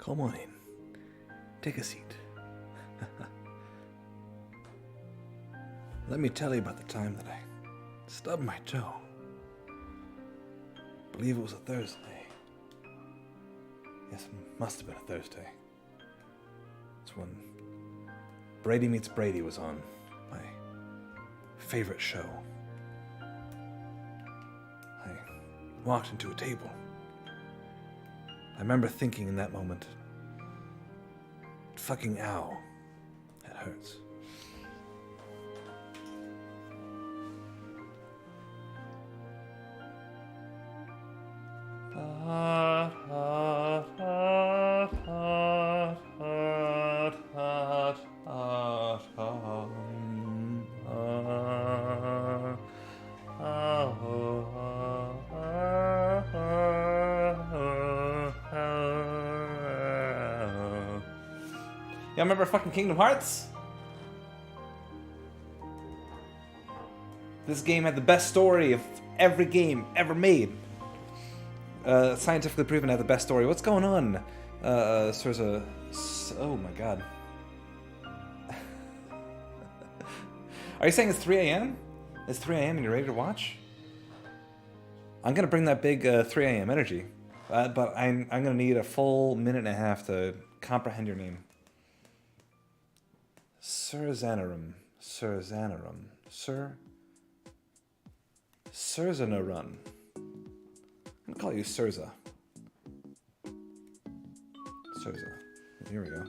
Come on in. Take a seat. Let me tell you about the time that I stubbed my toe. I believe it was a Thursday. Yes, it must have been a Thursday. It's when Brady Meets Brady was on, my favorite show. I walked into a table. I remember thinking in that moment, fucking ow, that hurts. Y'all remember fucking Kingdom Hearts? This game had the best story of every game ever made. Scientifically proven to have the best story. What's going on? Surza. Oh my god. Are you saying it's 3 a.m.? It's 3 a.m. and you're ready to watch? I'm gonna bring that big 3 a.m. energy. But I'm gonna need a full minute and a half to comprehend your name. Surzanarum. Surzanarum. Surzanarun. I'm gonna call you Surza. Surza. Here we go.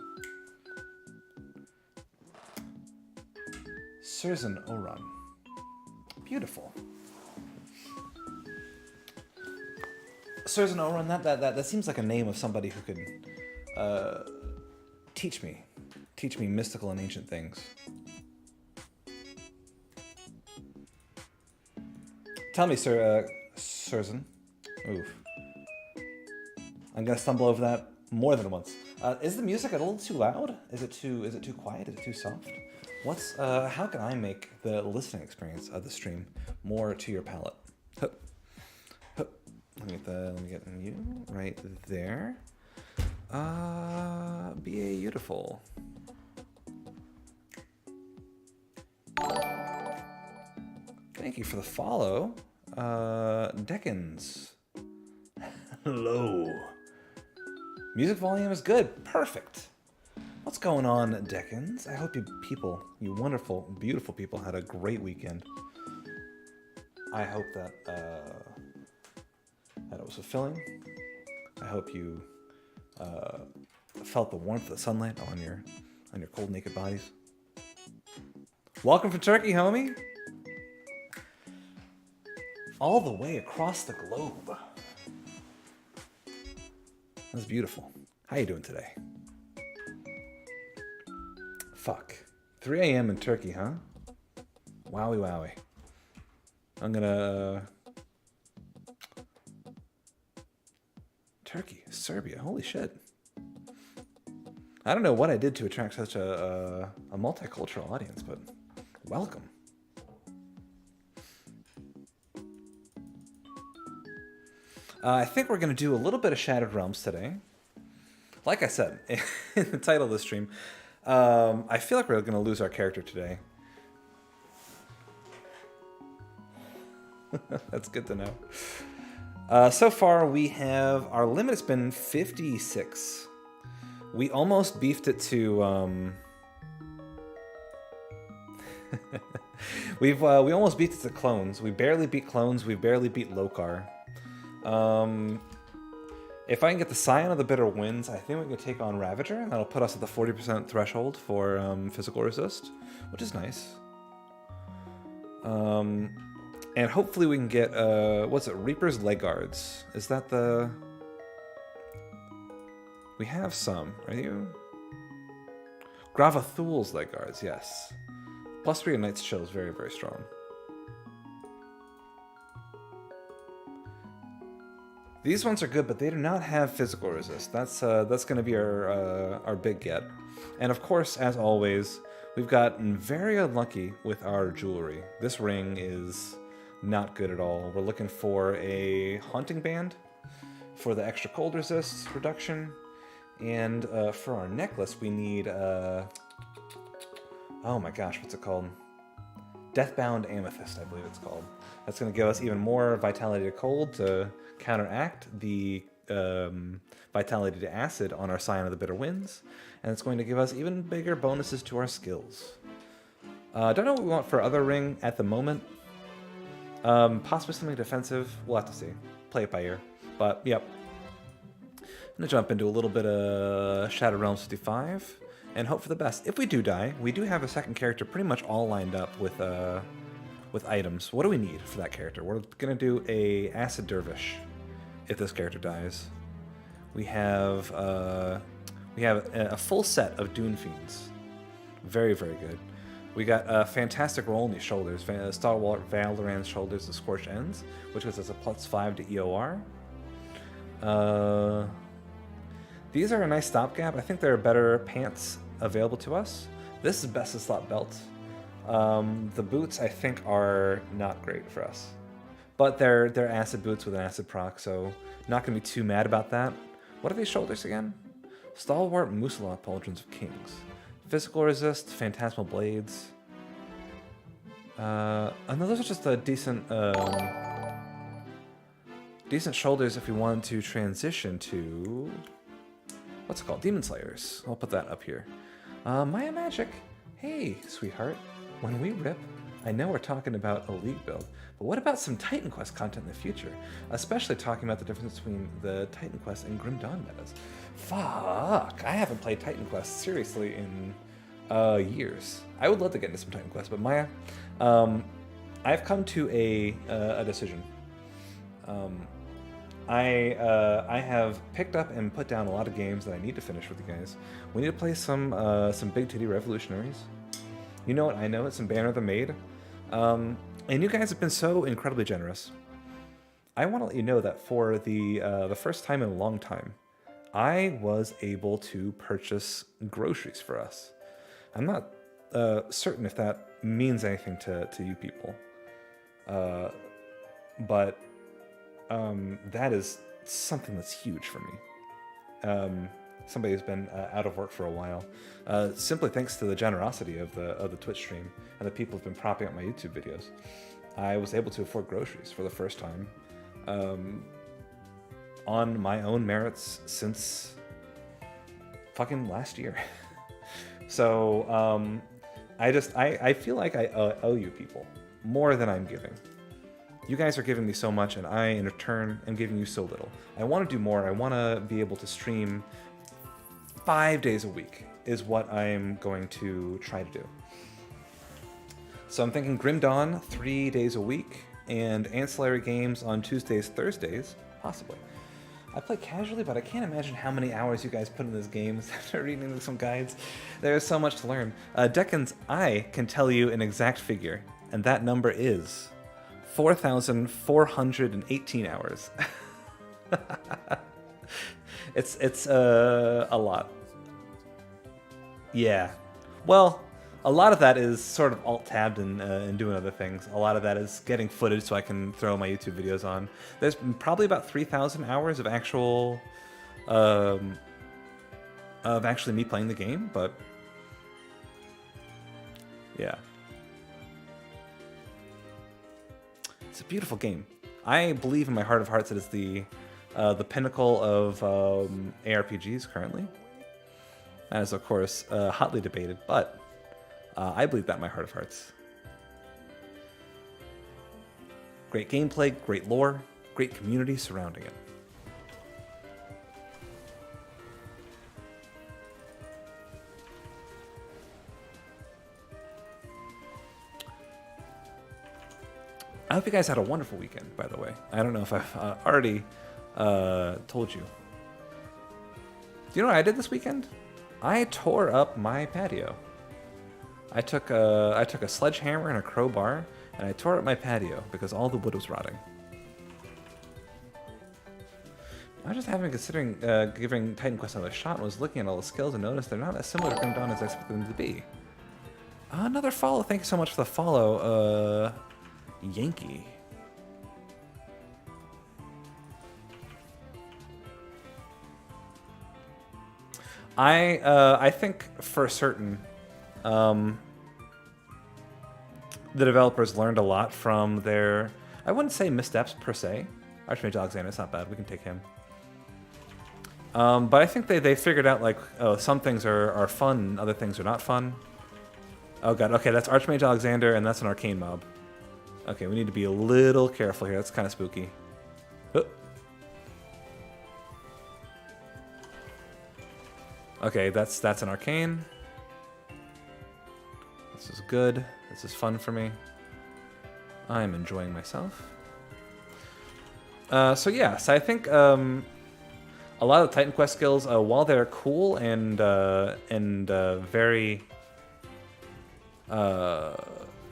Surzan Oran. Beautiful. Surzan Oran, that seems like a name of somebody who could teach me mystical and ancient things. Tell me, Surzan. Oof. I'm gonna stumble over that more than once. Is the music a little too loud? Is it too quiet? Is it too soft? How can I make the listening experience of the stream more to your palate? Hup. Hup. Let me get you right there. Beautiful. Thank you for the follow. Deckens. Hello. Music volume is good. Perfect. What's going on, Deckens? I hope you wonderful, beautiful people had a great weekend. I hope that it was fulfilling. I hope you felt the warmth of the sunlight on your cold, naked bodies. Welcome from Turkey, homie. All the way across the globe. That's beautiful. How you doing today? Fuck. 3 a.m. in Turkey, huh? Wowie wowie. I'm gonna... Turkey, Serbia, holy shit. I don't know what I did to attract such a multicultural audience, but welcome. I think we're going to do a little bit of Shattered Realms today. Like I said in the title of the stream, I feel like we're going to lose our character today. That's good to know. So far, we have... Our limit has been 56. We almost beefed it to... we almost beat it to clones. We barely beat clones. We barely beat Lokar. If I can get the Scion of the Bitter Winds, I think we can take on Ravager, and that'll put us at the 40% threshold for physical resist, which is nice. And hopefully we can get, what's it, Reaper's Leg Guards. Is that the... We have some, are you? Gravathul's Leg Guards, yes. Plus 3 Knight's Chill is very, very strong. These ones are good, but they do not have physical resist. That's going to be our big get. And of course, as always, we've gotten very unlucky with our jewelry. This ring is not good at all. We're looking for a Haunting Band for the extra cold resist reduction, And for our necklace, we need, oh my gosh, what's it called? Deathbound Amethyst, I believe it's called. That's going to give us even more vitality to cold to counteract the vitality to acid on our Sign of the Bitter Winds. And it's going to give us even bigger bonuses to our skills. Don't know what we want for other ring at the moment. Possibly something defensive. We'll have to see. Play it by ear. But, yep. I'm going to jump into a little bit of Shadow Realms 55 and hope for the best. If we do die, we do have a second character pretty much all lined up with items. What do we need for that character? We're going to do a Acid Dervish if this character dies. We have a full set of Dune Fiends. Very, very good. We got a fantastic roll on these shoulders. Stalwart Valorant's Shoulders of Scorched Ends, which gives us a +5 to EOR. These are a nice stopgap. I think there are better pants available to us. This is best of slot belt. The boots, I think, are not great for us. But they're acid boots with an acid proc, so not going to be too mad about that. What are these shoulders again? Stalwart Musalot Pauldrons of Kings. Physical resist, Phantasmal Blades. And those are just a decent shoulders if we wanted to transition to... What's it called? Demon Slayers. I'll put that up here. Maya Magic. Hey, sweetheart. When we rip, I know we're talking about a League build, but what about some Titan Quest content in the future? Especially talking about the difference between the Titan Quest and Grim Dawn metas. Fuck! I haven't played Titan Quest seriously in years. I would love to get into some Titan Quest, but Maya, I've come to a decision. I have picked up and put down a lot of games that I need to finish with you guys. We need to play some Big Titty Revolutionaries. You know what? I know it's some Banner of the Maid. And you guys have been so incredibly generous. I want to let you know that for the first time in a long time, I was able to purchase groceries for us. I'm not certain if that means anything to you people. But that is something that's huge for me. Somebody who's been out of work for a while, simply thanks to the generosity of the Twitch stream and the people who've been propping up my YouTube videos. I was able to afford groceries for the first time on my own merits since fucking last year. So I feel like I owe you people more than I'm giving. You guys are giving me so much, and I, in return, am giving you so little. I want to do more. I want to be able to stream 5 days a week is what I'm going to try to do. So I'm thinking Grim Dawn 3 days a week, and ancillary games on Tuesdays, Thursdays, possibly. I play casually, but I can't imagine how many hours you guys put in these games after reading some guides. There's so much to learn. Decans, I can tell you an exact figure, and that number is 4,418 hours. It's a lot. Yeah. Well, a lot of that is sort of alt-tabbed and doing other things. A lot of that is getting footage so I can throw my YouTube videos on. There's probably about 3,000 hours of actually me playing the game, but yeah. It's a beautiful game. I believe in my heart of hearts that it's the pinnacle of ARPGs currently. That is, of course, hotly debated, but I believe that in my heart of hearts. Great gameplay, great lore, great community surrounding it. I hope you guys had a wonderful weekend, by the way. I don't know if I've already told you. Do you know what I did this weekend? I tore up my patio. I took a sledgehammer and a crowbar, and I tore up my patio because all the wood was rotting. I was just considering giving Titan Quest another shot and was looking at all the skills and noticed they're not as similar to Grim Dawn as I expected them to be. Another follow. Thank you so much for the follow, Yankee. I think for certain, the developers learned a lot from their, I wouldn't say missteps per se. Archmage Alexander's not bad. We can take him. But I think they figured out, like, oh, some things are fun, other things are not fun. Oh god, okay, that's Archmage Alexander, and that's an arcane mob. Okay, we need to be a little careful here. That's kind of spooky. Oh. Okay, that's an arcane. This is good. This is fun for me. I'm enjoying myself. So yeah, so I think a lot of the Titan Quest skills, while they're cool and very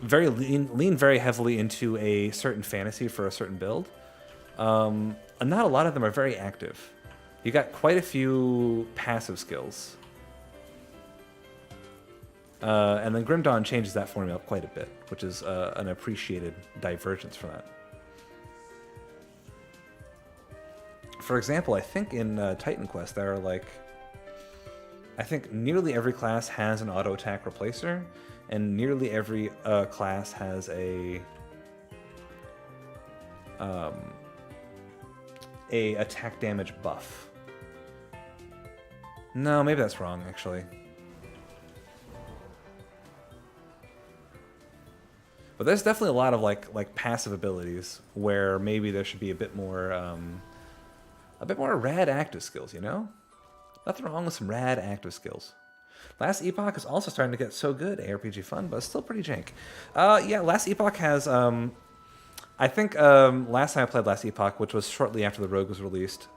very lean very heavily into a certain fantasy for a certain build, and not a lot of them are very active. You got quite a few passive skills. And then Grim Dawn changes that formula up quite a bit, which is an appreciated divergence from that. For example, I think in Titan Quest there are like, I think nearly every class has an auto attack replacer, and nearly every class has a attack damage buff. No, maybe that's wrong actually. But there's definitely a lot of like passive abilities where maybe there should be a bit more rad active skills, you know? Nothing wrong with some rad active skills. Last Epoch is also starting to get so good, ARPG fun, but it's still pretty jank. Yeah, Last Epoch has, I think last time I played Last Epoch, which was shortly after the Rogue was released,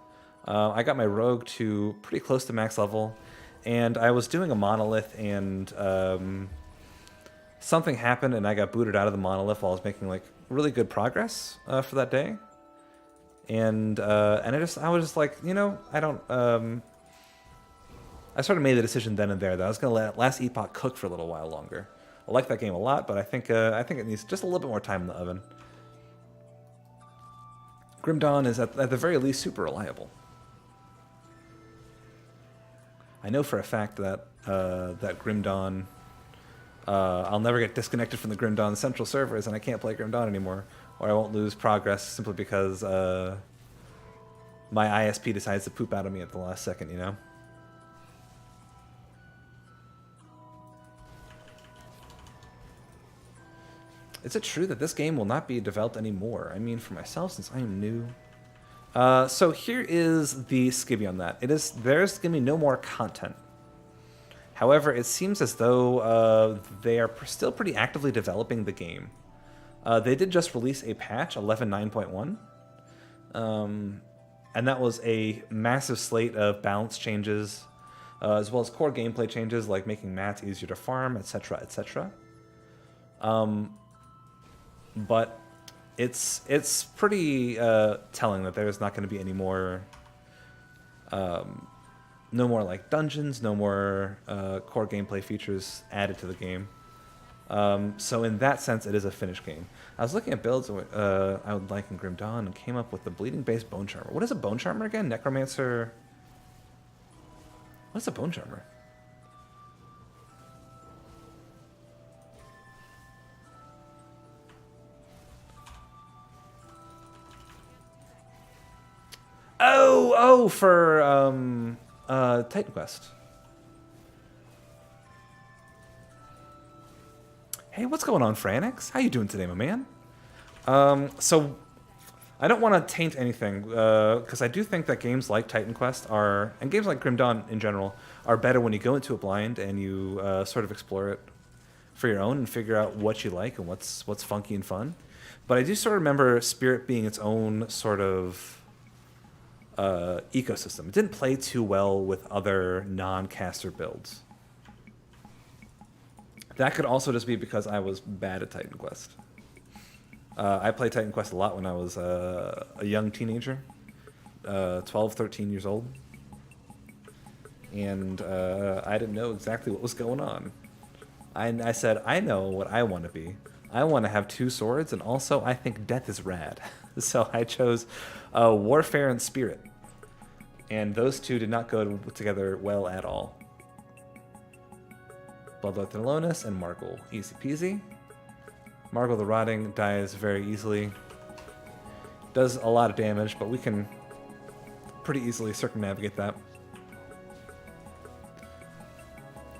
I got my Rogue to pretty close to max level, and I was doing a Monolith, and something happened, and I got booted out of the Monolith while I was making like really good progress for that day. And I was just like, you know, I don't. I sort of made the decision then and there that I was going to let Last Epoch cook for a little while longer. I like that game a lot, but I think it needs just a little bit more time in the oven. Grim Dawn is at the very least super reliable. I know for a fact that that Grim Dawn, I'll never get disconnected from the Grim Dawn central servers, and I can't play Grim Dawn anymore, or I won't lose progress simply because my ISP decides to poop out of me at the last second, you know? Is it true that this game will not be developed anymore? I mean, for myself, since I am new. So here is the skivvy on that. There's going to be no more content. However, it seems as though they are still pretty actively developing the game. They did just release a patch, 11.9.1. And that was a massive slate of balance changes, as well as core gameplay changes like making mats easier to farm, etc., etc. But it's pretty telling that there's not going to be any more, no more like dungeons, no more core gameplay features added to the game. So in that sense, it is a finished game. I was looking at builds I would like in Grim Dawn and came up with the Bleeding-based Bone Charmer. What is a Bone Charmer again? Necromancer. What's a Bone Charmer? Oh, for Titan Quest. Hey, what's going on, Franix? How you doing today, my man? So, I don't want to taint anything, because I do think that games like Titan Quest and games like Grim Dawn in general, are better when you go into it blind and you sort of explore it for your own and figure out what you like and what's funky and fun. But I do sort of remember Spirit being its own sort of ecosystem. It didn't play too well with other non-caster builds. That could also just be because I was bad at Titan Quest. I played Titan Quest a lot when I was a young teenager, 12, 13 years old. And I didn't know exactly what was going on. I said, I know what I want to be. I want to have 2 swords, and also I think death is rad. So I chose Warfare and Spirit. And those two did not go together well at all. Bloodlord Thelonus and Margle. Easy peasy. Margle the Rotting dies very easily. Does a lot of damage, but we can pretty easily circumnavigate that.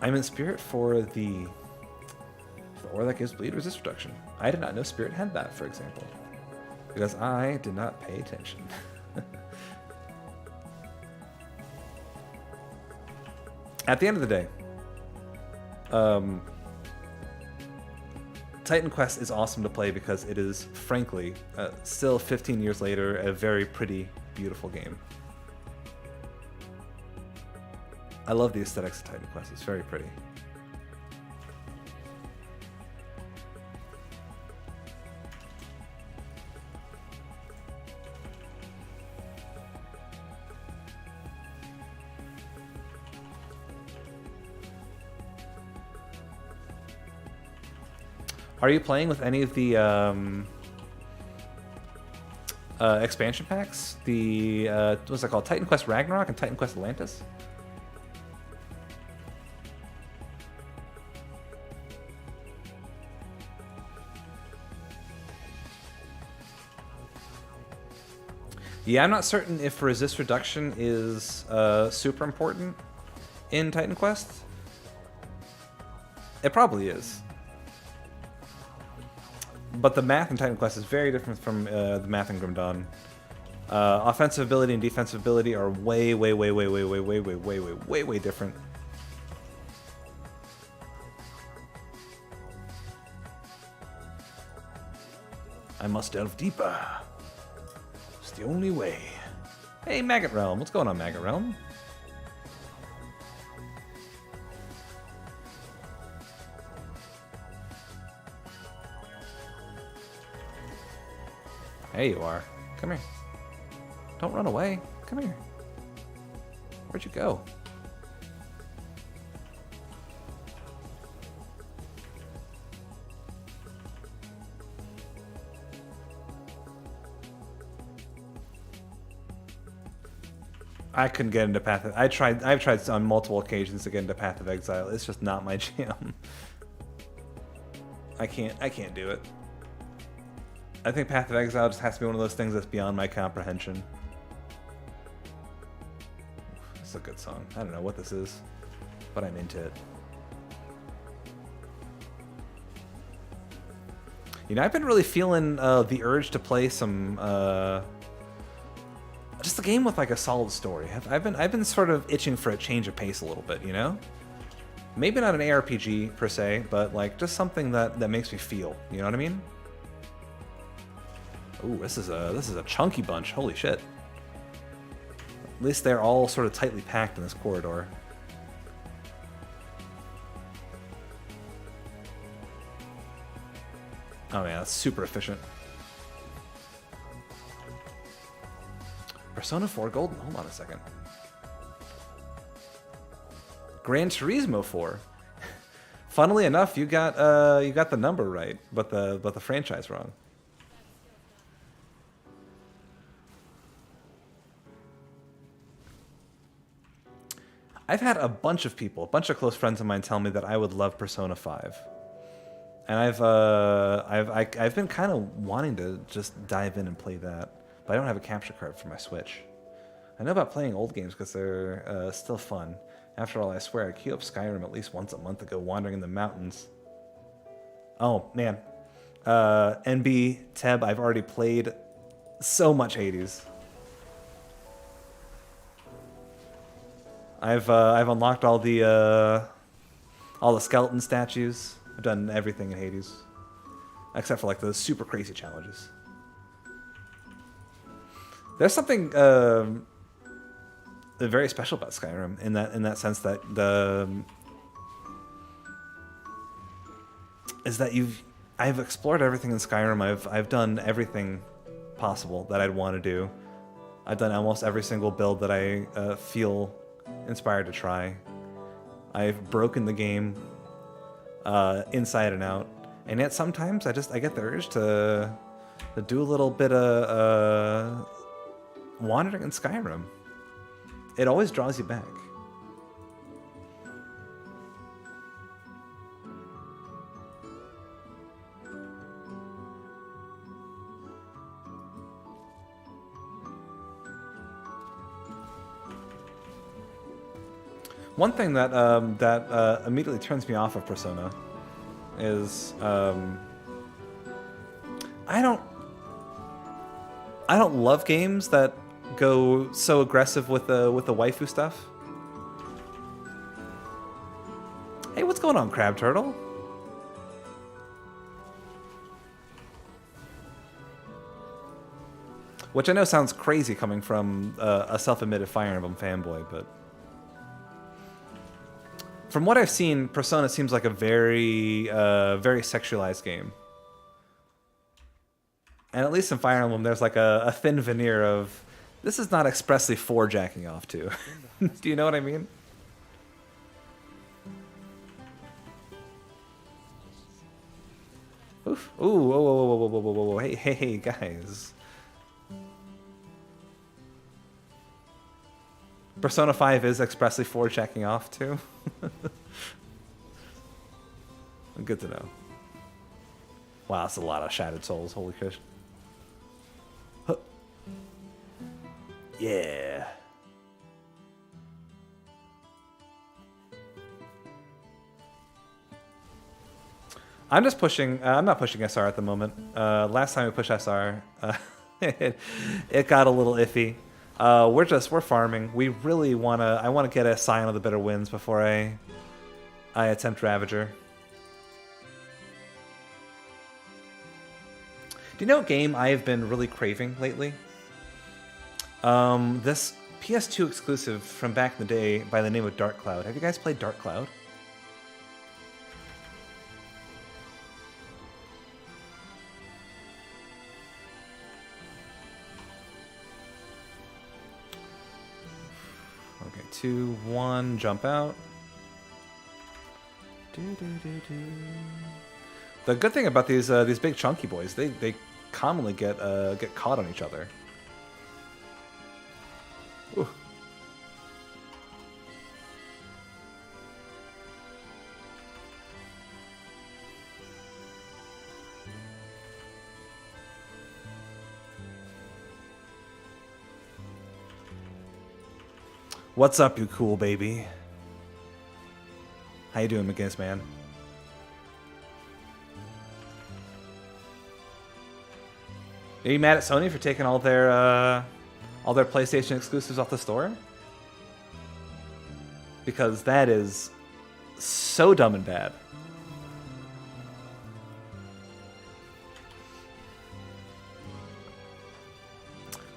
I'm in Spirit for the ore that gives bleed resist reduction. I did not know Spirit had that, for example. Because I did not pay attention. At the end of the day, Titan Quest is awesome to play because it is, frankly, still 15 years later, a very pretty, beautiful game. I love the aesthetics of Titan Quest. It's very pretty. Are you playing with any of the expansion packs? The what's that called? Titan Quest Ragnarok and Titan Quest Atlantis? Yeah, I'm not certain if resist reduction is super important in Titan Quest. It probably is. But the math in Titan Quest is very different from the math in Grim Dawn. Offensive ability and defensive ability are way different. I must delve deeper. It's the only way. Hey, Maggot Realm. What's going on, Maggot Realm? There you are. Come here. Don't run away. Come here. Where'd you go? I couldn't get into Path of... I've tried on multiple occasions to get into Path of Exile. It's just not my jam. I can't do it. I think Path of Exile just has to be one of those things that's beyond my comprehension. It's a good song. I don't know what this is, but I'm into it. You know, I've been really feeling the urge to play some just a game with like a solid story. I've been sort of itching for a change of pace a little bit, you know? Maybe not an ARPG per se, but like just something that makes me feel. You know what I mean? Ooh, this is a chunky bunch. Holy shit. At least they're all sort of tightly packed in this corridor. Oh yeah, that's super efficient. Persona 4 Golden. Hold on a second. Gran Turismo 4. Funnily enough, you got the number right, but the franchise wrong. I've had a bunch of people, a bunch of close friends of mine tell me that I would love Persona 5. And I've been kind of wanting to just dive in and play that, but I don't have a capture card for my Switch. I know about playing old games because they're still fun. After all, I swear I queue up Skyrim at least once a month to go wandering in the mountains. Oh man, NB Teb, I've already played so much Hades. I've unlocked all the skeleton statues. I've done everything in Hades, except for like the super crazy challenges. There's something very special about Skyrim in that sense that I've explored everything in Skyrim. I've done everything possible that I'd want to do. I've done almost every single build that I feel inspired to try. I've broken the game inside and out, and yet sometimes I get the urge to do a little bit of wandering in Skyrim. it always draws you back. One thing that immediately turns me off of Persona is I don't love games that go so aggressive with the waifu stuff. Hey, what's going on, Crab Turtle? Which I know sounds crazy coming from a self-admitted Fire Emblem fanboy, but from what I've seen, Persona seems like a very sexualized game. And at least in Fire Emblem, there's like a thin veneer of, this is not expressly for jacking off to. Do you know what I mean? Oof. Ooh, whoa, whoa, whoa, whoa, whoa, whoa, whoa, hey, guys. Persona 5 is expressly for jacking off too. Good to know. Wow, that's a lot of Shattered Souls, holy shit. Huh. Yeah. I'm just pushing, I'm not pushing SR at the moment. Last time we pushed SR, it got a little iffy. We're farming. We really I wanna get a Scion of the Bitter Winds before I attempt Ravager. Do you know what game I have been really craving lately? This PS2 exclusive from back in the day by the name of Dark Cloud. Have you guys played Dark Cloud? Okay, 2, 1, jump out. The good thing about these big chunky boys, they commonly get caught on each other. Ooh. What's up, you cool baby? How you doing, McGinnis man? Are you mad at Sony for taking all their PlayStation exclusives off the store? Because that is so dumb and bad.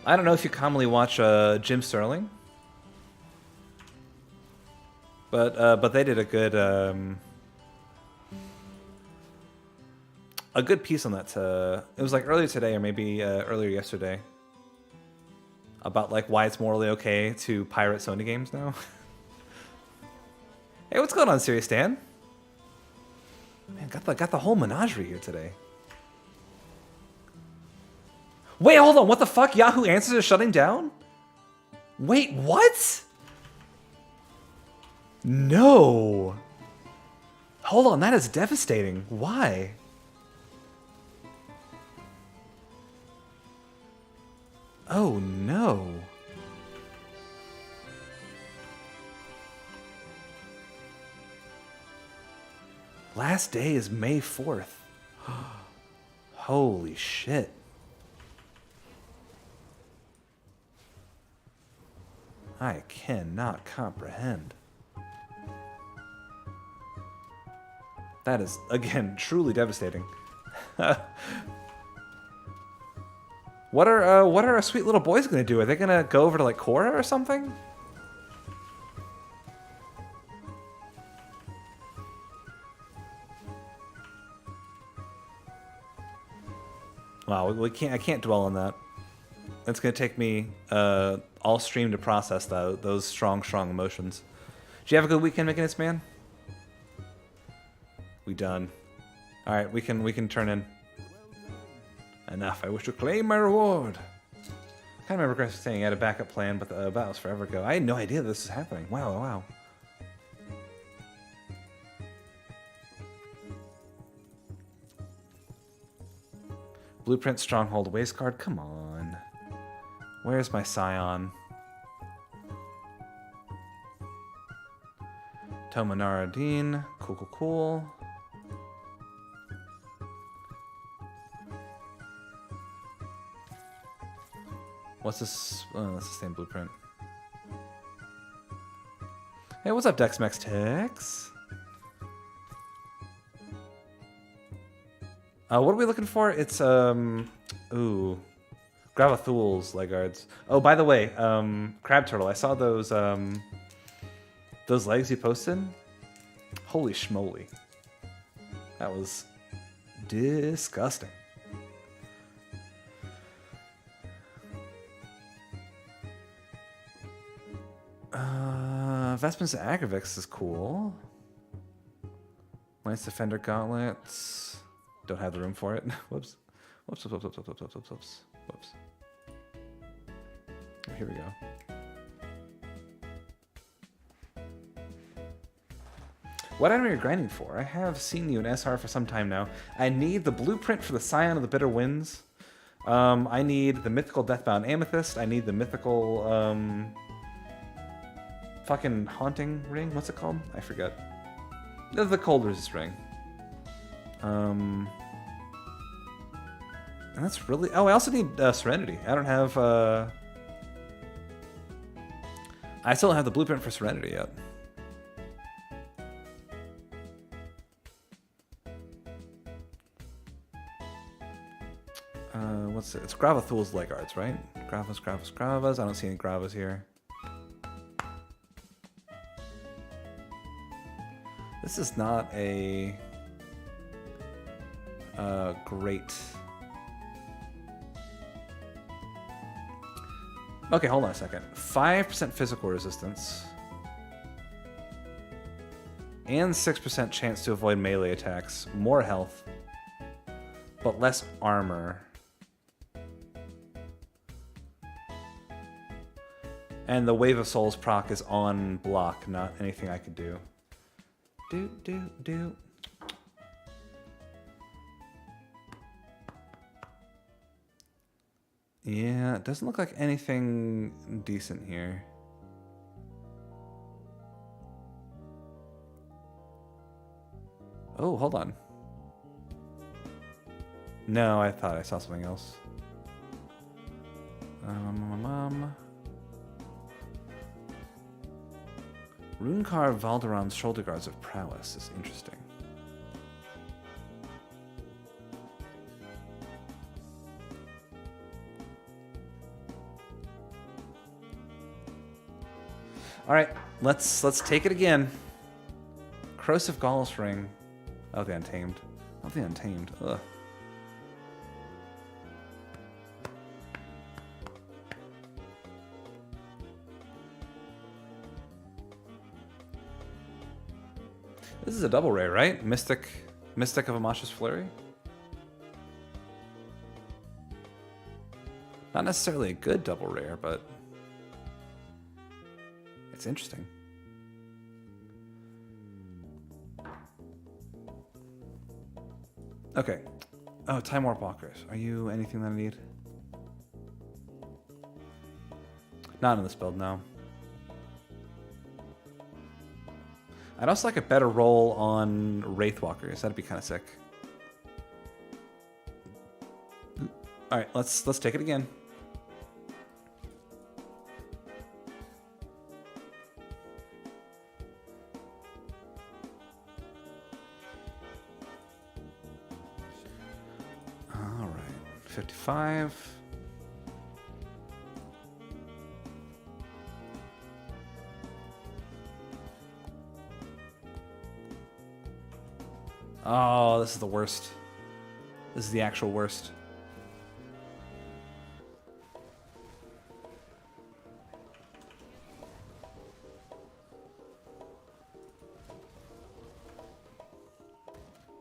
I don't know if you commonly watch Jim Sterling, but they did a good piece on that. It was like earlier today or maybe earlier yesterday about like why it's morally okay to pirate Sony games now. Hey, what's going on, Serious Stan? Man, got the whole menagerie here today. Wait, hold on. What the fuck? Yahoo Answers is shutting down? Wait, what? No. Hold on, that is devastating. Why? Oh no. Last day is May 4th. Holy shit. I cannot comprehend. That is, again, truly devastating. What are our sweet little boys gonna do? Are they gonna go over to like Korra or something? Wow, I can't dwell on that. It's gonna take me all stream to process those strong emotions. Did you have a good weekend, McGinnis man? We done. All right, we can turn in. Enough. I wish to claim my reward. I can't remember Chris saying he had a backup plan, but that was forever ago. I had no idea this is happening. Wow, wow. Blueprint, Stronghold, Wasteguard. Come on. Where's my Scion? Tomanara Dean. Cool, cool, cool. What's this? Oh, that's the same blueprint. Hey, what's up, Dexmex Tex? What are we looking for? It's, ooh. Gravathul's Legards. Oh, by the way, Crab Turtle, I saw those legs you posted. Holy schmoly. That was disgusting. Vestments Agravix is cool. Lance Defender Gauntlets. Don't have the room for it. Whoops. Whoops, whoops, whoops, whoops, whoops, whoops, whoops, whoops. Oh, here we go. What item are you grinding for? I have seen you in SR for some time now. I need the blueprint for the Scion of the Bitter Winds. I need the mythical Deathbound Amethyst. I need the mythical, fucking Haunting Ring. What's it called? I forget. The Cold Resist Ring. And that's really... Oh, I also need Serenity. I don't have... I still don't have the blueprint for Serenity yet. What's it? It's Gravathul's Legards, right? Gravas. I don't see any Gravas here. This is not a great... Okay, hold on a second. 5% physical resistance. And 6% chance to avoid melee attacks. More health. But less armor. And the Wave of Souls proc is on block, not anything I could do. Do. Yeah, it doesn't look like anything decent here. Oh, hold on. No, I thought I saw something else. Runecarved Valderon's Shoulder Guards of Prowess is interesting. All right, let's take it again. Corrosive Gallus Ring. Oh, the Untamed. Oh, the Untamed. Ugh. This is a double rare, right? Mystic of Amash's Flurry? Not necessarily a good double rare, but it's interesting. Okay. Oh, Time Warp Walkers. Are you anything that I need? Not in this build, no. I'd also like a better roll on Wraithwalkers. That'd be kind of sick. All right, let's take it again. All right, 55. Oh, this is the worst. This is the actual worst.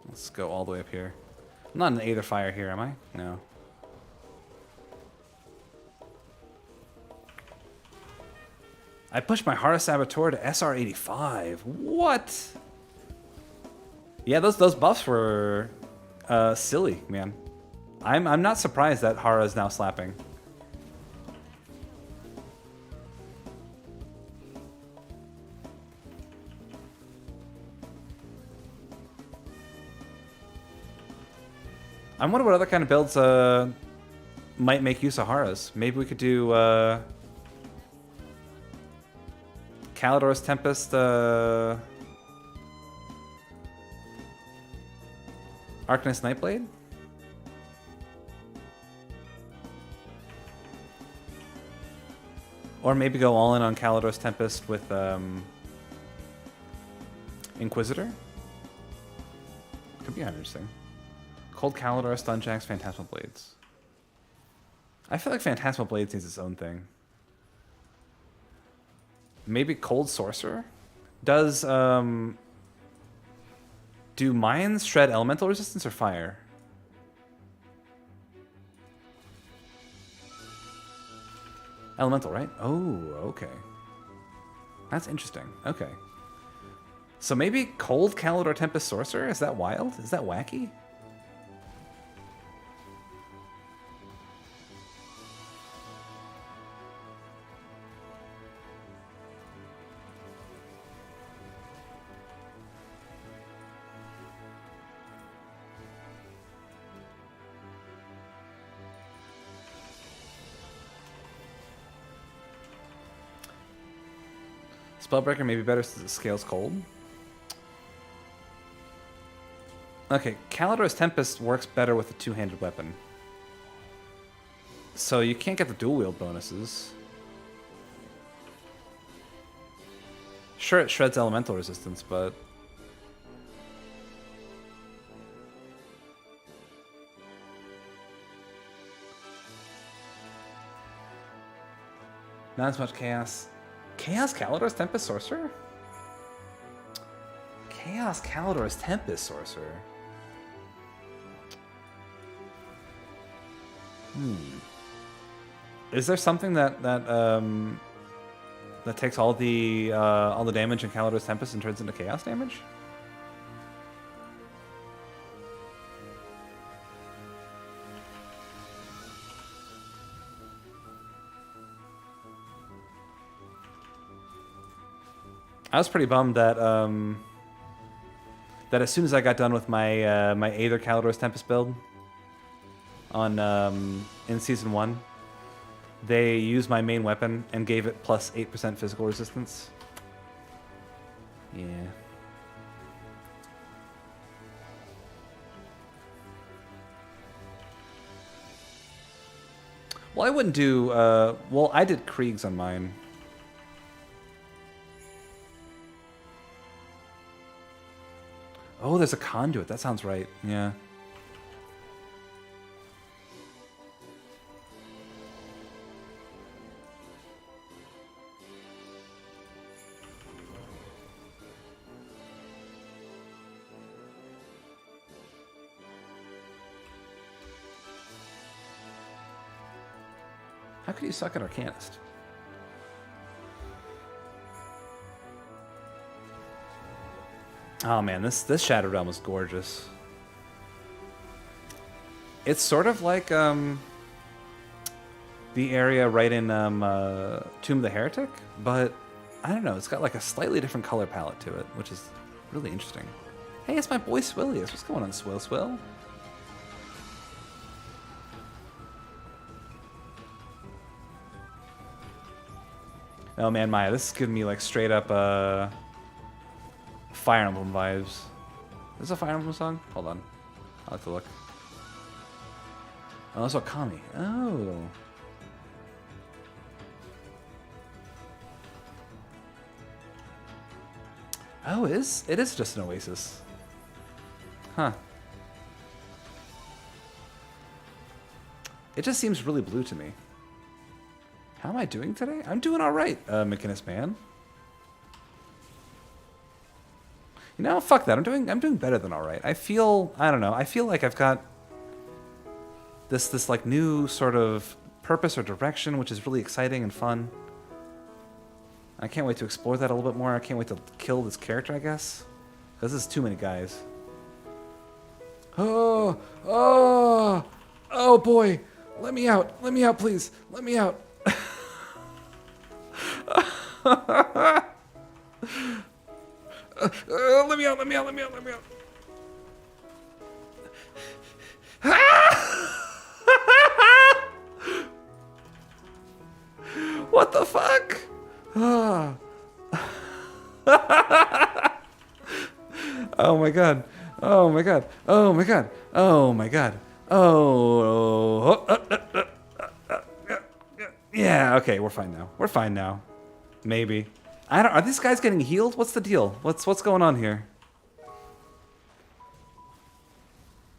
Let's go all the way up here. I'm not in the Aether Fire here, am I? No. I pushed my Hara Saboteur to SR85. What? Yeah, those buffs were silly, man. I'm not surprised that Hara is now slapping. I wonder what other kind of builds might make use of Haras. Maybe we could do Kalidor's Tempest, Arcanist Nightblade? Or maybe go all in on Kalidor's Tempest with Inquisitor? Could be interesting. Cold Kalidor, Stunjacks, Phantasmal Blades. I feel like Phantasmal Blades needs its own thing. Maybe Cold Sorcerer? Does do mines shred elemental resistance or fire? Elemental, right? Oh, okay. That's interesting. Okay. So maybe Cold Kalidor Tempest Sorcerer? Is that wild? Is that wacky? Spellbreaker may be better since it scales cold. Okay, Kalidor's Tempest works better with a two-handed weapon. So you can't get the dual wield bonuses. Sure, it shreds elemental resistance, but... not as much chaos. Chaos Kalidor's Tempest Sorcerer? Chaos Kalidor's Tempest Sorcerer. Is there something that takes all the damage in Kalidor's Tempest and turns into chaos damage? I was pretty bummed that that as soon as I got done with my my Aether Kalidor's Tempest build on in season 1, they used my main weapon and gave it plus 8% physical resistance. Yeah. Well, I wouldn't do well, I did Kriegs on mine. Oh, there's a conduit. That sounds right. Yeah. How could you suck at Arcanist? Oh man, this Shattered Realm is gorgeous. It's sort of like the area right in Tomb of the Heretic, but I don't know, it's got like a slightly different color palette to it, which is really interesting. Hey, it's my boy Swillius. What's going on, Swill? Oh man, Maya, this is giving me like straight up Fire Emblem vibes. Is this a Fire Emblem song? Hold on. I'll have to look. Oh, that's Okami. Oh. Oh, it is just an oasis. Huh. It just seems really blue to me. How am I doing today? I'm doing all right, McInnes man. You know, fuck that. I'm doing better than all right. I don't know. I feel like I've got this like new sort of purpose or direction, which is really exciting and fun. I can't wait to explore that a little bit more. I can't wait to kill this character, I guess. Because this is too many guys. Oh, oh, oh boy. Let me out. Let me out, please. Let me out. Let me out, let me out, let me out, let me out. What the fuck? Oh my god. Oh my god. Oh my god. Oh my god. Oh. Yeah, okay, we're fine now. We're fine now. Maybe. I don't. Are these guys getting healed? What's the deal? What's going on here?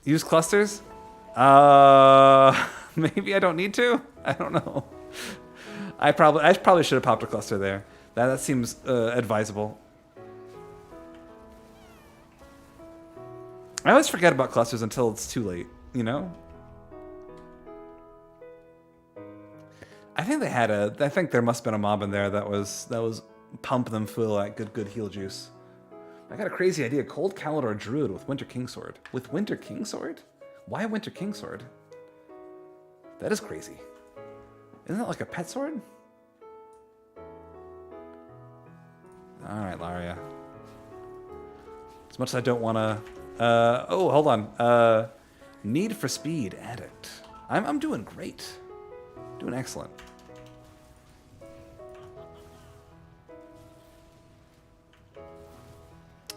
Use clusters? Maybe I don't need to. I don't know. I probably should have popped a cluster there. That seems advisable. I always forget about clusters until it's too late. You know. I think they had a. I think there must have been a mob in there that was pumping them full of that good heal juice. I got a crazy idea. Cold Calidor Druid with Winter Kingsword. With Winter Kingsword? Why Winter Kingsword? That is crazy. Isn't that like a pet sword? Alright, Laria. As much as I don't want to... oh, hold on. Need for speed. Addict. I'm doing great. Doing excellent.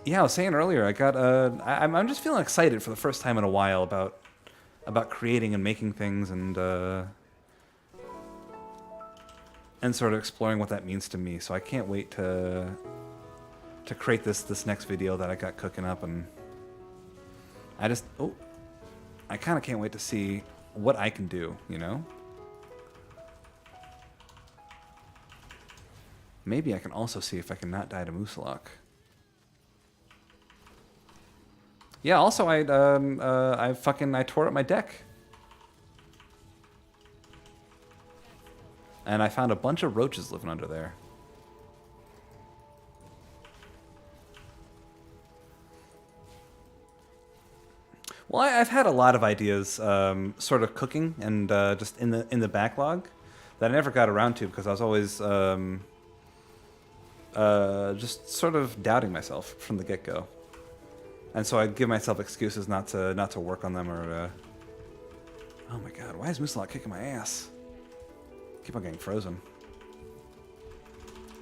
Yeah, I was saying earlier, I got I'm just feeling excited for the first time in a while about creating and making things and sort of exploring what that means to me. So I can't wait to create this next video that I got cooking up, and I kind of can't wait to see what I can do, you know? Maybe I can also see if I can not die to Moosalok. Yeah, also I tore up my deck. And I found a bunch of roaches living under there. Well, I've had a lot of ideas sort of cooking and just in the backlog that I never got around to because I was always just sort of doubting myself from the get-go. And so I'd give myself excuses not to work on them or... Oh my god, why is Moosalok kicking my ass? Keep on getting frozen.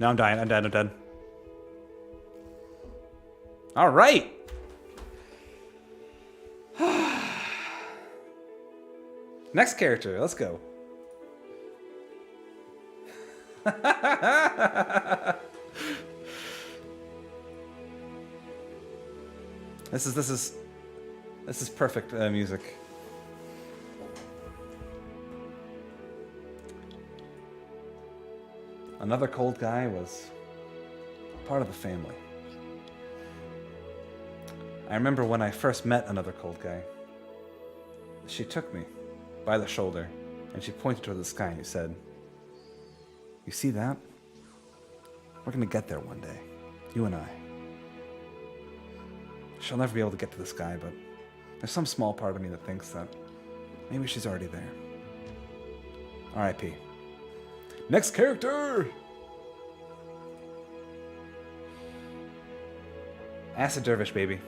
No, I'm dying, I'm dead, I'm dead. Alright! Next character, let's go. This is perfect music. Another cold guy was part of the family. I remember when I first met another cold guy. She took me by the shoulder and she pointed toward the sky and she said, "You see that? We're gonna get there one day, you and I. She'll never be able to get to the sky, but there's some small part of me that thinks that maybe she's already there." R.I.P. Next character! Acid Dervish, baby.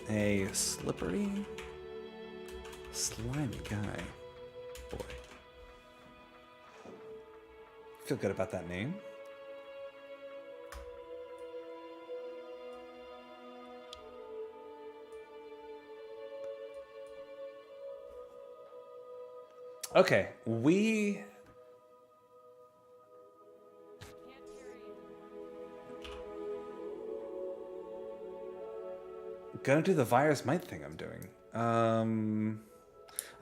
A slippery, slimy guy. Boy. Feel good about that name. Okay, we... Gonna do the virus might thing I'm doing.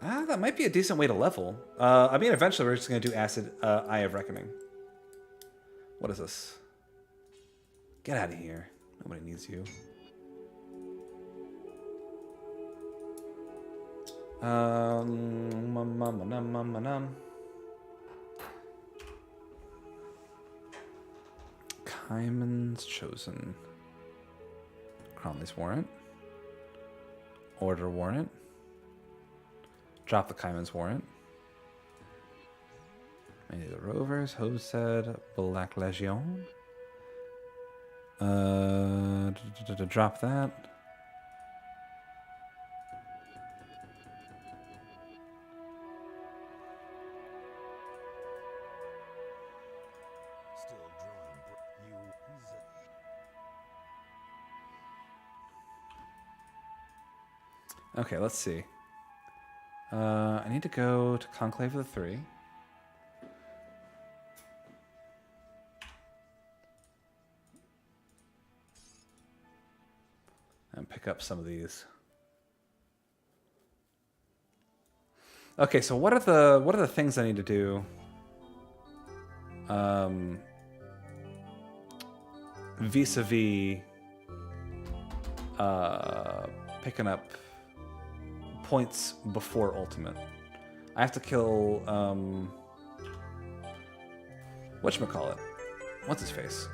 That might be a decent way to level. I mean, eventually we're just gonna do Acid Eye of Reckoning. What is this? Get out of here. Nobody needs you. Kaiman's Chosen. Cromley's Warrant. Order Warrant. Drop the Kaiman's Warrant. Maybe the Rovers, Hosed, Black Legion. Drop that. Okay, let's see. I need to go to Conclave of the Three. And pick up some of these. Okay, so what are the things I need to do? Vis-a-vis picking up points before ultimate. I have to kill whatchamacallit? What's his face?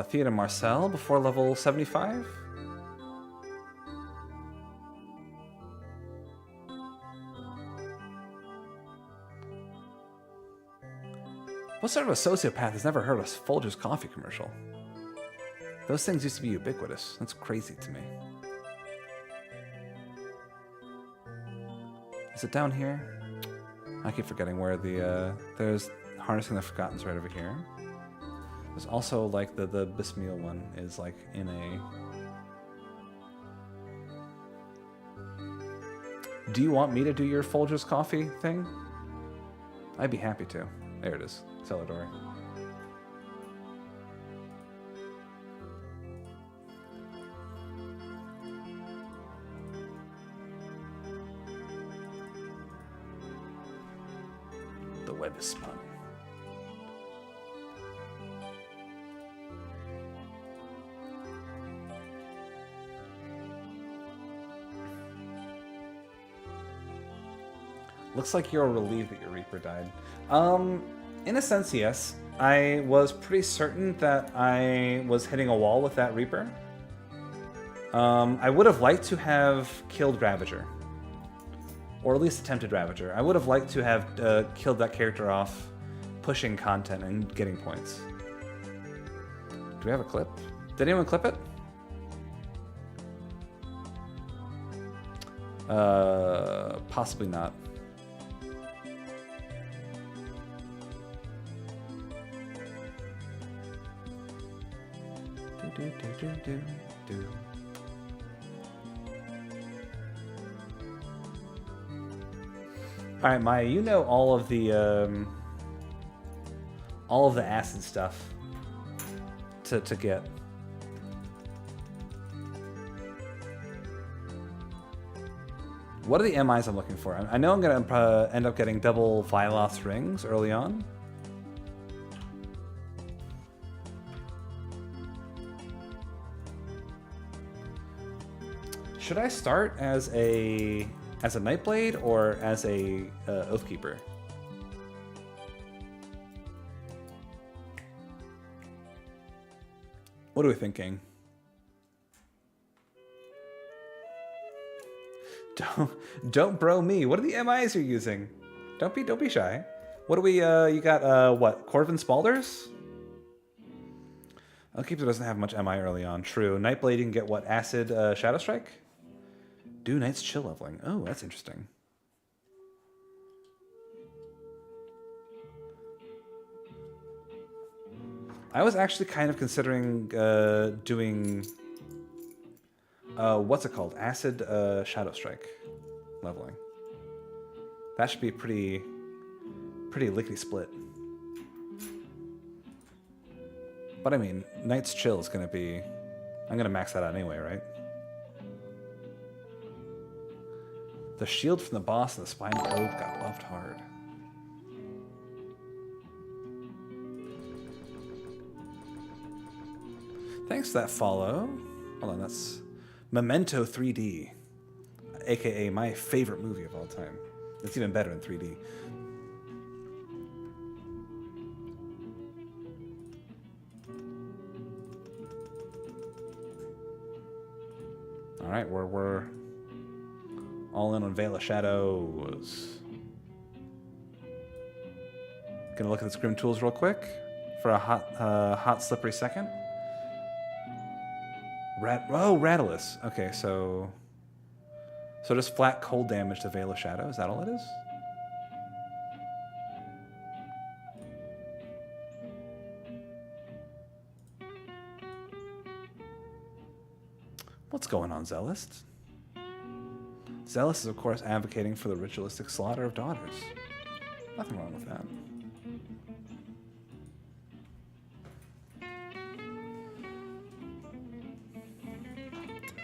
Theodore Marcel before level 75? What sort of a sociopath has never heard a Folgers coffee commercial? Those things used to be ubiquitous. That's crazy to me. Is it down here? I keep forgetting where the, there's Harnessing the Forgotten's right over here. There's also like the Bismeal one is like in a... Do you want me to do your Folgers coffee thing? I'd be happy to. There it is. Celador. The web is spun. Looks like you're relieved that your Reaper died. In a sense, yes. I was pretty certain that I was hitting a wall with that Reaper. I would have liked to have killed Ravager. Or at least attempted Ravager. I would have liked to have killed that character off, pushing content and getting points. Do we have a clip? Did anyone clip it? Possibly not. All right, Maya, you know all of the acid stuff to get. What are the MIs I'm looking for? I know I'm gonna end up getting double Viloth's rings early on. Should I start as a Nightblade or as a Oathkeeper? What are we thinking? Don't bro me. What are the MIs you're using? Don't be shy. What do we you got what? Corvin Spalders? Oathkeeper doesn't have much MI early on. True. Nightblade you can get what? Acid Shadow Strike? Do Knight's chill leveling. Oh, that's interesting. I was actually kind of considering doing what's it called? Acid Shadow Strike leveling. That should be pretty lickety split. But I mean, Knight's chill is gonna be. I'm gonna max that out anyway, right? The shield from the boss and the spine probe got buffed hard. Thanks for that follow. Hold on, that's Memento 3D, aka my favorite movie of all time. It's even better in 3D. All right, we're all in on Veil of Shadows. Gonna look at the Scrim Tools real quick for a hot slippery second. Rattleless. Okay, so just flat cold damage to Veil of Shadow. Is that all it is? What's going on, Zealous? Zealous is, of course, advocating for the ritualistic slaughter of daughters. Nothing wrong with that.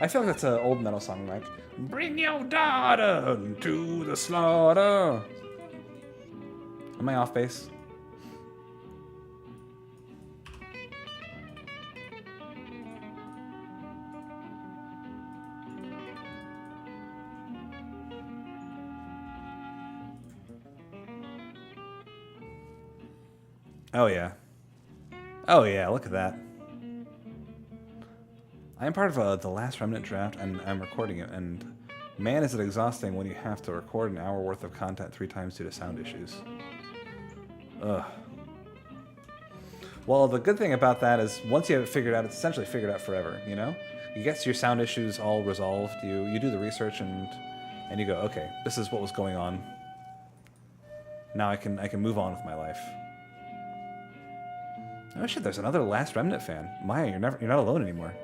I feel like that's an old metal song, like, bring your daughter to the slaughter. Am I off base? Oh yeah. Oh yeah, look at that. I am part of the Last Remnant draft, and I'm recording it, and man is it exhausting when you have to record an hour worth of content 3 times due to sound issues. Ugh. Well, the good thing about that is once you have it figured out, it's essentially figured out forever, you know? You get your sound issues all resolved, you do the research, and you go, okay, this is what was going on. Now I can move on with my life. Oh shit, there's another Last Remnant fan. Maya, you're not alone anymore.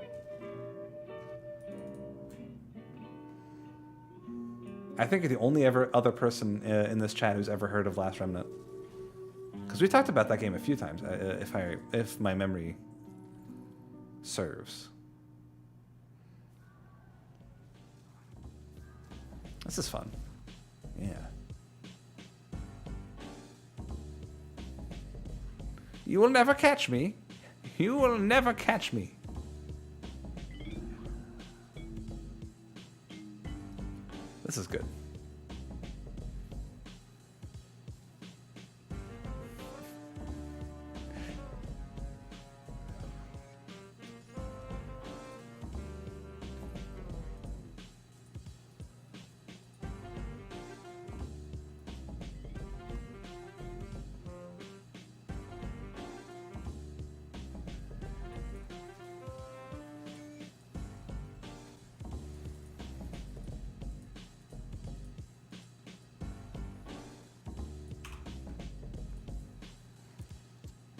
I think you're the only other person in this chat who's ever heard of Last Remnant. Because we talked about that game a few times, if my memory serves. This is fun. Yeah. You will never catch me. You will never catch me. This is good.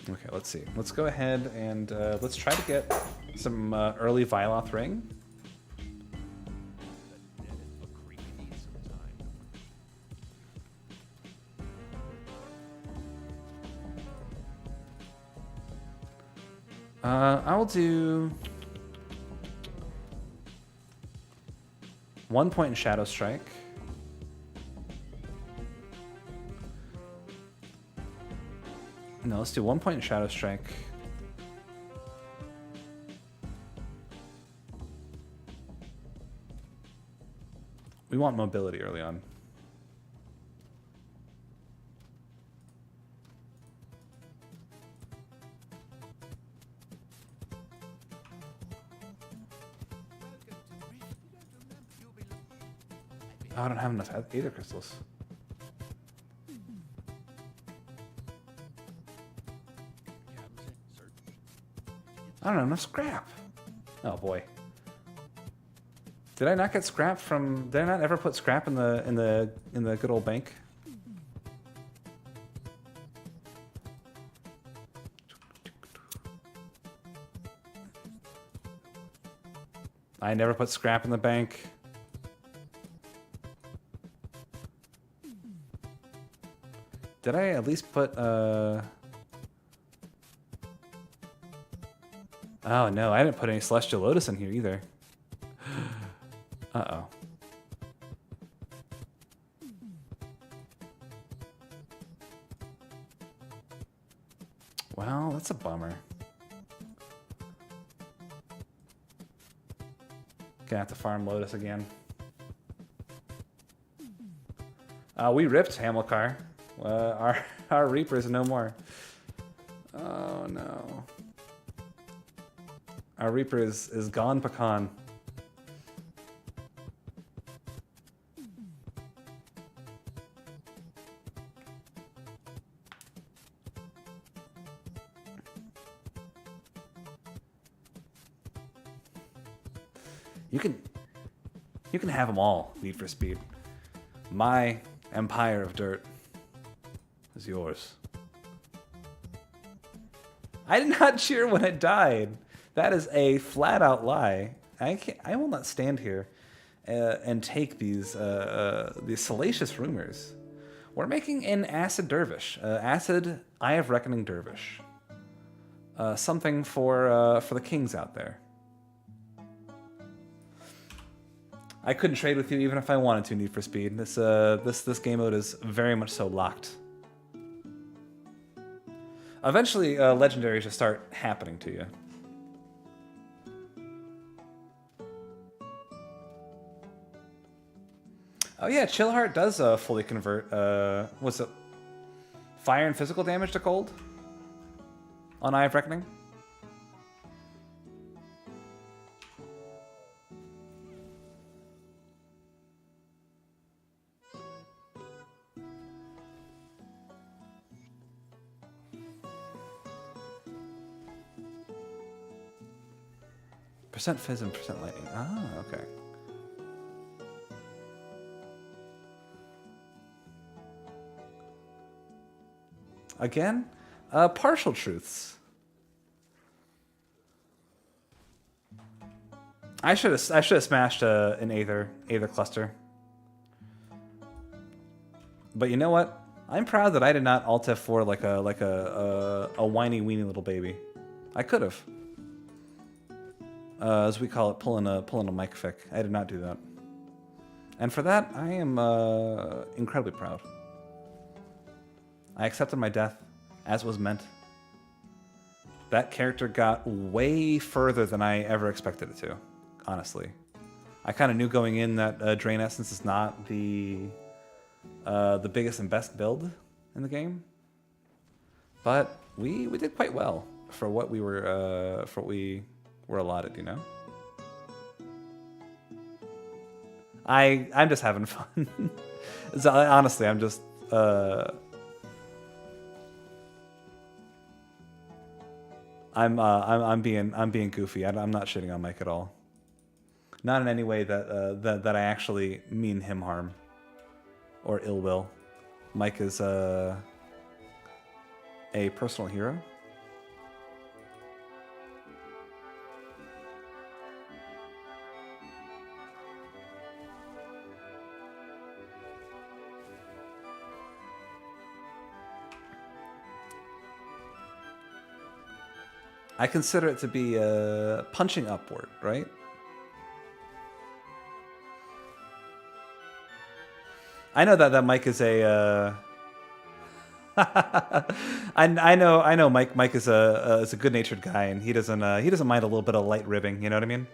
Okay, let's see. Let's go ahead and let's try to get some early Viloth Ring. I will do 1 point in Shadow Strike. No, let's do 1 point in Shadow Strike. We want mobility early on. Oh, I don't have enough Aether Crystals. I don't have enough scrap. Oh boy. Did I not get scrap from? Did I not ever put scrap in the good old bank? I never put scrap in the bank. Did I at least put Oh no, I didn't put any Celestial Lotus in here either. Uh-oh. Well, that's a bummer. Gonna have to farm Lotus again. We ripped Hamilcar. Our Reapers no more. Oh no. Our Reaper is gone pecan. You can have them all, Need for Speed. My empire of dirt is yours. I did not cheer when it died. That is a flat-out lie. I will not stand here and take these salacious rumors. We're making an acid Dervish, acid Eye of Reckoning Dervish. Something for the kings out there. I couldn't trade with you even if I wanted to, Need for Speed. This game mode is very much so locked. Eventually, legendaries just start happening to you. Oh yeah, Chillheart does fully convert. What's it? Fire and physical damage to cold on Eye of Reckoning. Percent fizz and percent lightning. Ah, okay. Again, partial truths. I should have smashed an Aether cluster. But you know what? I'm proud that I did not alt F4 like a whiny weeny little baby. I could have. As we call it, pulling a mic fic. I did not do that. And for that, I am incredibly proud. I accepted my death, as was meant. That character got way further than I ever expected it to, honestly. I kind of knew going in that Drain Essence is not the biggest and best build in the game. But we did quite well for what we were allotted, you know? I'm just having fun. Honestly, I'm just I'm being goofy. I'm not shitting on Mike at all. Not in any way that I actually mean him harm or ill will. Mike is a personal hero. I consider it to be punching upward, right? I know that Mike is a. I know Mike is a good-natured guy, and he doesn't mind a little bit of light ribbing. You know what I mean?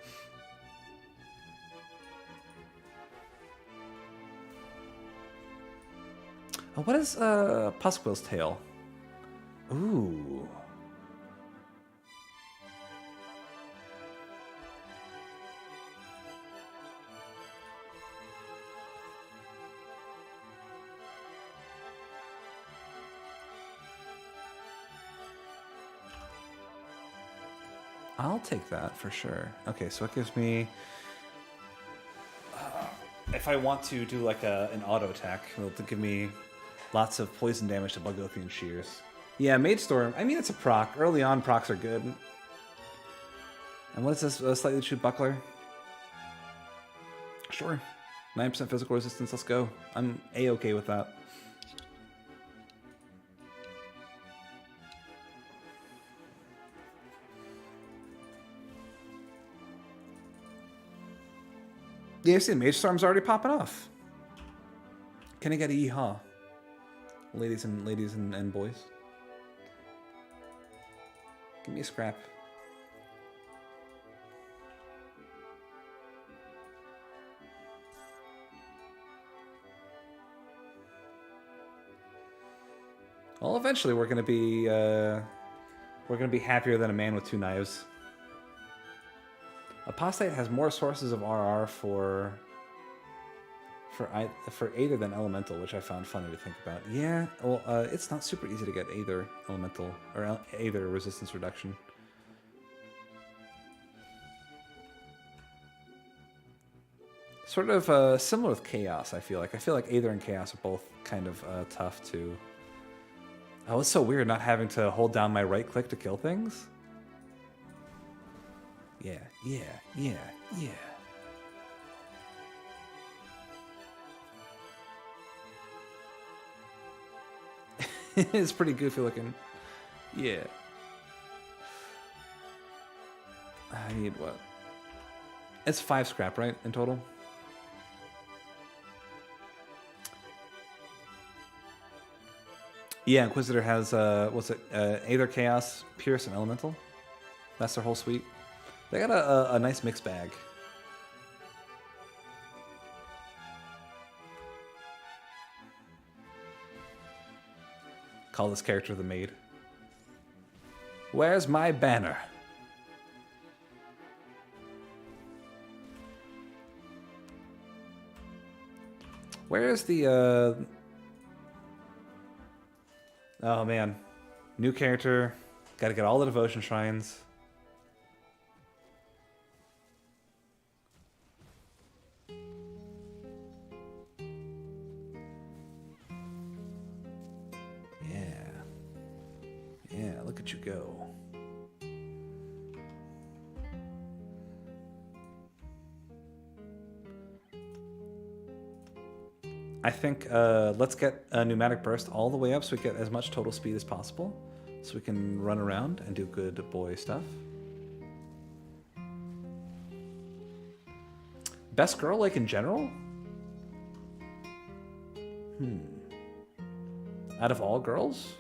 Oh, what is Pusquill's tail? Ooh. I'll take that for sure. Okay, so it gives me... if I want to do like an auto attack, it'll give me lots of poison damage to Bugothian Shears. Yeah, Mage Storm, I mean, it's a proc. Early on, procs are good. And what is this? Slightly Chewed Buckler? Sure. 9% physical resistance, let's go. I'm A-okay with that. Yeah, you see, Mage Storm's already popping off. Can I get a yeehaw? Ladies and boys. Give me a scrap. Well, eventually we're gonna be happier than a man with two knives. Apostate has more sources of RR for Aether than Elemental, which I found funny to think about. Yeah, well, it's not super easy to get Aether Elemental or Aether resistance reduction. Sort of similar with Chaos, I feel like. I feel like Aether and Chaos are both kind of tough to... Oh, it's so weird not having to hold down my right click to kill things. Yeah, yeah, yeah, yeah. It's pretty goofy looking. Yeah. I need what? It's 5 scrap, right, in total? Yeah, Inquisitor has, what's it? Aether, Chaos, Pierce, and Elemental. That's their whole suite. They got a nice mixed bag. Call this character the Maid. Where's my banner? Where's the, Oh man. New character. Gotta get all the devotion shrines. Yeah, look at you go. I think let's get a Pneumatic Burst all the way up so we get as much total speed as possible. So we can run around and do good boy stuff. Best girl, like in general? Out of all girls?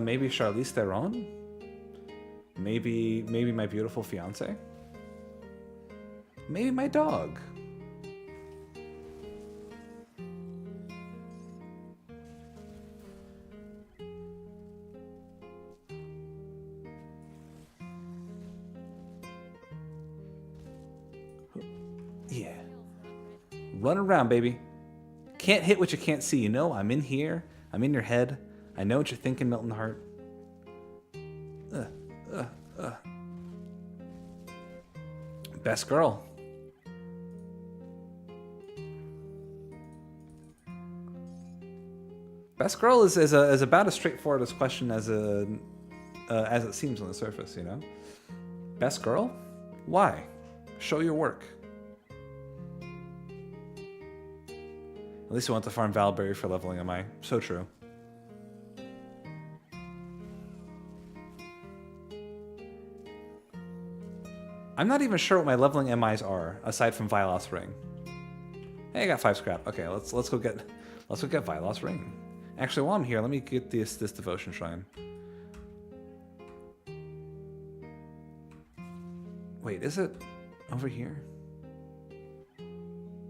Maybe Charlize Theron? Maybe my beautiful fiance? Maybe my dog? Yeah. Run around, baby. Can't hit what you can't see, you know? I'm in here. I'm in your head. I know what you're thinking, Milton Hart. Best girl. Best girl is about as straightforward as question as it seems on the surface, you know? Best girl? Why? Show your work. At least I want to farm Valberry for leveling MI. So true. I'm not even sure what my leveling MIs are, aside from Vilos Ring. Hey, I got 5 scrap. Okay, let's go get Vilos Ring. Actually, while I'm here, let me get this devotion shrine. Wait, is it over here?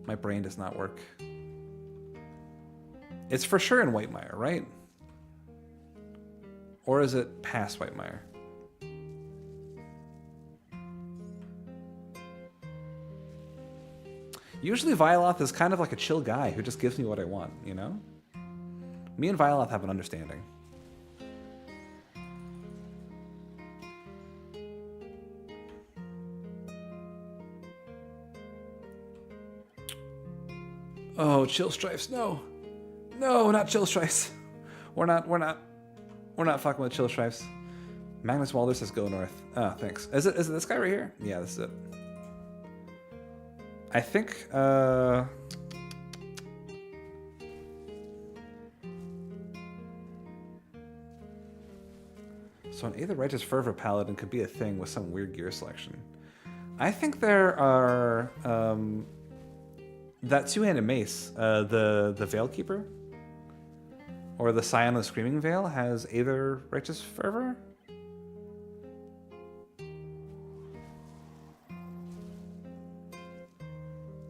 My brain does not work. It's for sure in Whitemire, right? Or is it past Whitemire? Usually Violoth is kind of like a chill guy who just gives me what I want, you know? Me and Violoth have an understanding. Oh, chill strifes, no. No, not chill strifes. We're not fucking with chill strifes. Magnus Walder says go north. Oh, thanks. Is it this guy right here? Yeah, this is it. I think, so an Aether Righteous Fervor Paladin could be a thing with some weird gear selection. I think there are, that two-handed mace, the Veil Keeper, or the Scion of the Screaming Veil has Aether Righteous Fervor?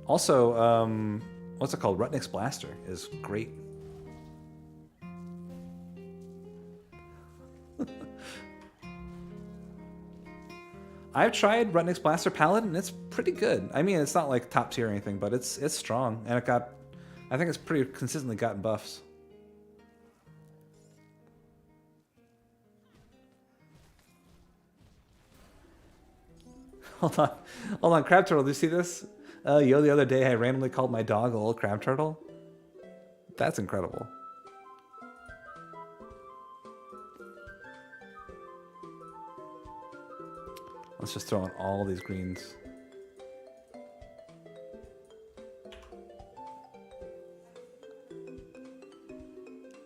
Also, what's it called? Rutnick's Blaster is great. I've tried Rutnick's Blaster Paladin, and it's pretty good. I mean, it's not like top tier or anything, but it's strong, and I think it's pretty consistently gotten buffs. Hold on, Crab Turtle, do you see this? Yo, the other day I randomly called my dog a little crab turtle. That's incredible. Let's just throw in all these greens.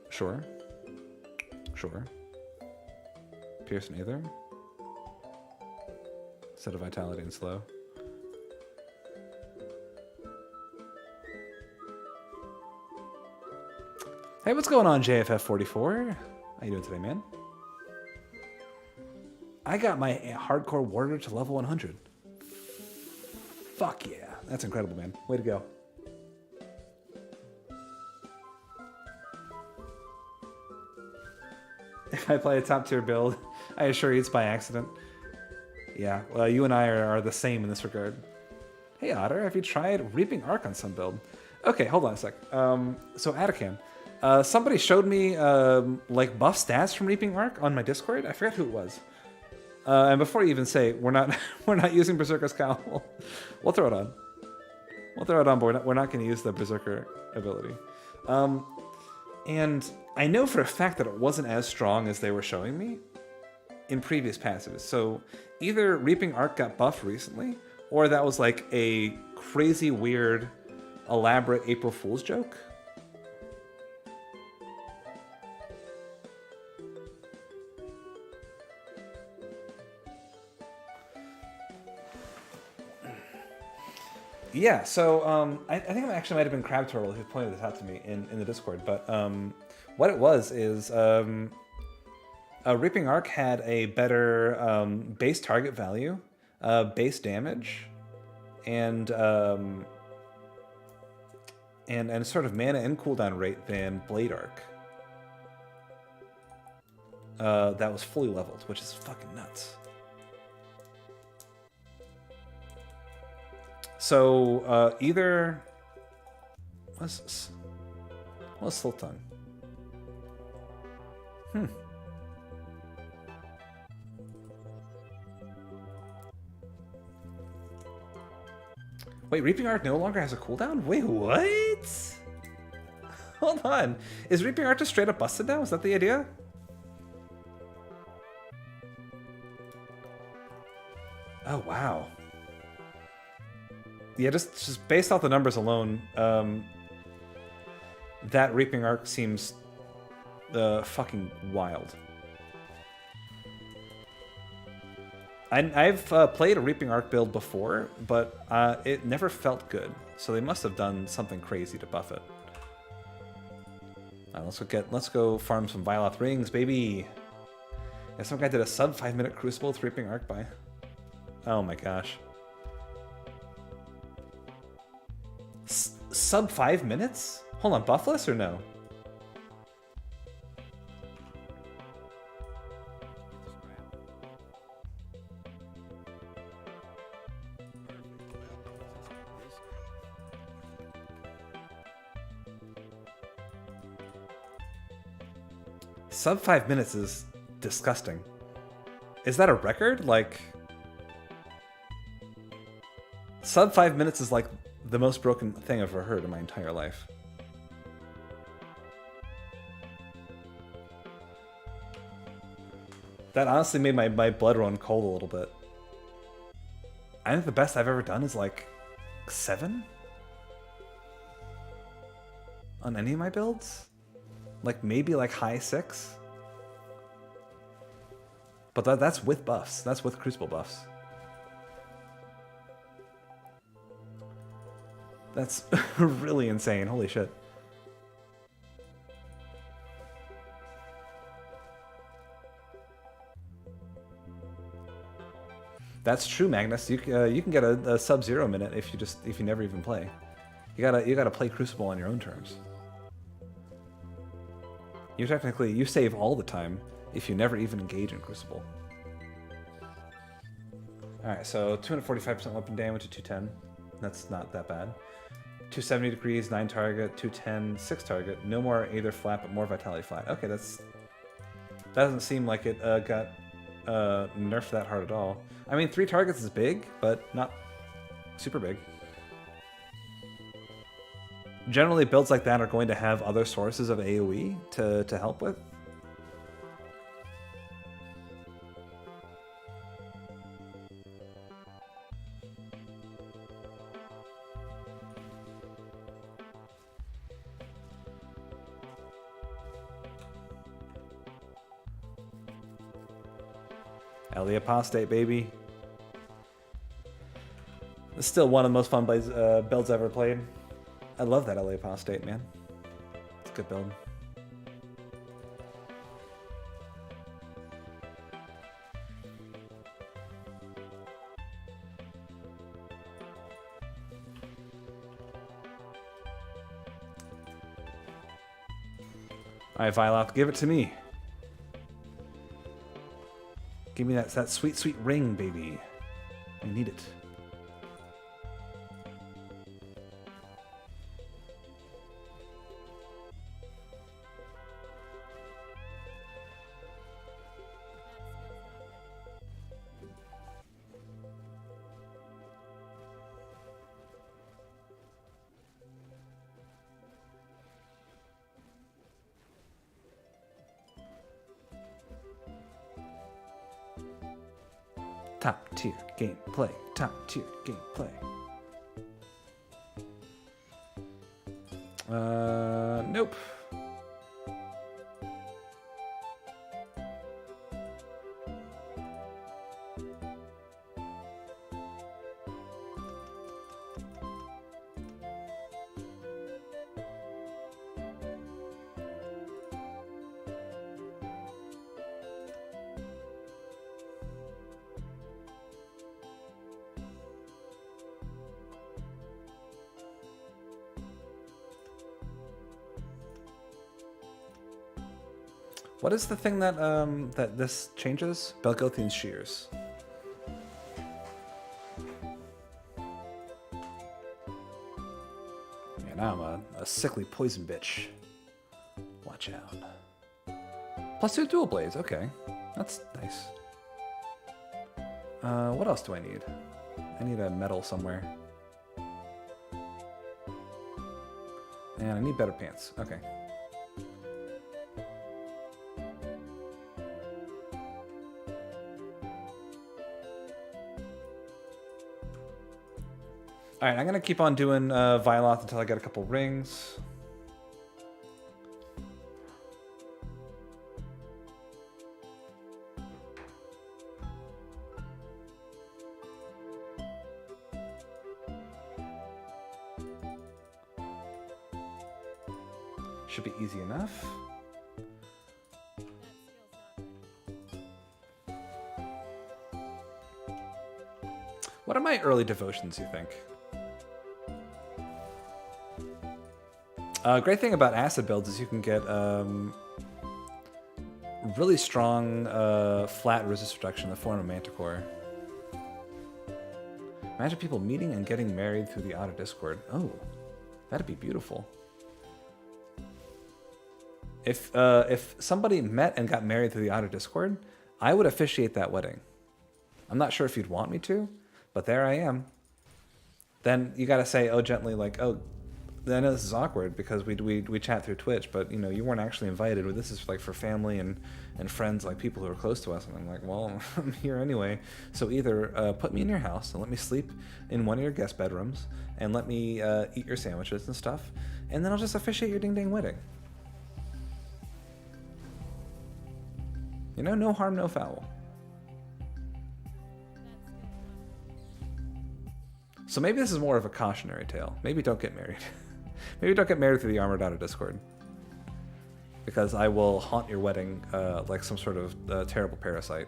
Sure. Sure. Pierce and Aether. Set of Vitality and Slow. Hey, what's going on, JFF44? How you doing today, man? I got my hardcore warrior to level 100. Fuck yeah. That's incredible, man. Way to go. If I play a top tier build, I assure you it's by accident. Yeah, well, you and I are the same in this regard. Hey, Otter, have you tried Reaping Arc on some build? Okay, hold on a sec. So, Atacam. Somebody showed me like buff stats from Reaping Arc on my Discord. I forgot who it was. And before you even say we're not using Berserker's Cowl, we'll throw it on. We'll throw it on, but we're not going to use the Berserker ability. And I know for a fact that it wasn't as strong as they were showing me in previous passes. So either Reaping Arc got buffed recently, or that was like a crazy, weird, elaborate April Fool's joke. Yeah, so I think it actually might have been Crab Turtle who pointed this out to me in the Discord, but what it was is Reaping Arc had a better base target value, base damage, and sort of mana and cooldown rate than Blade Arc. That was fully leveled, which is fucking nuts. So either what's Sultan? Wait, Reaping Arc no longer has a cooldown? Wait, what? Hold on. Is Reaping Arc just straight up busted now? Is that the idea? Oh, wow. Yeah, just based off the numbers alone, that Reaping Arc seems fucking wild. I've played a Reaping Arc build before, but it never felt good. So they must have done something crazy to buff it. Let's go farm some Violet rings, baby. Yeah, some guy did a sub 5-minute Crucible with Reaping Arc by. Oh my gosh. Sub 5 minutes? Hold on, buffless or no? Sub 5 minutes is disgusting. Is that a record? Like, sub 5 minutes is like the most broken thing I've ever heard in my entire life. That honestly made my blood run cold a little bit. I think the best I've ever done is like 7? On any of my builds? Like maybe like high 6? But that's with buffs. That's with Crucible buffs. That's really insane. Holy shit. That's true, Magnus. You can get a Sub-Zero minute if you never even play. You gotta play Crucible on your own terms. You save all the time if you never even engage in Crucible. All right, so 245% weapon damage to 210. That's not that bad. 270 degrees, 9 target, 210, 6 target. No more Aether flat, but more Vitality flat. Okay, that doesn't seem like it got nerfed that hard at all. I mean, 3 targets is big, but not super big. Generally, builds like that are going to have other sources of AoE to help with. Ellie Apostate, baby. It's still one of the most fun builds I've ever played. I love that Ellie Apostate, man. It's a good build. Alright, Viloth, give it to me. Give me that sweet, sweet ring, baby. I need it. Top tier gameplay. Top tier gameplay. Nope. What is the thing that that this changes? Belgothian shears. Yeah, now I'm a sickly poison bitch. Watch out. Plus 2 dual blades. Okay, that's nice. What else do I need? I need a medal somewhere. And I need better pants. Okay. Alright, I'm gonna keep on doing Viloth until I get a couple rings. Should be easy enough. What are my early devotions, you think? Great thing about acid builds is you can get really strong flat resist reduction in the form of Manticore. Imagine people meeting and getting married through the Otter Discord. Oh, that'd be beautiful. If somebody met and got married through the Otter Discord, I would officiate that wedding. I'm not sure if you'd want me to, but there I am. Then you gotta say, oh, gently, like, oh, I know this is awkward because we chat through Twitch, but you know, you weren't actually invited. This is like for family and friends, like people who are close to us. And I'm like, well, I'm here anyway. So either put me in your house and let me sleep in one of your guest bedrooms and let me eat your sandwiches and stuff, and then I'll just officiate your ding-dang wedding. You know, no harm, no foul. So maybe this is more of a cautionary tale. Maybe don't get married. Maybe don't get married through the Armored Otter Discord. Because I will haunt your wedding like some sort of terrible parasite.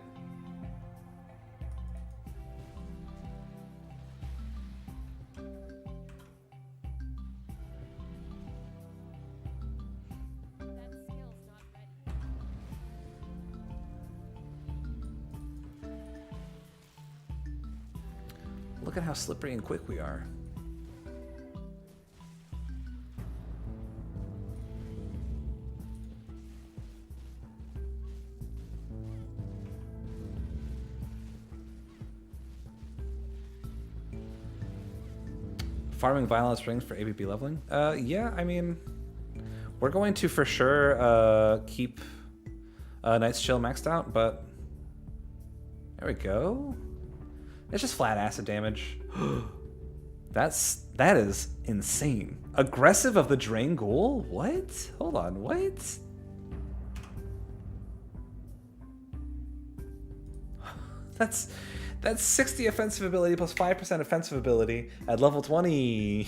Look at how slippery and quick we are. Farming violence rings for ABB leveling? Yeah, I mean, we're going to for sure keep Night's Chill maxed out, but there we go. It's just flat acid damage. That is insane. Aggressive of the Drain Ghoul? What? Hold on, what? That's 60 offensive ability plus 5% offensive ability at level 20.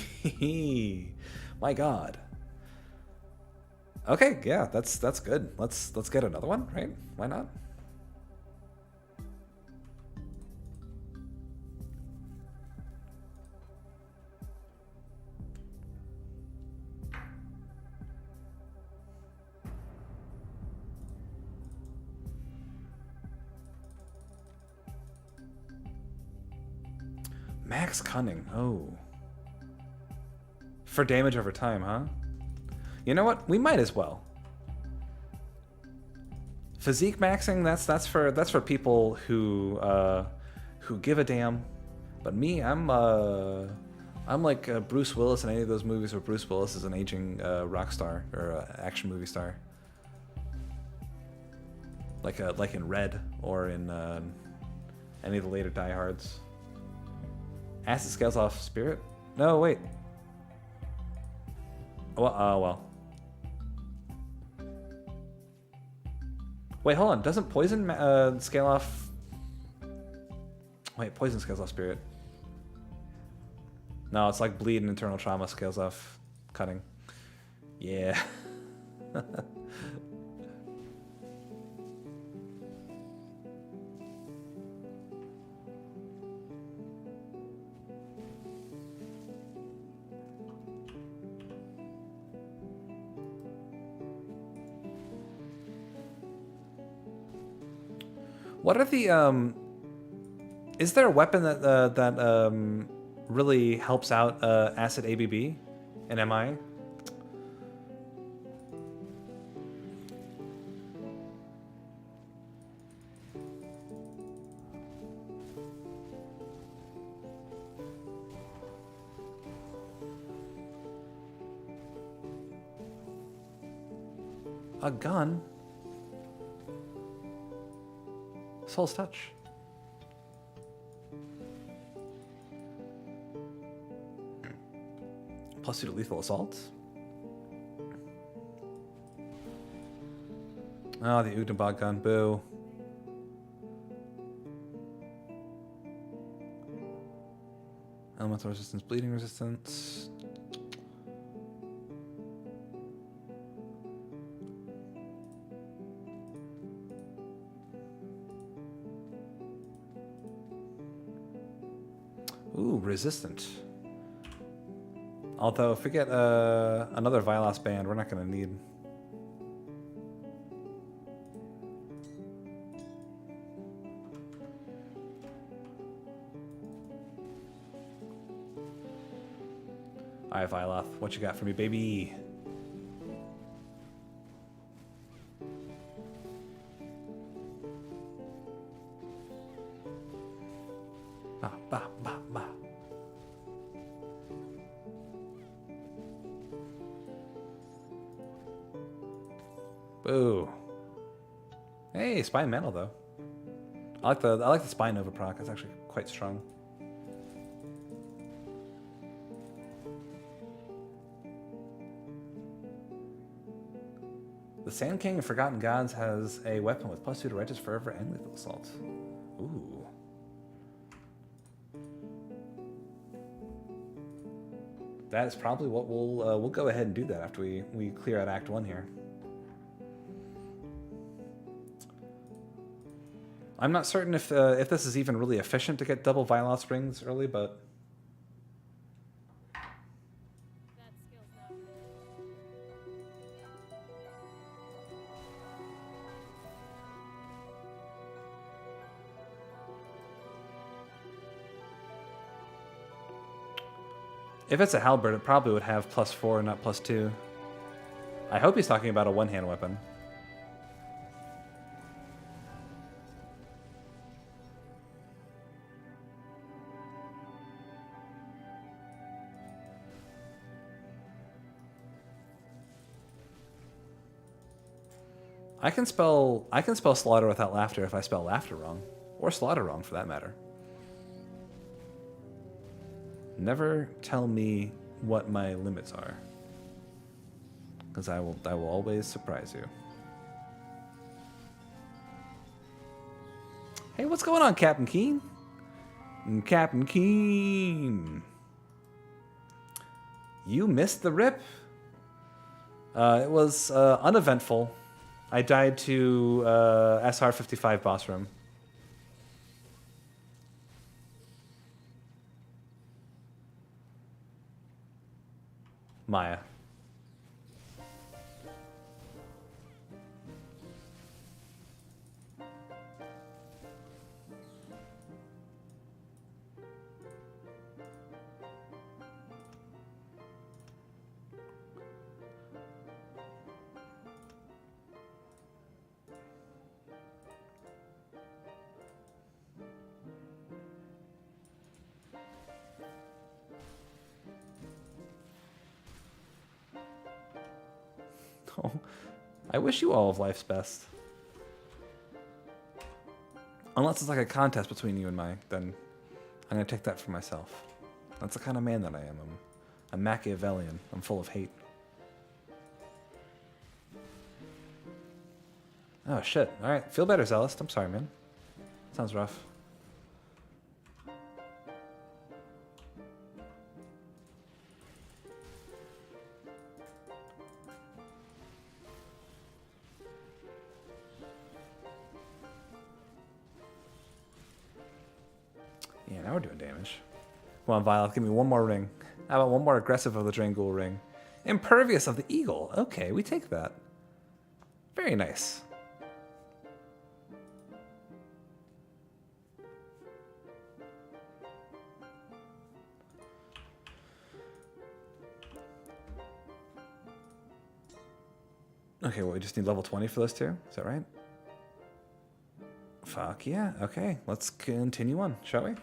My god. Okay, yeah, that's good. Let's get another one, right? Why not? Max Cunning. Oh. For damage over time, huh? You know what? We might as well. Physique maxing, that's for people who give a damn. But me, I'm like Bruce Willis in any of those movies where Bruce Willis is an aging rock star or action movie star. Like in Red or in any of the later Die Hards. Acid scales off spirit? No, wait. Well, well. Wait, hold on. Doesn't poison scale off... Wait, poison scales off spirit. No, it's like bleed and internal trauma scales off cutting. Yeah. What are the is there a weapon that really helps out acid ABB and MI? A gun? Soul's Touch. Plus 2 to lethal assault. Oh, the Ugnabog gun. Boo. Elemental resistance, bleeding resistance. Ooh, resistant. Although, if we get another Vilas band, we're not going to need. Alright, Viloth, what you got for me, baby? Ba, ba, ba, ba. Boo. Hey, Spine Mantle though. I like the Spine Nova proc. It's actually quite strong. The Sand King of Forgotten Gods has a weapon with +2 to Righteous Fervor and Lethal Assault. Ooh. That is probably what we'll go ahead and do that after we clear out Act 1 here. I'm not certain if this is even really efficient to get double Violence rings early, but If it's a halberd, it probably would have +4, not +2. I hope he's talking about a one-hand weapon. I can spell slaughter without laughter if I spell laughter wrong, or slaughter wrong for that matter. Never tell me what my limits are, because I will always surprise you. Hey, what's going on, Captain Keen? Captain Keen, you missed the rip. It was uneventful. I died to SR55 boss room. Maya. Oh, I wish you all of life's best. Unless it's like a contest between you and me, then I'm going to take that for myself. That's the kind of man that I am. I'm a Machiavellian. I'm full of hate. Oh, shit. All right. Feel better, Zealous. I'm sorry, man. Sounds rough. Yeah, now we're doing damage. Come on, Violet, give me one more ring. How about one more aggressive of the Drangul ring? Impervious of the Eagle. Okay, we take that. Very nice. Okay, well, we just need level 20 for those two. Is that right? Fuck yeah. Okay, let's continue on, shall we?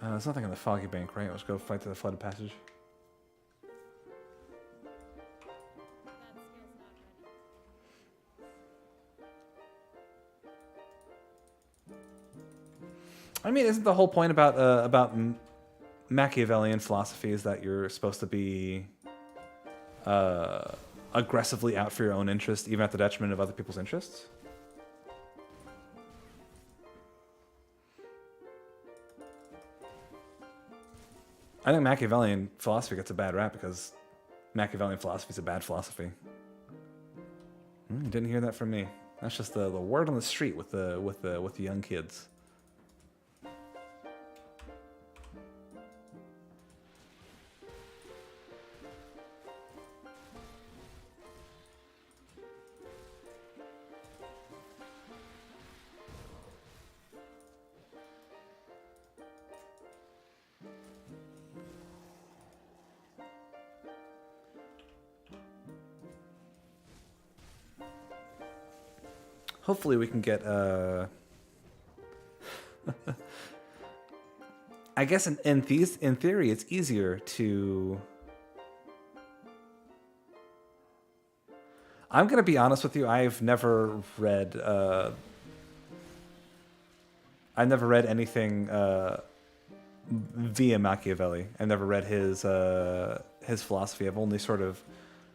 There's nothing in the Foggy Bank, right? Let's go fight to the Flooded Passage. I mean, isn't the whole point about Machiavellian philosophy is that you're supposed to be aggressively out for your own interest, even at the detriment of other people's interests? I think Machiavellian philosophy gets a bad rap because Machiavellian philosophy is a bad philosophy. You didn't hear that from me. That's just the word on the street with the young kids. Hopefully we can get I guess in theory it's easier to... I'm gonna be honest with you, I've never read anything via Machiavelli. I've never read his philosophy. I've only sort of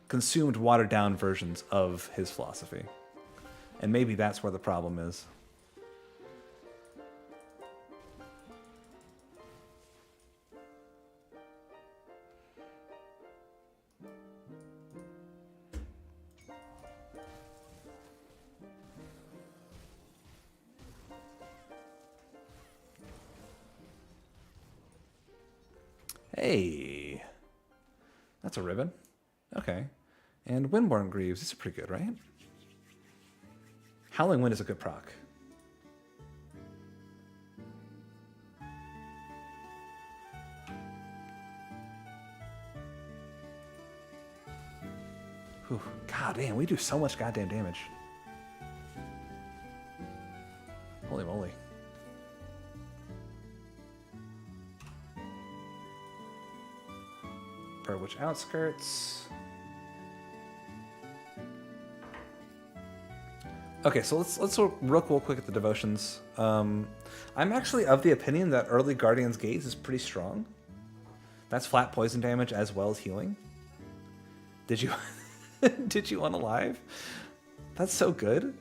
consumed watered down versions of his philosophy. And maybe that's where the problem is. Hey, that's a ribbon. Okay. And Windborn Greaves, these are pretty good, right? Howling Wind is a good proc. Whew. God damn, we do so much goddamn damage. Holy moly. Which outskirts. Okay, so let's look real quick at the devotions. I'm actually of the opinion that early Guardian's Gaze is pretty strong. That's flat poison damage as well as healing. Did you did you unalive? That's so good.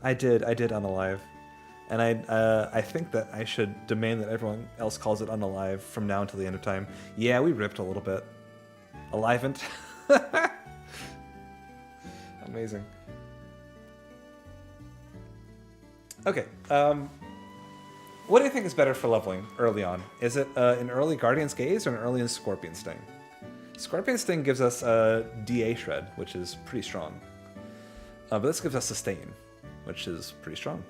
I did unalive. And I think that I should demand that everyone else calls it unalive from now until the end of time. Yeah, we ripped a little bit. Alivent. Amazing. Okay. What do you think is better for leveling early on? Is it an early Guardian's Gaze or an early Scorpion Sting? Scorpion Sting gives us a DA Shred, which is pretty strong. But this gives us Sustain, which is pretty strong.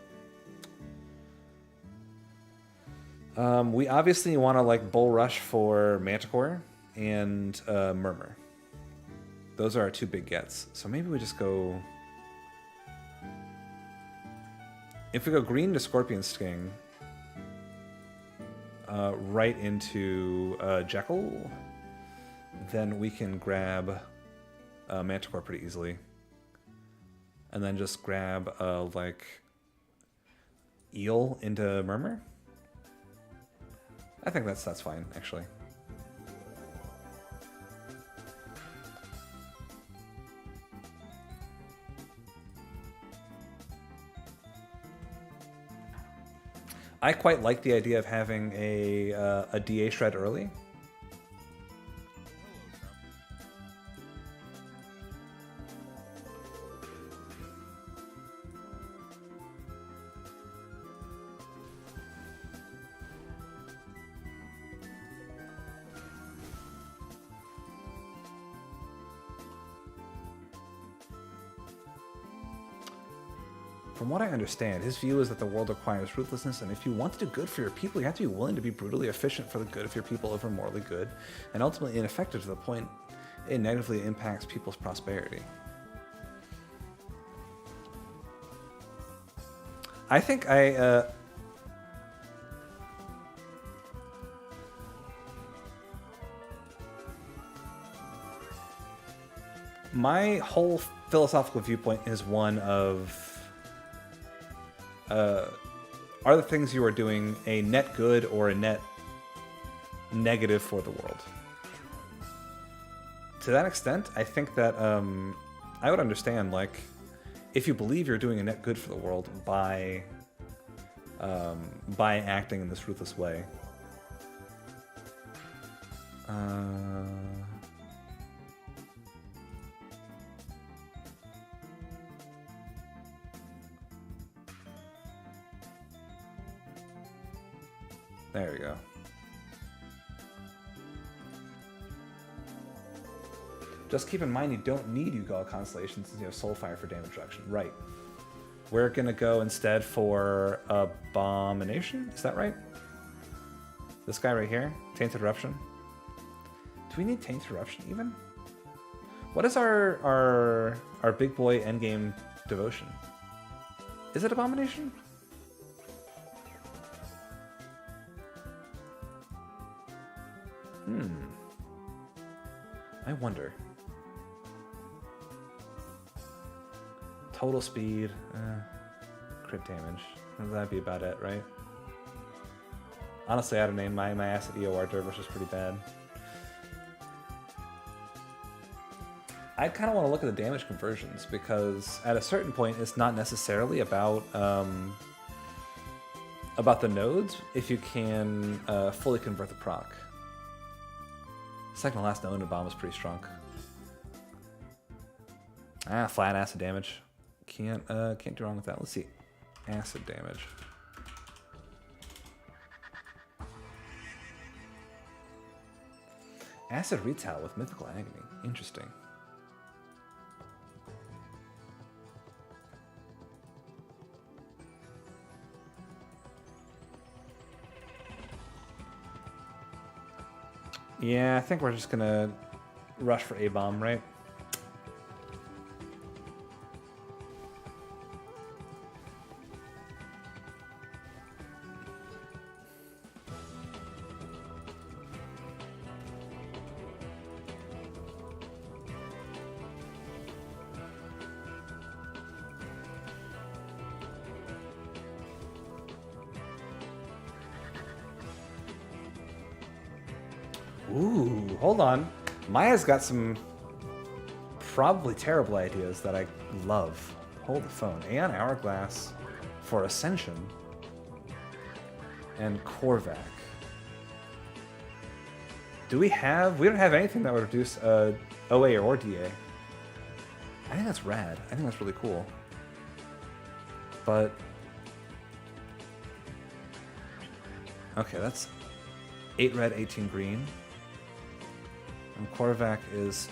We obviously want to like Bull Rush for Manticore and Murmur. Those are our two big gets. So maybe we just go... If we go green to Scorpion Sting, right into Jekyll, then we can grab Manticore pretty easily. And then just grab like Eel into Murmur. I think that's fine, actually. I quite like the idea of having a DA Shred early. From what I understand, his view is that the world requires ruthlessness, and if you want to do good for your people, you have to be willing to be brutally efficient for the good of your people over morally good, and ultimately ineffective to the point it negatively impacts people's prosperity. I think my whole philosophical viewpoint is one of... are the things you are doing a net good or a net negative for the world? To that extent, I think that I would understand, like, if you believe you're doing a net good for the world by acting in this ruthless way. There we go. Just keep in mind you don't need Yugal Constellation since you have Soulfire for damage reduction. Right. We're gonna go instead for Abomination. Is that right? This guy right here, Tainted Eruption. Do we need Tainted Eruption even? What is our big boy endgame devotion? Is it Abomination? I wonder. Total speed, crit damage. That'd be about it, right? Honestly, I don't know. My acid EOR Dervish is pretty bad. I kind of want to look at the damage conversions because at a certain point, it's not necessarily about the nodes if you can fully convert the proc. Second to last node bomb was pretty strong. Flat acid damage. Can't do wrong with that. Let's see. Acid damage. Acid retail with mythical agony. Interesting. Yeah, I think we're just gonna rush for A-bomb, right? Ooh, hold on. Maya's got some probably terrible ideas that I love. Hold the phone. Aeon Hourglass for Ascension and Korvac. Do we have... We don't have anything that would reduce OA or DA. I think that's rad. I think that's really cool. But... Okay, that's 8 red, 18 green. And Korvac is...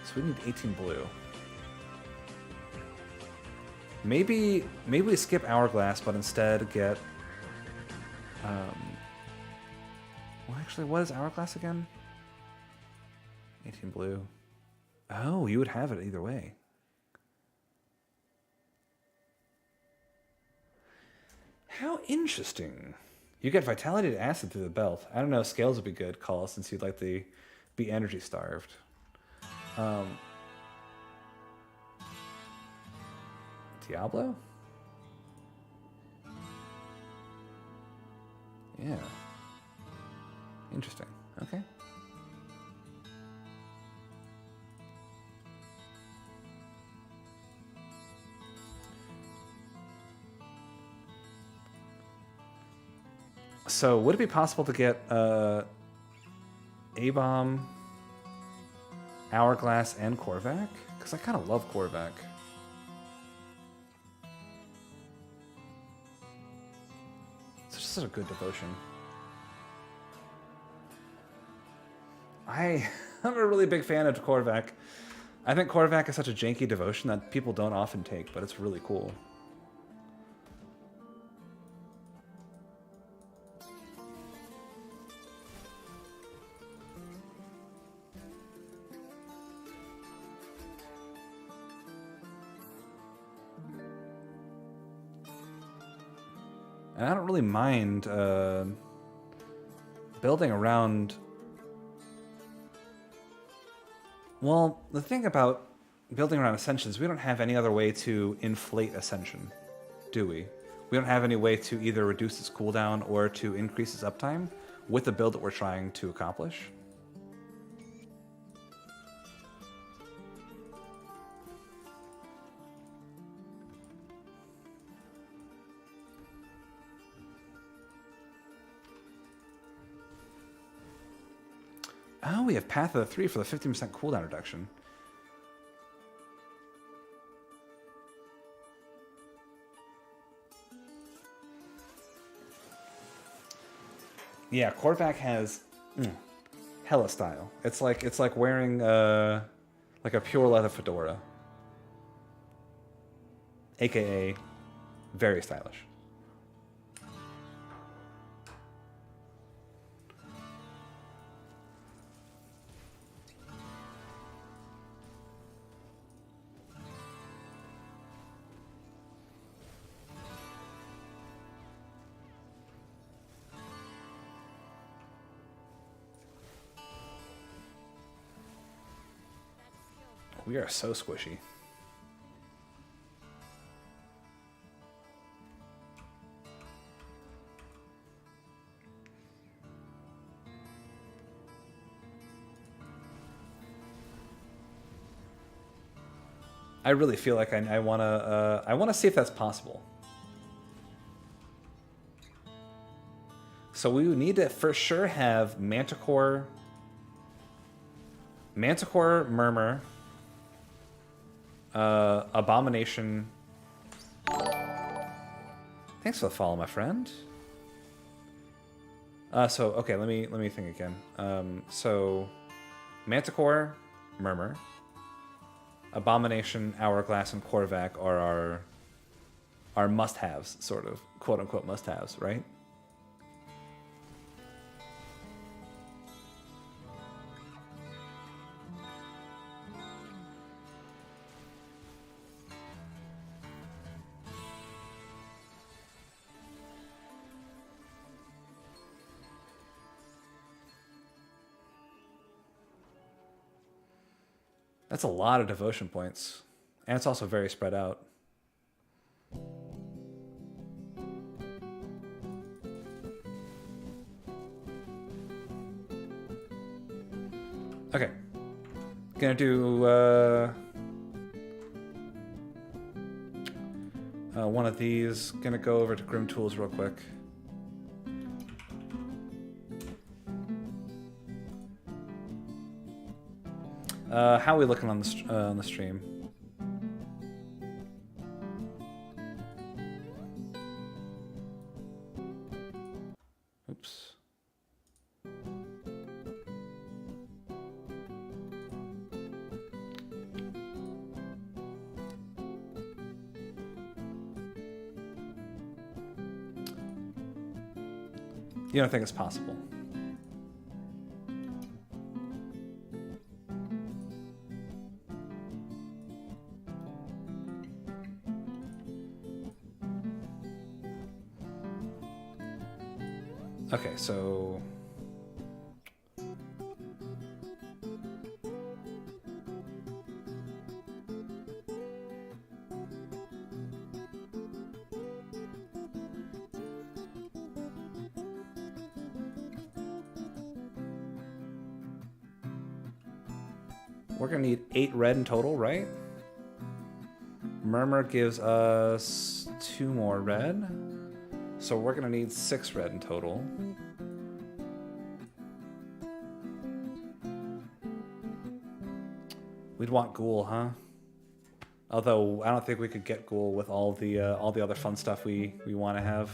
So we need 18 blue. Maybe we skip Hourglass, but instead get... Well, actually, what is Hourglass again? 18 blue. Oh, you would have it either way. How interesting. You get Vitality to Acid through the belt. I don't know, Scales would be good, Call, since you'd like to be energy starved. Diablo? Yeah. Interesting. Okay. So, would it be possible to get A-Bomb, Hourglass, and Korvac? Because I kind of love Korvac. It's just such a good devotion. I'm a really big fan of Korvac. I think Korvac is such a janky devotion that people don't often take, but it's really cool. And I don't really mind building around... Well, the thing about building around Ascension is we don't have any other way to inflate Ascension, do we? We don't have any way to either reduce its cooldown or to increase its uptime with the build that we're trying to accomplish. Oh, we have Path of the 3 for the 15% cooldown reduction. Yeah, Korvac has hella style. It's like wearing like a pure leather fedora, aka very stylish. We are so squishy. I really feel like I wanna see if that's possible. So we would need to for sure have Manticore, Murmur, Abomination. Thanks for the follow, my friend. So okay, let me think again. So Manticore, Murmur, Abomination, Hourglass, and Korvac are our must-haves, sort of quote unquote must-haves, right? That's a lot of devotion points. And it's also very spread out. Okay. Gonna do one of these. Gonna go over to Grim Tools real quick. How are we looking on the stream? Oops. You don't think it's possible? Okay, so we're gonna need 8 red in total, right? Murmur gives us 2 more red. So we're gonna need 6 red in total. We'd want ghoul, huh? Although I don't think we could get ghoul with all the other fun stuff we want to have.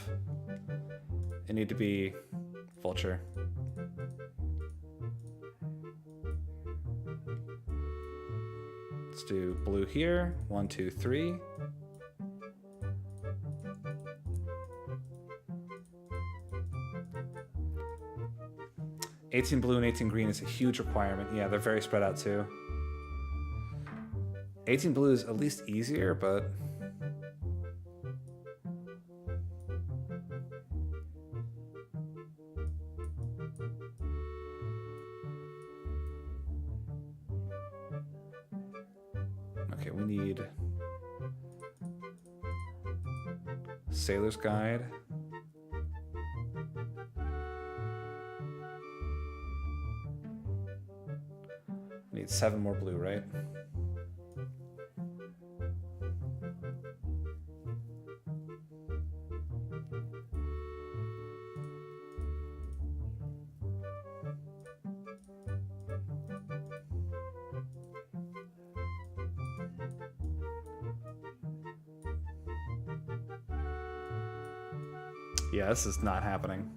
It need to be vulture. Let's do blue here. 1, 2, 3. $18 blue and 18 green is a huge requirement. Yeah, they're very spread out too. 18 blue is at least easier, but okay, we need Sailor's Guide. We need 7 more blue, right? Yeah, this is not happening.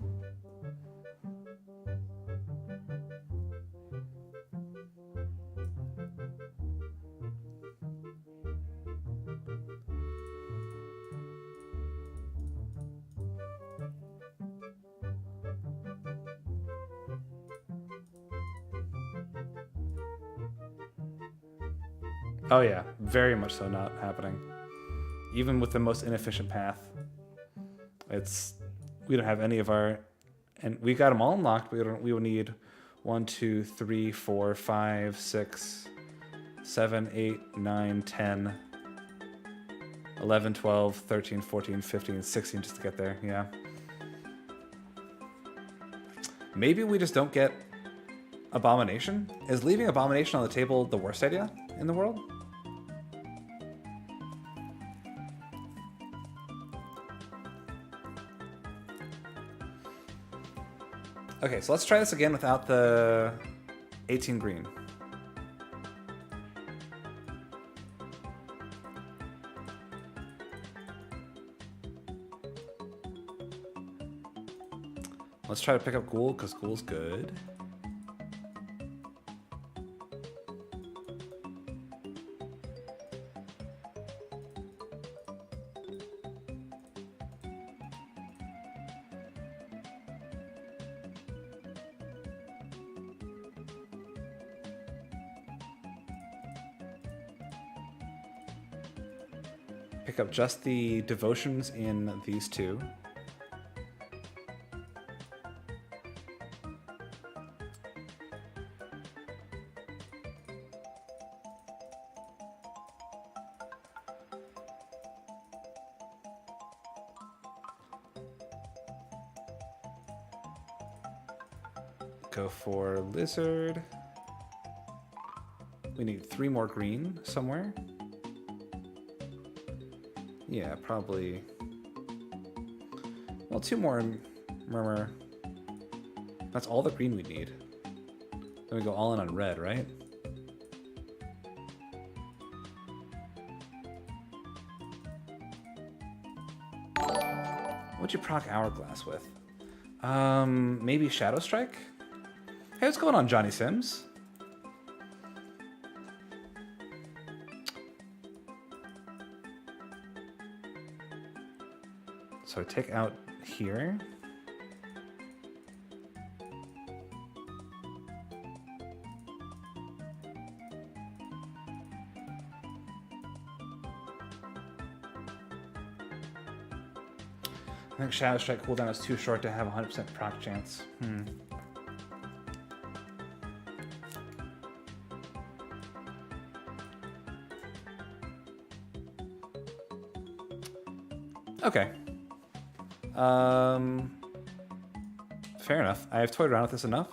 Oh yeah, very much so not happening. Even with the most inefficient path. We don't have any of our, and we got them all unlocked. We will need 1, 2, 3, 4, 5, 6, 7, 8, 9, 10, 11, 12, 13, 14, 15, 16 just to get there. Yeah. Maybe we just don't get Abomination? Is leaving Abomination on the table the worst idea in the world? Okay, so let's try this again without the 18 green. Let's try to pick up ghoul, because ghoul's good. Pick up just the devotions in these two. Go for lizard. We need 3 more green somewhere. Yeah, probably. Well, 2 more murmur. That's all the green we need. Then we go all in on red, right? What'd you proc Hourglass with? Maybe Shadow Strike? Hey, what's going on, Johnny Sims? So take out here. I think Shadow Strike cooldown is too short to have 100% proc chance. Okay. Fair enough. I have toyed around with this enough.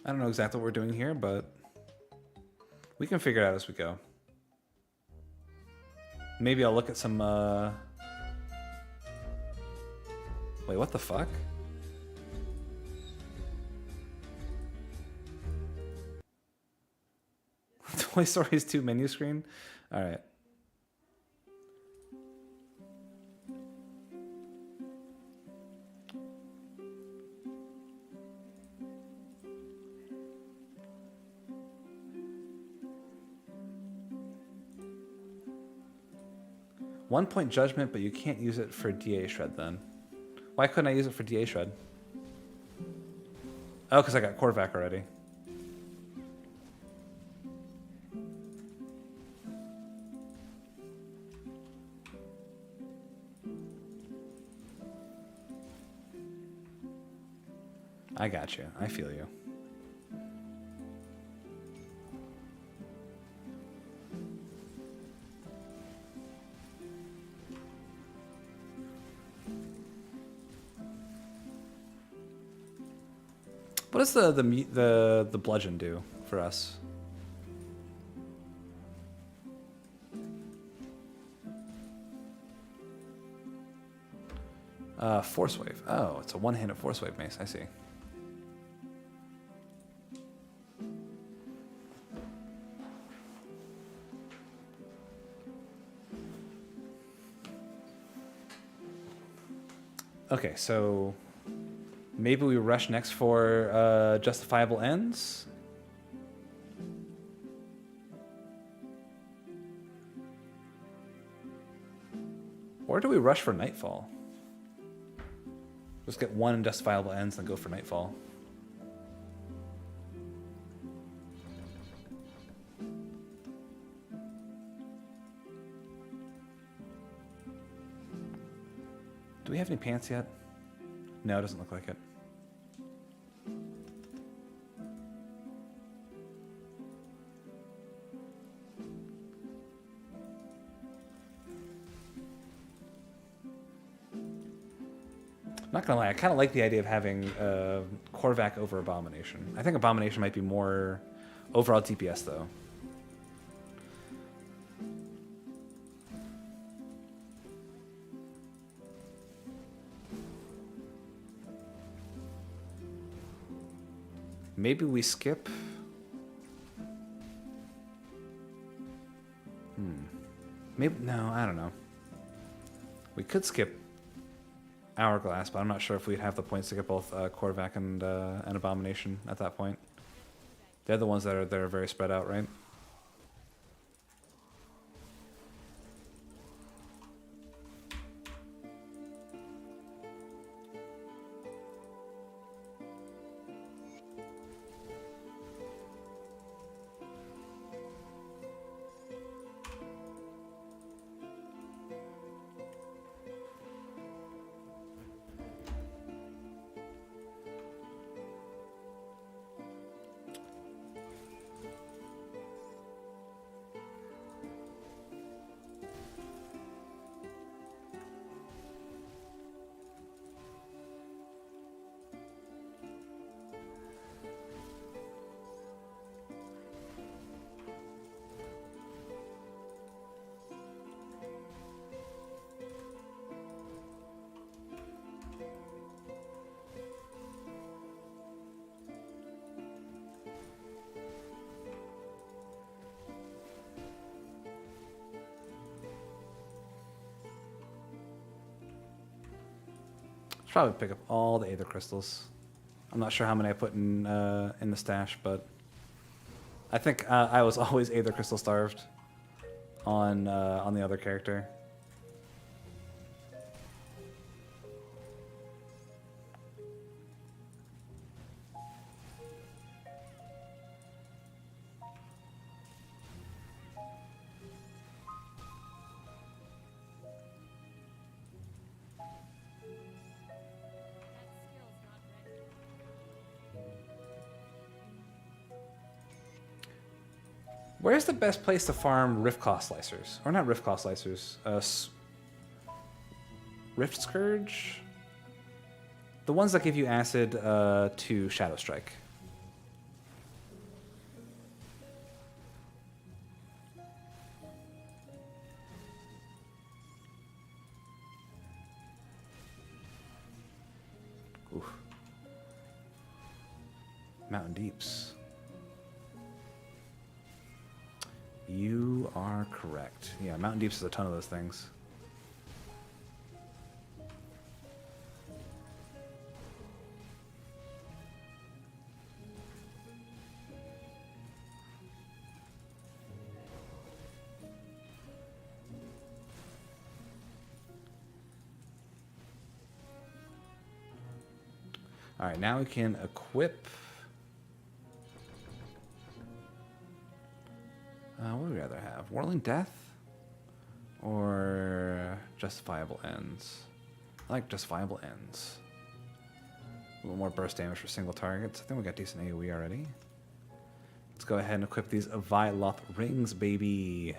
I don't know exactly what we're doing here, but we can figure it out as we go. Maybe I'll look at some, Wait, what the fuck? Toy Story's 2 menu screen? Alright. One point judgment, but you can't use it for DA shred then. Why couldn't I use it for DA shred? Oh, because I got Korvac already. I got you. I feel you. What does the bludgeon do for us? Force wave. Oh, it's a one-handed force wave mace. I see. Okay, so maybe we rush next for justifiable ends. Or do we rush for nightfall? Just get 1 justifiable ends and then go for nightfall. Do we have any pants yet? No, it doesn't look like it. Not gonna lie, I kind of like the idea of having Korvac over Abomination. I think Abomination might be more overall DPS though. Maybe we skip. Maybe no, I don't know. We could skip Hourglass, but I'm not sure if we'd have the points to get both Korvac and Abomination at that point. They're the ones that are very spread out, right? probably pick up all the Aether Crystals. I'm not sure how many I put in the stash, but I think I was always Aether Crystal starved on the other character. Where's the best place to farm Rift Claw Slicers? Or not Rift Claw Slicers. Rift Scourge? The ones that give you acid to Shadow Strike. Oof. Mountain Deeps. You are correct. Yeah, Mountain Deeps is a ton of those things. All right, now we can equip. What would we rather have? Whirling Death or Justifiable Ends? I like Justifiable Ends. A little more burst damage for single targets. I think we got decent AoE already. Let's go ahead and equip these Aviloth rings, baby.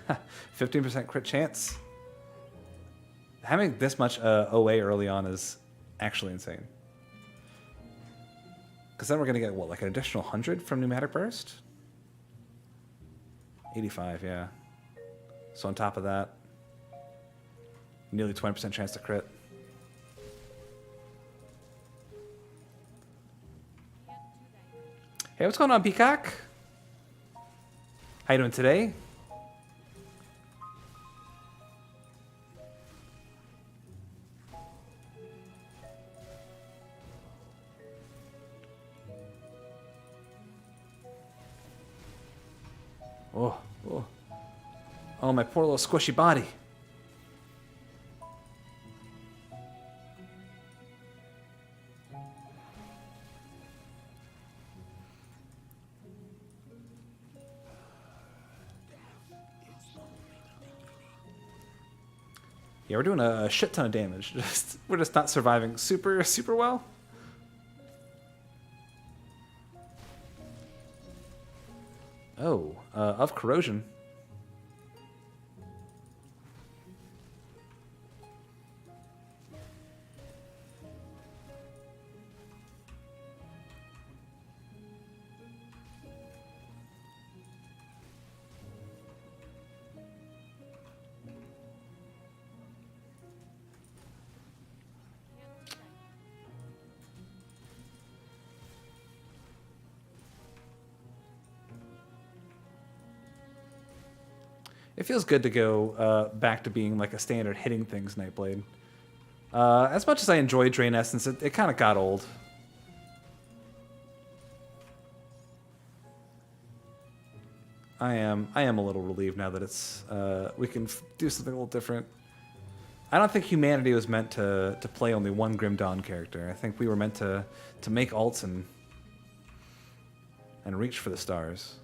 Ha! 15% crit chance. Having this much OA early on is actually insane. Because then we're going to get, what, like an additional 100 from Pneumatic Burst? 85, yeah. So on top of that, nearly 20% chance to crit. Hey, what's going on, Peacock? How you doing today? Oh, my poor little squishy body. Yeah, we're doing a shit ton of damage. We're just not surviving super well. Oh, of corrosion. It feels good to go back to being like a standard hitting things Nightblade. As much as I enjoy Drain Essence, it kind of got old. I am a little relieved now that it's we can do something a little different. I don't think humanity was meant to play only one Grim Dawn character. I think we were meant to make alts and reach for the stars.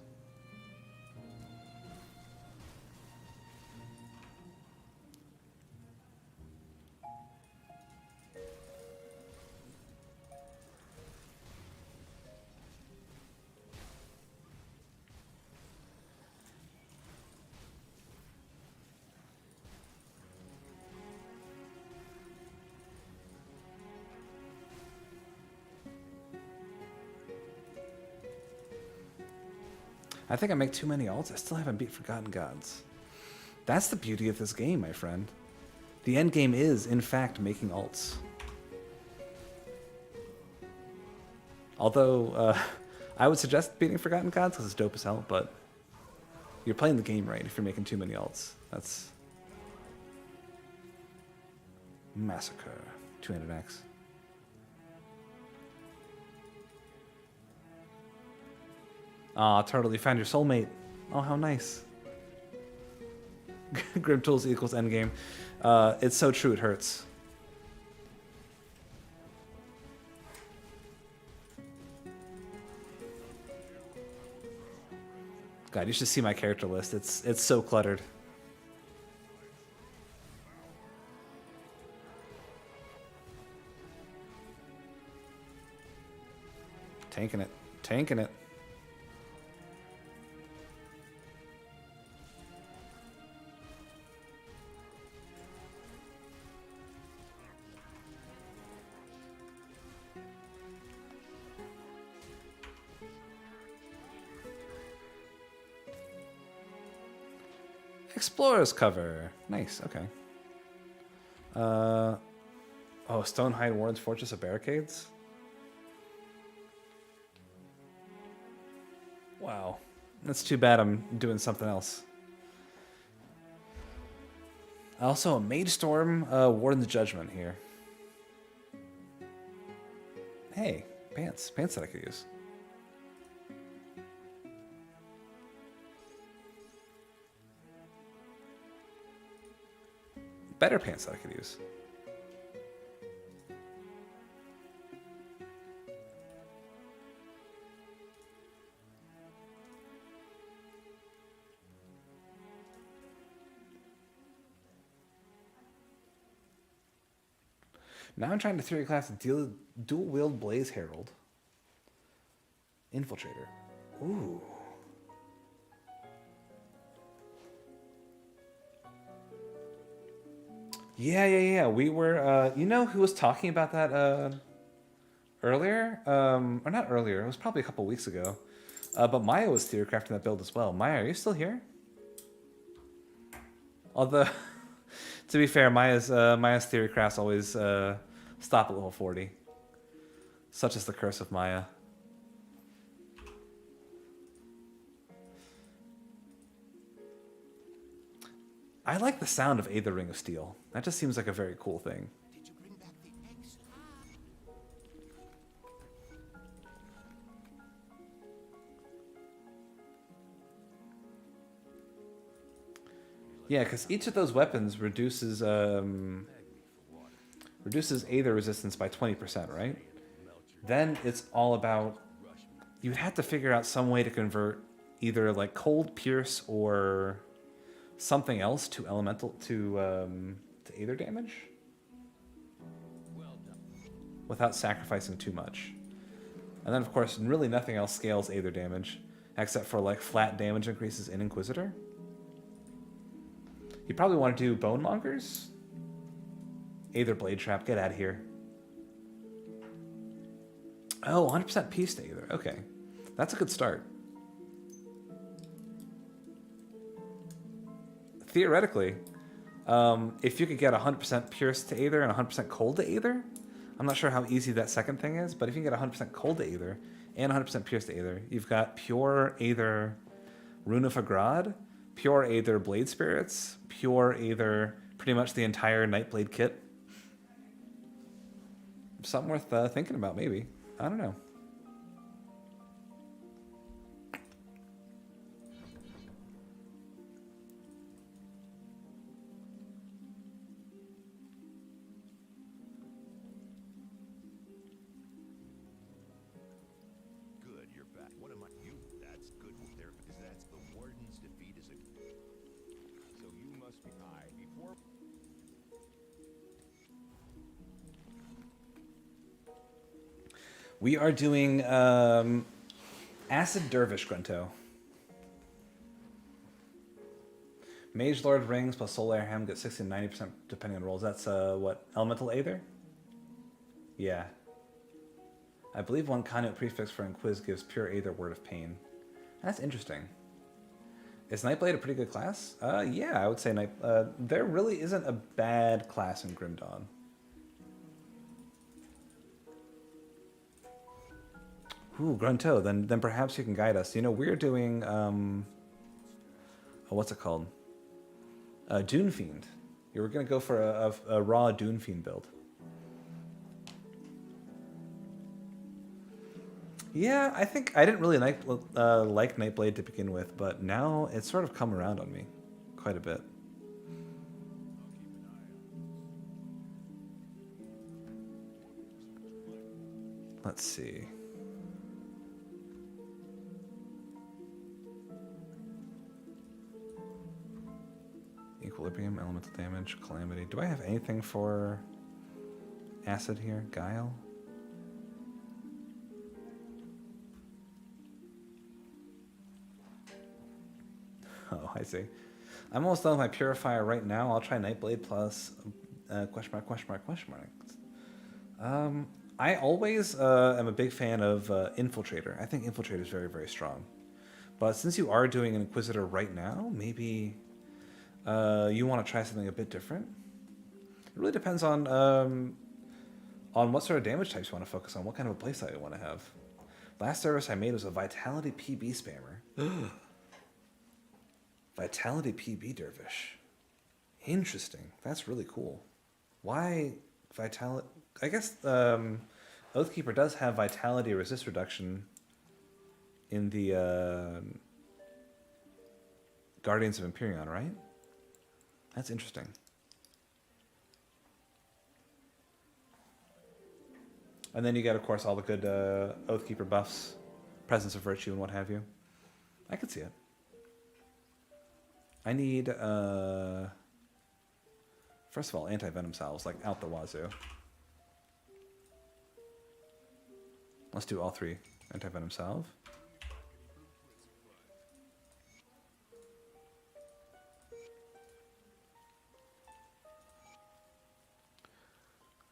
I think I make too many alts. I still haven't beat Forgotten Gods. That's the beauty of this game, my friend. The end game is, in fact, making alts. Although, I would suggest beating Forgotten Gods because it's dope as hell, but You're playing the game right if you're making too many alts. That's... Massacre. 200x. Aw, Turtle, you found your soulmate. Oh, how nice. Grim Tools equals endgame. It's so true, it hurts. God, you should see my character list. It's so cluttered. Tanking it. Tanking it. Explorer's cover. Nice, okay. Oh, Stonehide Warden's Fortress of Barricades? Wow. That's too bad I'm doing something else. Also, a Mage Storm Warden's Judgment here. Hey, pants. Pants that I could use. Better pants that I could use. Now I'm trying to theory class dual wield Blaze Herald. Infiltrator. Ooh. Yeah. We were, you know who was talking about that earlier? Or not earlier, it was probably a couple weeks ago. But Maya was theory crafting that build as well. Maya, are you still here? Although, to be fair, Maya's theory crafts always stop at level 40. Such is the curse of Maya. I like the sound of Aether Ring of Steel. That just seems like a very cool thing. Did you bring back the eggs? Yeah, because each of those weapons reduces Aether resistance by 20%, right? Then it's all about... You would have to figure out some way to convert either like Cold Pierce or something else to elemental to Aether damage without sacrificing too much. And then of course really nothing else scales Aether damage except for like flat damage increases in Inquisitor. You probably want to do Bone Mongers. Aether Blade Trap, get out of here. Oh, 100% Peace to Aether, okay. That's a good start. Theoretically, if you could get 100% Pierce to Aether and 100% Cold to Aether, I'm not sure how easy that second thing is, but if you can get 100% Cold to Aether and 100% Pierce to Aether, you've got pure Aether Rune of Agrad, pure Aether Blade Spirits, pure Aether pretty much the entire Nightblade kit. Something worth thinking about, maybe. I don't know. We are doing Acid Dervish, Grunto. Mage Lord Rings plus Soul Air Ham get 60 to 90% depending on rolls. That's what? Elemental Aether? Yeah. I believe one conduit prefix for Inquis gives pure Aether Word of Pain. That's interesting. Is Nightblade a pretty good class? Yeah, I would say there really isn't a bad class in Grim Dawn. Ooh, Grunto, then perhaps you can guide us. You know, we're doing what's it called? Dune Fiend. You were gonna go for a raw Dune Fiend build. Yeah, I think I didn't really like Nightblade to begin with, but now it's sort of come around on me quite a bit. Let's see. Equilibrium, elemental damage, calamity. Do I have anything for acid here? Guile? Oh, I see. I'm almost done with my purifier right now. I'll try Nightblade plus question mark, question mark, question mark. I always am a big fan of Infiltrator. I think Infiltrator is very, very strong. But since you are doing an Inquisitor right now, maybe you want to try something a bit different. It really depends on what sort of damage types you want to focus on, what kind of a playstyle you want to have. Last service I made was a Vitality PB spammer. Vitality PB Dervish. Interesting. That's really cool. Why Vitality? I guess Oathkeeper does have Vitality resist reduction in the Guardians of Empyrean, right? That's interesting. And then you get, of course, all the good Oathkeeper buffs, Presence of Virtue and what have you. I could see it. I need, first of all, anti-venom salves, like out the wazoo. Let's do all three. Anti-venom salve.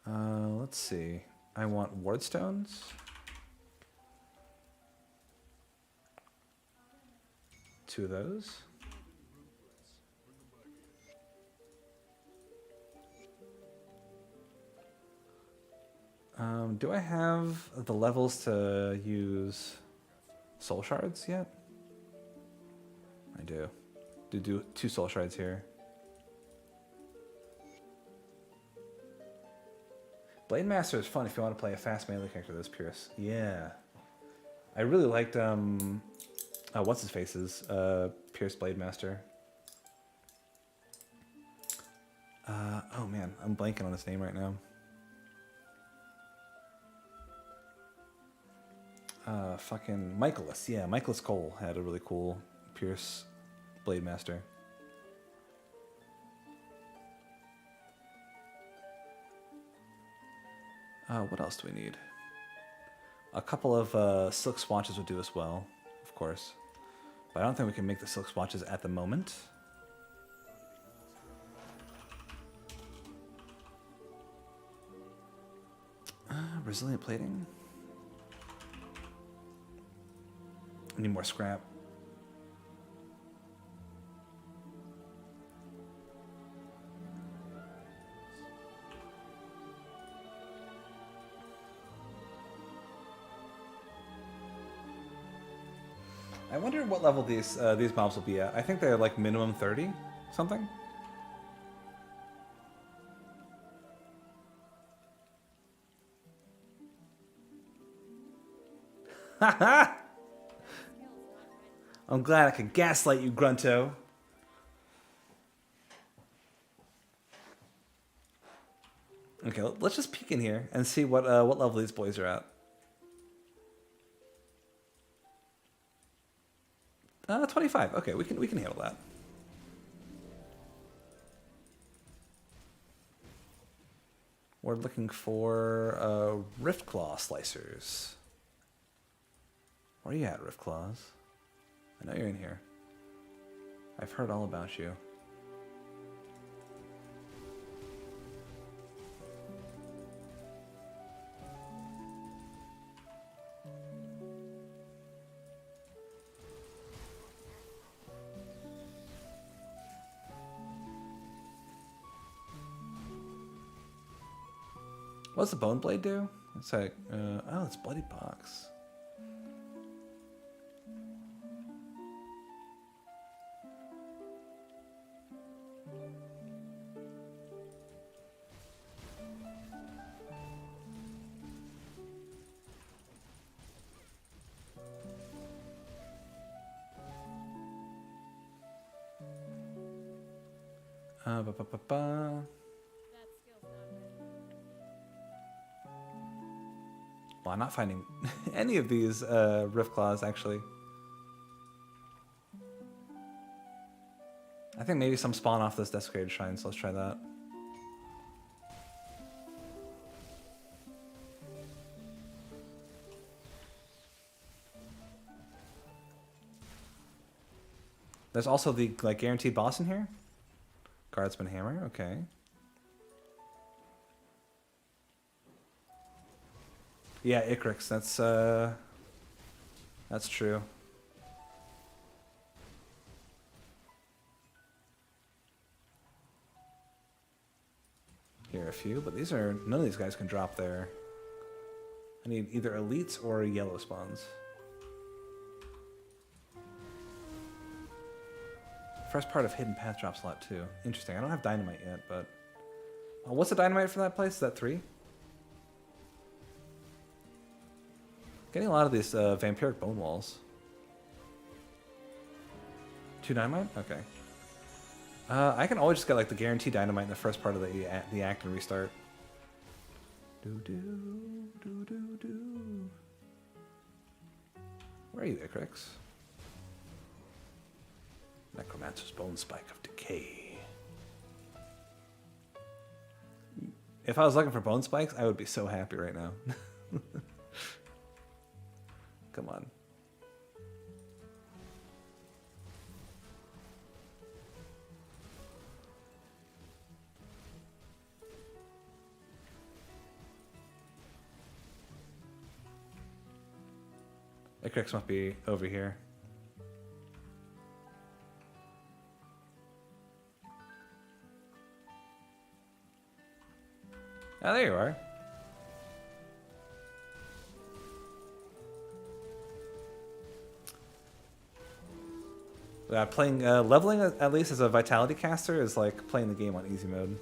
Let's see. I want wardstones. Two of those. Do I have the levels to use soul shards yet? I do. Do 2 soul shards here. Blade Master is fun if you want to play a fast melee character that's Pierce. Yeah. I really liked what's his face's Pierce Blade Master. Oh man, I'm blanking on his name right now. Fucking Michaelis. Yeah, Michaelis Cole had a really cool Pierce Blade Master. What else do we need? A couple of silk swatches would do as well, of course. But I don't think we can make the silk swatches at the moment. Resilient plating. I need more scrap. I wonder what level these mobs will be at. I think they're like minimum 30 something. Haha! I'm glad I could gaslight you, Grunto. Okay, let's just peek in here and see what level these boys are at. 25. Okay, we can handle that. We're looking for Riftclaw slicers. Where are you at, Riftclaws? I know you're in here. I've heard all about you. What's the Bone Blade do? It's like, oh, it's Bloody Box. Ba, ba, ba, ba. Well, I'm not finding any of these rift claws, actually. I think maybe some spawn off this desecrated shrine, so let's try that. There's also the like guaranteed boss in here. Guardsman hammer, okay. Yeah, Icarus, that's true. Here are a few, but these are none of these guys can drop there. I need either elites or yellow spawns. First part of Hidden Path drops a lot too. Interesting. I don't have dynamite yet, but what's the dynamite for that place? Is that 3? Getting a lot of these vampiric bone walls. 2 dynamite? Okay. I can always just get like the guaranteed dynamite in the first part of the act and restart. Where are you, Icarus? Necromancer's Bone Spike of Decay. If I was looking for bone spikes, I would be so happy right now. Come on. Icarus must be over here. Oh, there you are. Playing leveling at least as a vitality caster is like playing the game on easy mode.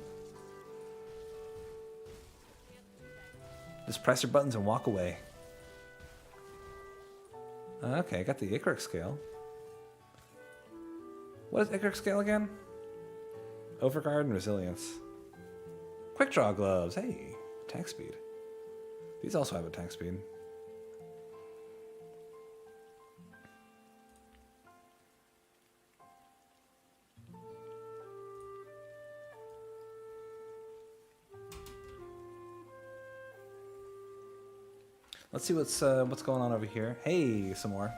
Just press your buttons and walk away. Okay, I got the Icarus scale. What is Icarus scale again? Overguard and resilience. Quick draw gloves. Hey, attack speed. These also have attack speed. Let's see what's going on over here. Hey, some more.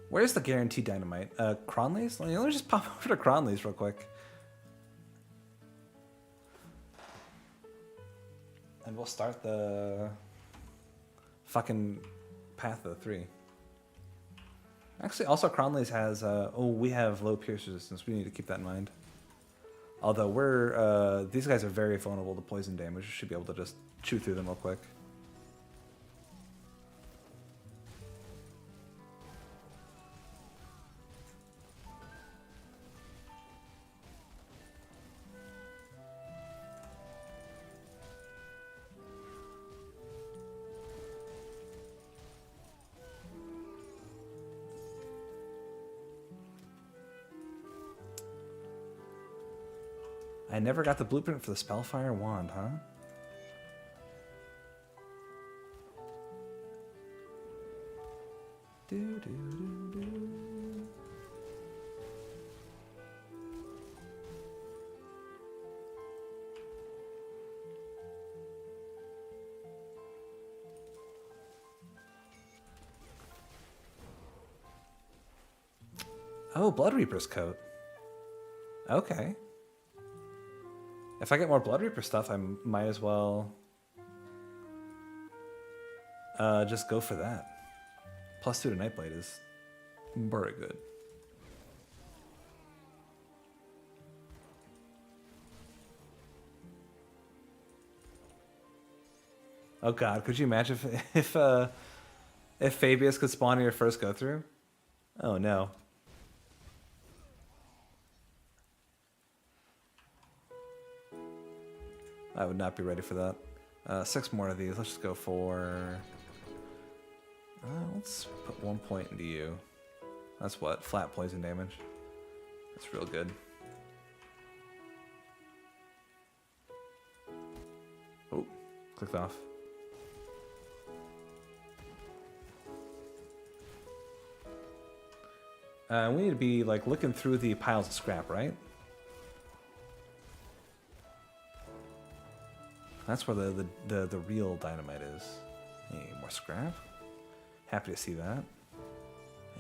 Where's the guaranteed dynamite? Cronley's? Let me just pop over to Cronley's real quick. And we'll start the fucking Path of the 3. Actually, also Cronley's has, we have low pierce resistance. We need to keep that in mind. Although these guys are very vulnerable to poison damage. We should be able to just chew through them real quick. I never got the blueprint for the Spellfire wand, huh? Oh, Blood Reaper's coat. Okay. If I get more Blood Reaper stuff, I might as well just go for that. +2 to Nightblade is very good. Oh god, could you imagine if Fabius could spawn in your first go through? Oh no. I would not be ready for that. 6 more of these. Let's just go for... let's put 1 point into you. That's what? Flat poison damage. That's real good. Oh, clicked off. We need to be like looking through the piles of scrap, right? That's where the real dynamite is. Hey, more scrap. Happy to see that.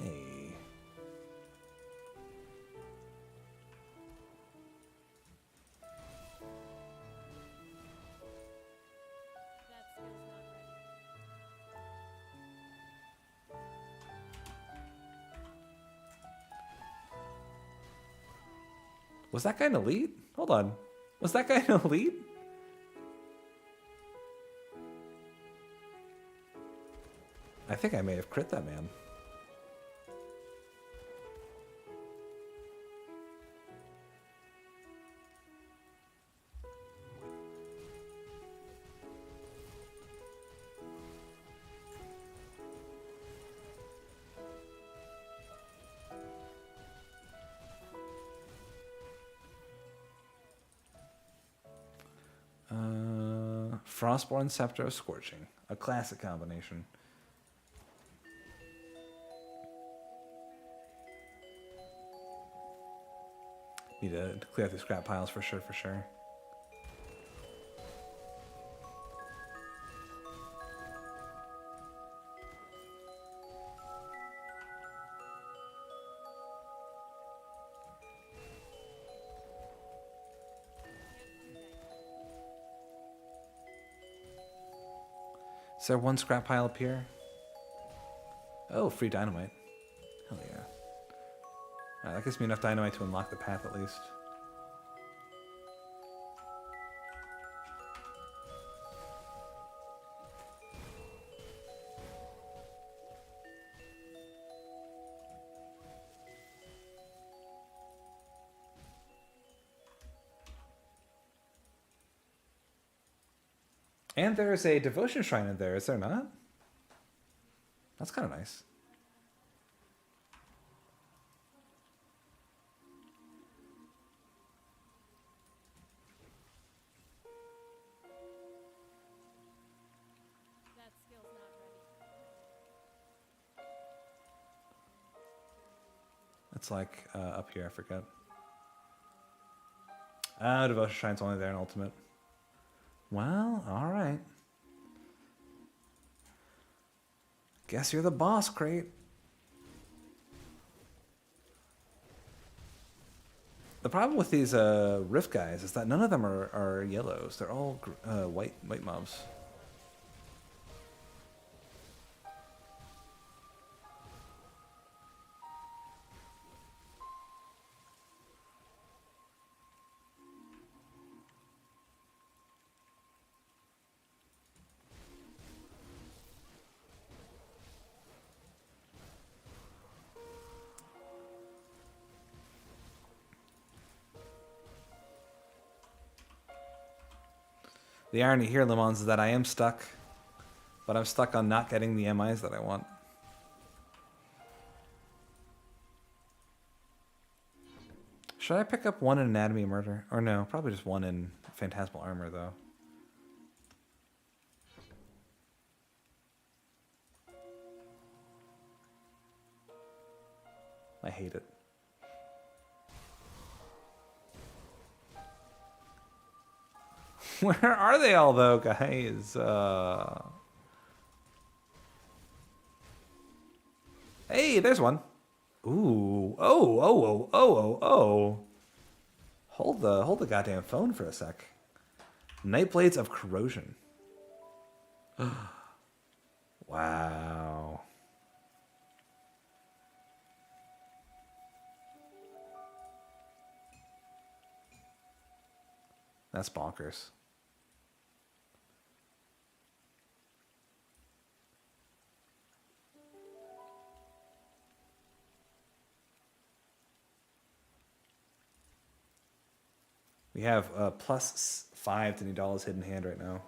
Hey. Was that guy an elite? Hold on. Was that guy an elite? I think I may have crit that man. Frostborn Scepter of Scorching. A classic combination. Need to clear out the scrap piles for sure, for sure. Is there one scrap pile up here? Oh, free dynamite. Hell yeah. Alright, that gives me enough dynamite to unlock the path at least. And there's a devotion shrine in there, is there not? That's kind of nice. That skill's not ready. It's like up here, I forget. Devotion shrine's only there in Ultimate. Well, alright. Guess you're the boss, Crate. The problem with these Rift guys is that none of them are yellows. They're all white mobs. The irony here, Lemons, is that I am stuck, but I'm stuck on not getting the MIs that I want. Should I pick up one in Anatomy of Murder? Or no, probably just one in Phantasmal Armor, though. I hate it. Where are they all, though, guys? Hey, there's one. Ooh. Oh. Hold the goddamn phone for a sec. Nightblades of Corrosion. Wow. That's bonkers. We have +5 to Nidala's hidden hand right now.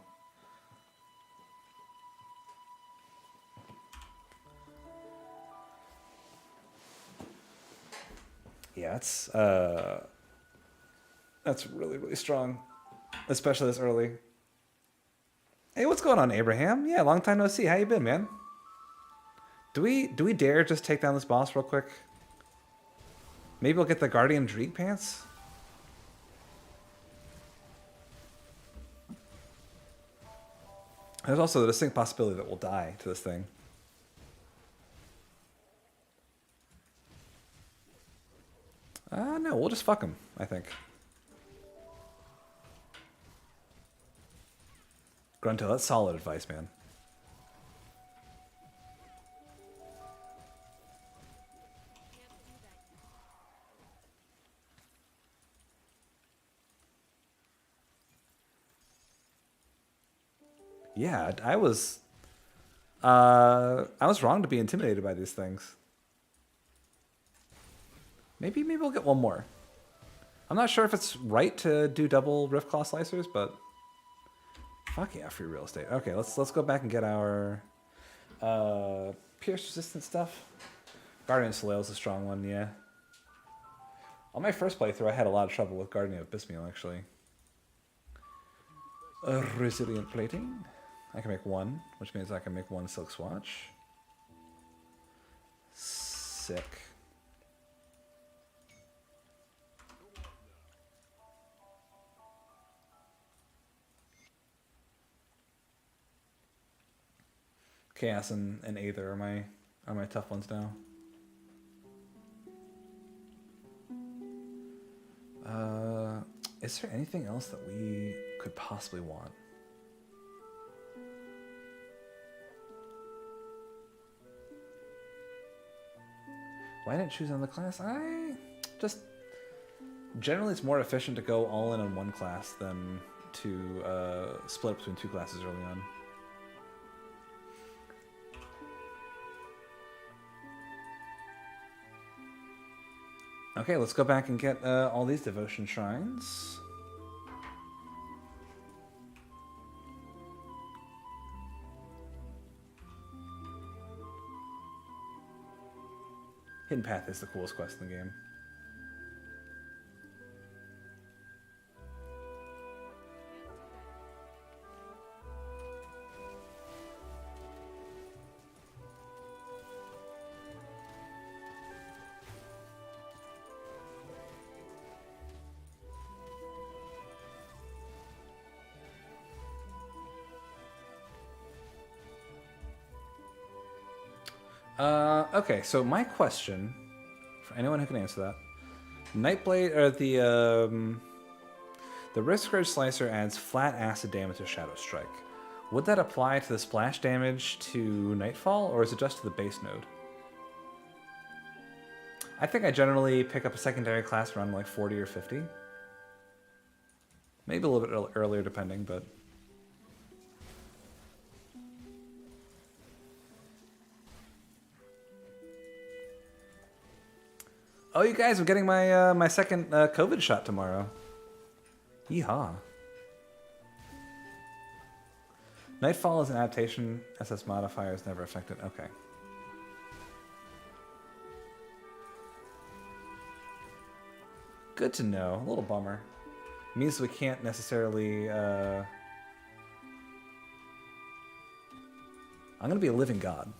Yeah, that's really, really strong, especially this early. Hey, what's going on, Abraham? Yeah, long time no see. How you been, man? Do we dare just take down this boss real quick? Maybe we'll get the Guardian Dreek pants? There's also the distinct possibility that we'll die to this thing. No, we'll just fuck him, I think. Grunto, that's solid advice, man. Yeah, I was wrong to be intimidated by these things. Maybe we'll get one more. I'm not sure if it's right to do double Rift Claw Slicers, but fuck yeah, free real estate. Okay, let's go back and get our pierce resistant stuff. Guardian Soleil is a strong one, yeah. On my first playthrough, I had a lot of trouble with Guardian of Bismuel, actually. Resilient plating. I can make one, which means I can make one silk swatch. Sick. Chaos and Aether are my tough ones now. Is there anything else that we could possibly want? Why didn't I choose another class? Generally it's more efficient to go all in on one class than to split up between two classes early on. Okay, let's go back and get all these devotion shrines. Hidden Path is the coolest quest in the game. Okay, so my question, for anyone who can answer that, Nightblade or the Risk Scourge Slicer adds flat acid damage to Shadow Strike. Would that apply to the splash damage to Nightfall, or is it just to the base node? I think I generally pick up a secondary class around like 40 or 50. Maybe a little bit earlier depending, but... Oh, you guys, I'm getting my my second COVID shot tomorrow. Yeehaw. Nightfall is an adaptation. SS modifier is never affected. Okay. Good to know. A little bummer. It means we can't necessarily... I'm going to be a living god.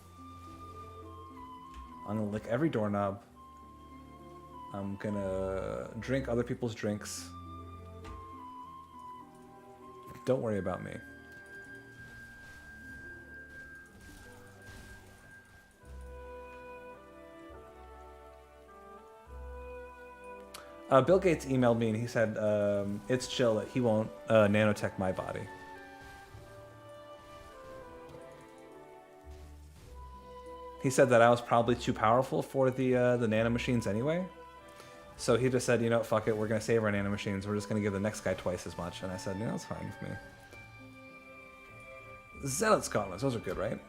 I'm going to lick every doorknob. I'm going to drink other people's drinks. Don't worry about me. Bill Gates emailed me and he said it's chill that he won't nanotech my body. He said that I was probably too powerful for the nanomachines anyway. So he just said, you know, fuck it, we're going to save our nanomachines. We're just going to give the next guy twice as much. And I said, no, that's fine with me. Zealot's gauntlets, those are good, right?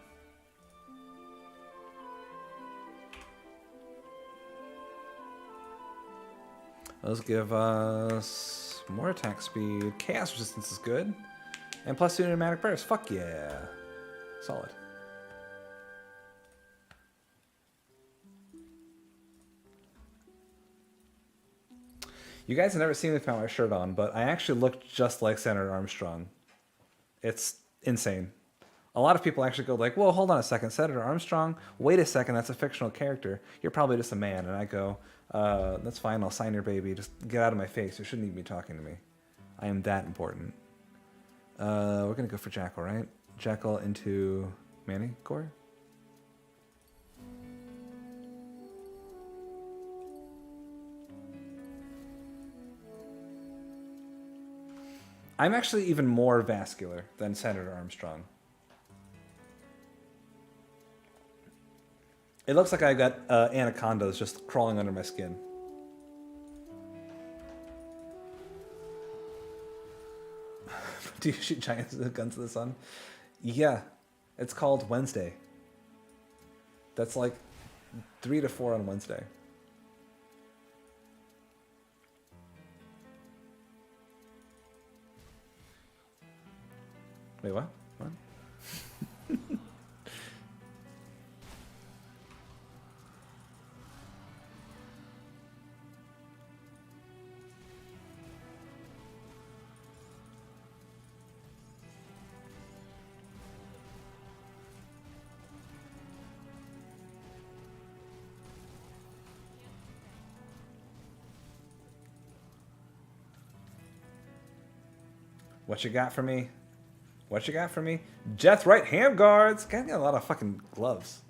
Those give us More attack speed. Chaos resistance is good. And plus 2 pneumatic burst. Fuck yeah. Solid. You guys have never seen me without my shirt on, but I actually look just like Senator Armstrong. It's insane. A lot of people actually go like, well, hold on a second, Senator Armstrong? Wait a second, that's a fictional character. You're probably just a man. And I go, that's fine, I'll sign your baby. Just get out of my face. You shouldn't even be talking to me. I am that important. We're going to go for Jackal, right? Jackal into Manticore? I'm actually even more vascular than Senator Armstrong. It looks like I got anacondas just crawling under my skin. Do you shoot giant guns to the sun? Yeah. It's called Wednesday. That's like 3 to 4 on Wednesday. Wait, what? What? What you got for me? What you got for me? Jeth's right hand guards. Got a lot of fucking gloves.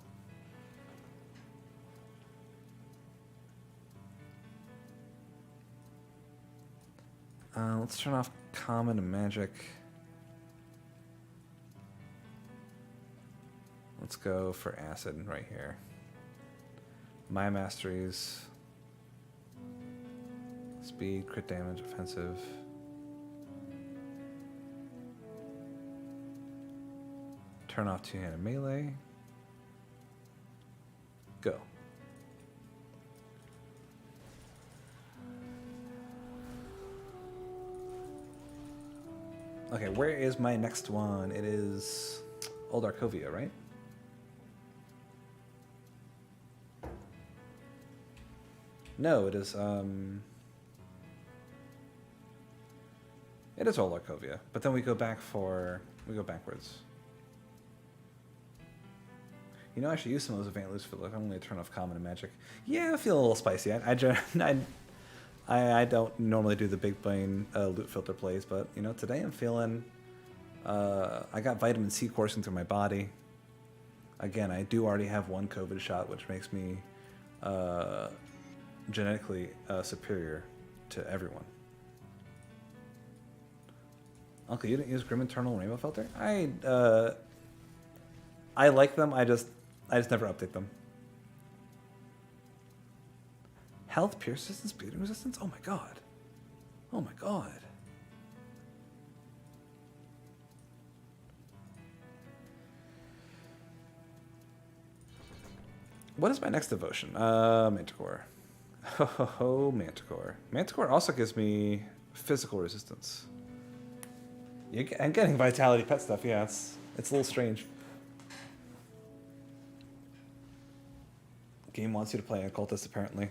Let's turn off common and magic. Let's go for acid right here. My masteries. Speed, crit damage, offensive. Turn off two-handed melee. Go. Okay, where is my next one? It is Old Arcovia, right? No, it is Old Arcovia, but then we go backwards. You know, I should use some of those advanced loose field. I'm going to turn off common and magic. Yeah, I feel a little spicy. I don't normally do the big brain loot filter plays, but you know, today I'm feeling. I got vitamin C coursing through my body. Again, I do already have one COVID shot, which makes me genetically superior to everyone. Uncle, you didn't use Grim Eternal Rainbow Filter? I like them. I just never update them. Health, pierce resistance, bleeding resistance? Oh my god. Oh my god. What is my next devotion? Manticore. Oh, Manticore. Manticore also gives me physical resistance. I'm getting vitality pet stuff, yeah. It's a little strange. Game wants you to play occultist, apparently.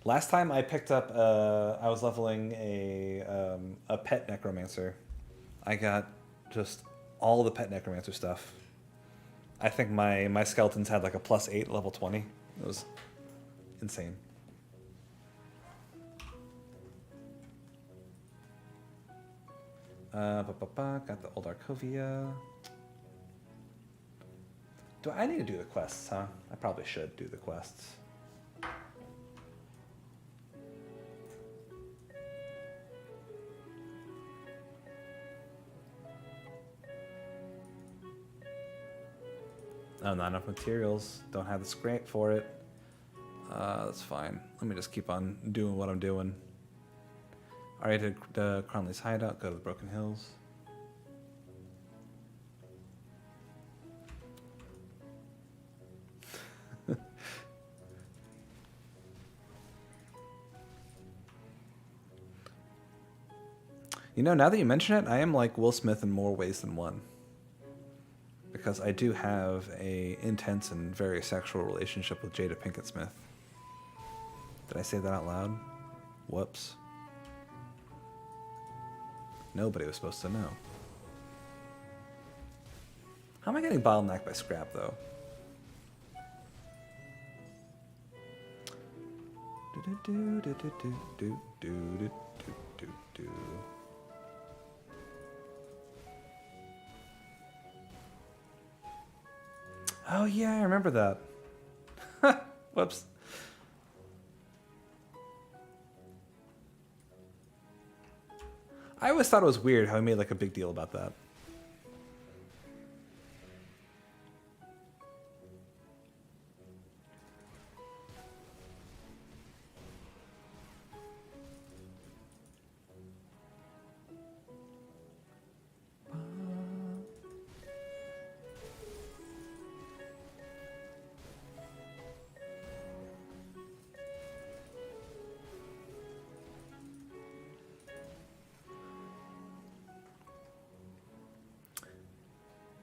Last time I picked up, I was leveling a pet necromancer. I got just all the pet necromancer stuff. I think my skeletons had like a +8 level 20. It was insane. Got the Old Arcovia. Do I need to do the quests, huh? I probably should do the quests. Oh, not enough materials. Don't have the scrap for it. That's fine. Let me just keep on doing what I'm doing. Alright, did the Cromley's hideout. Go to the Broken Hills. You know, now that you mention it, I am like Will Smith in more ways than one. Because I do have a intense and very sexual relationship with Jada Pinkett Smith. Did I say that out loud? Whoops. Nobody was supposed to know. How am I getting bottlenecked by scrap, though? Oh yeah, I remember that. Whoops. I always thought it was weird how he made like a big deal about that.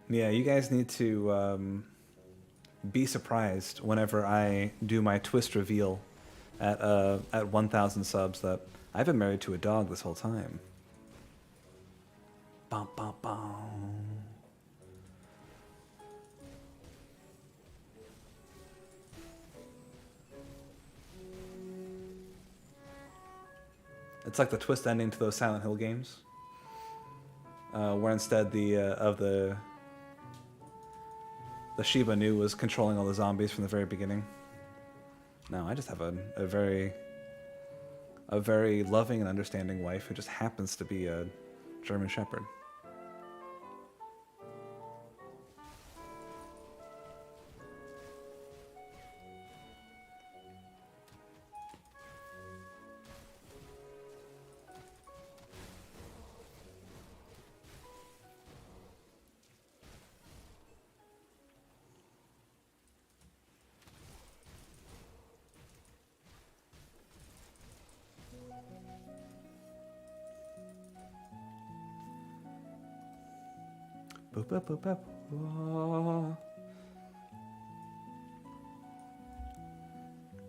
Yeah, you guys need to be surprised whenever I do my twist reveal at 1,000 subs that I've been married to a dog this whole time. Bum, bum, bum. It's like the twist ending to those Silent Hill games, where instead the Shiba Inu was controlling all the zombies from the very beginning. No, I just have a very loving and understanding wife who just happens to be a German Shepherd.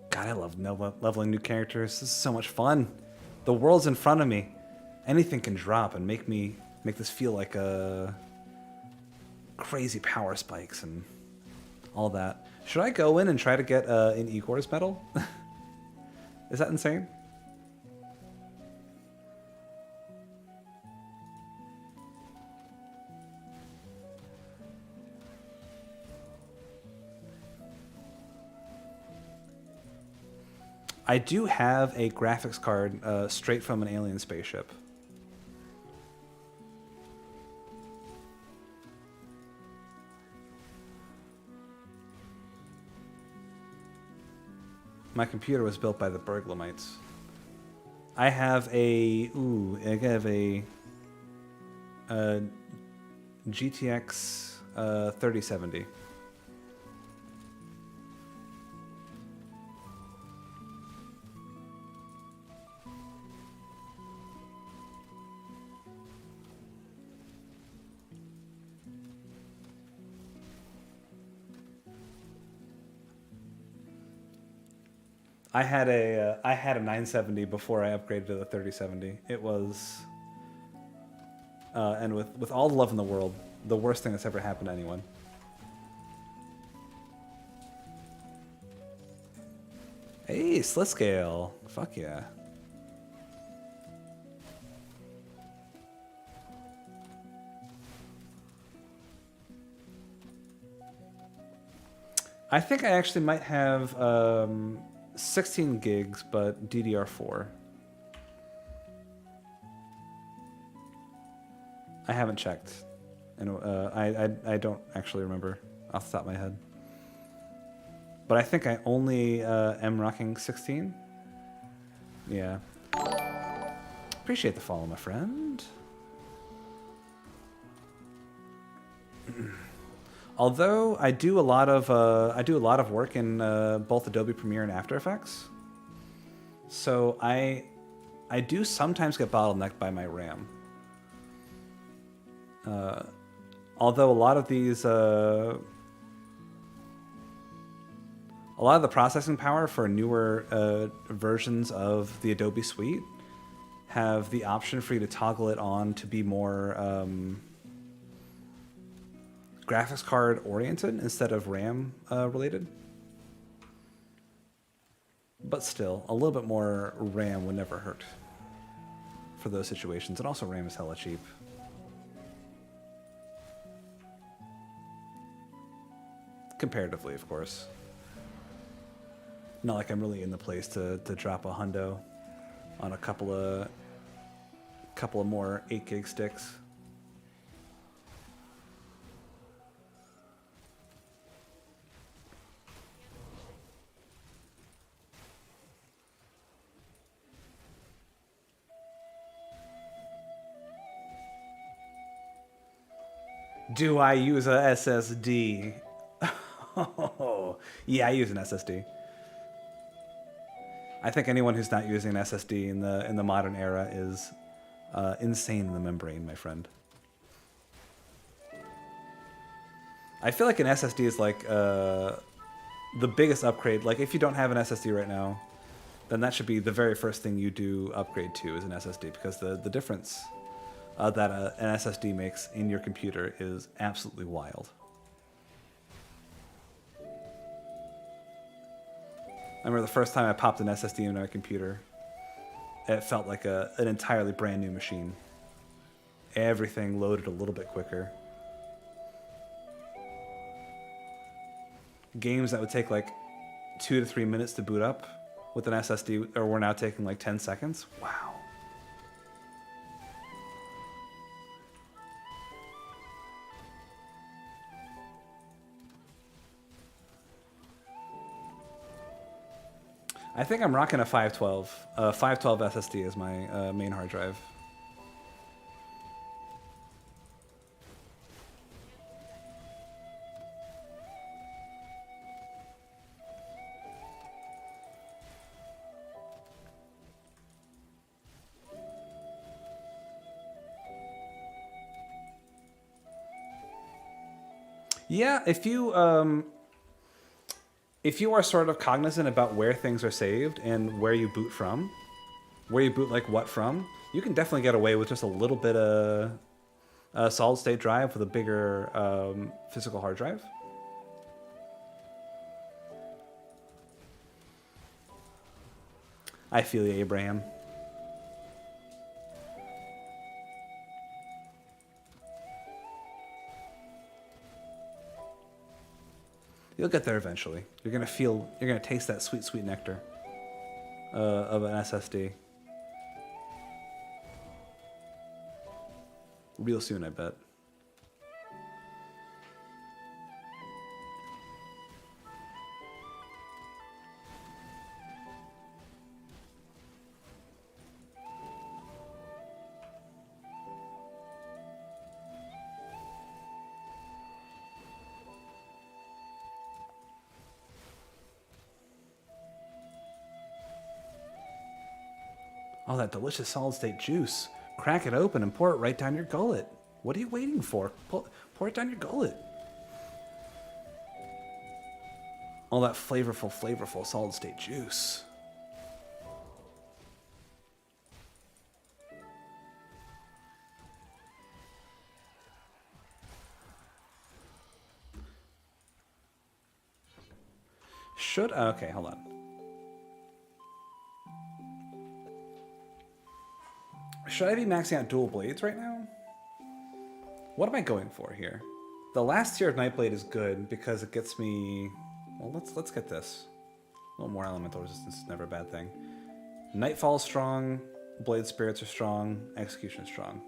God, I love leveling new characters. This is so much fun. The world's in front of me. Anything can drop and make this feel like a crazy power spikes and all that. Should I go in and try to get an Igor's medal? Is that insane? I do have a graphics card straight from an alien spaceship. My computer was built by the Berglamites. I have a GTX 3070. I had a 970 before I upgraded to the 3070. It was, and with all the love in the world, the worst thing that's ever happened to anyone. Hey, Sliscale. Fuck yeah. I think I actually might have 16 gigs, but DDR4. I haven't checked, and I don't actually remember off the top of my head. But I think I only am rocking 16. Yeah. Appreciate the follow, my friend. Although I do a lot of work in both Adobe Premiere and After Effects, so I do sometimes get bottlenecked by my RAM. Although a lot of these, a lot of the processing power for newer versions of the Adobe Suite have the option for you to toggle it on to be more graphics card oriented instead of RAM related. But still, a little bit more RAM would never hurt for those situations. And also RAM is hella cheap. Comparatively, of course. Not like I'm really in the place to drop a hundo on a couple of more 8 gig sticks. Do I use a SSD? Oh, yeah, I use an SSD. I think anyone who's not using an SSD in the modern era is insane in the membrane, my friend. I feel like an SSD is like the biggest upgrade. Like if you don't have an SSD right now, then that should be the very first thing you do upgrade to is an SSD, because the difference that an SSD makes in your computer is absolutely wild. I remember the first time I popped an SSD in my computer, it felt like an entirely brand new machine. Everything loaded a little bit quicker. Games that would take like 2 to 3 minutes to boot up with an SSD were now taking like 10 seconds. Wow. I think I'm rocking a 512. 512 SSD is my main hard drive. Yeah, if you are sort of cognizant about where things are saved and where you boot from, where you boot like what from, you can definitely get away with just a little bit of a solid state drive with a bigger physical hard drive. I feel you, Abraham. You'll get there eventually. You're gonna taste that sweet, sweet nectar of an SSD. Real soon, I bet. Oh, that delicious solid state juice. Crack it open and pour it right down your gullet. What are you waiting for? Pour it down your gullet. All that flavorful, flavorful solid state juice. Okay, hold on. Should I be maxing out dual blades right now? What am I going for here? The last tier of Nightblade is good because it gets me... Well, let's get this. A little more elemental resistance is never a bad thing. Nightfall is strong, Blade Spirits are strong, Execution is strong.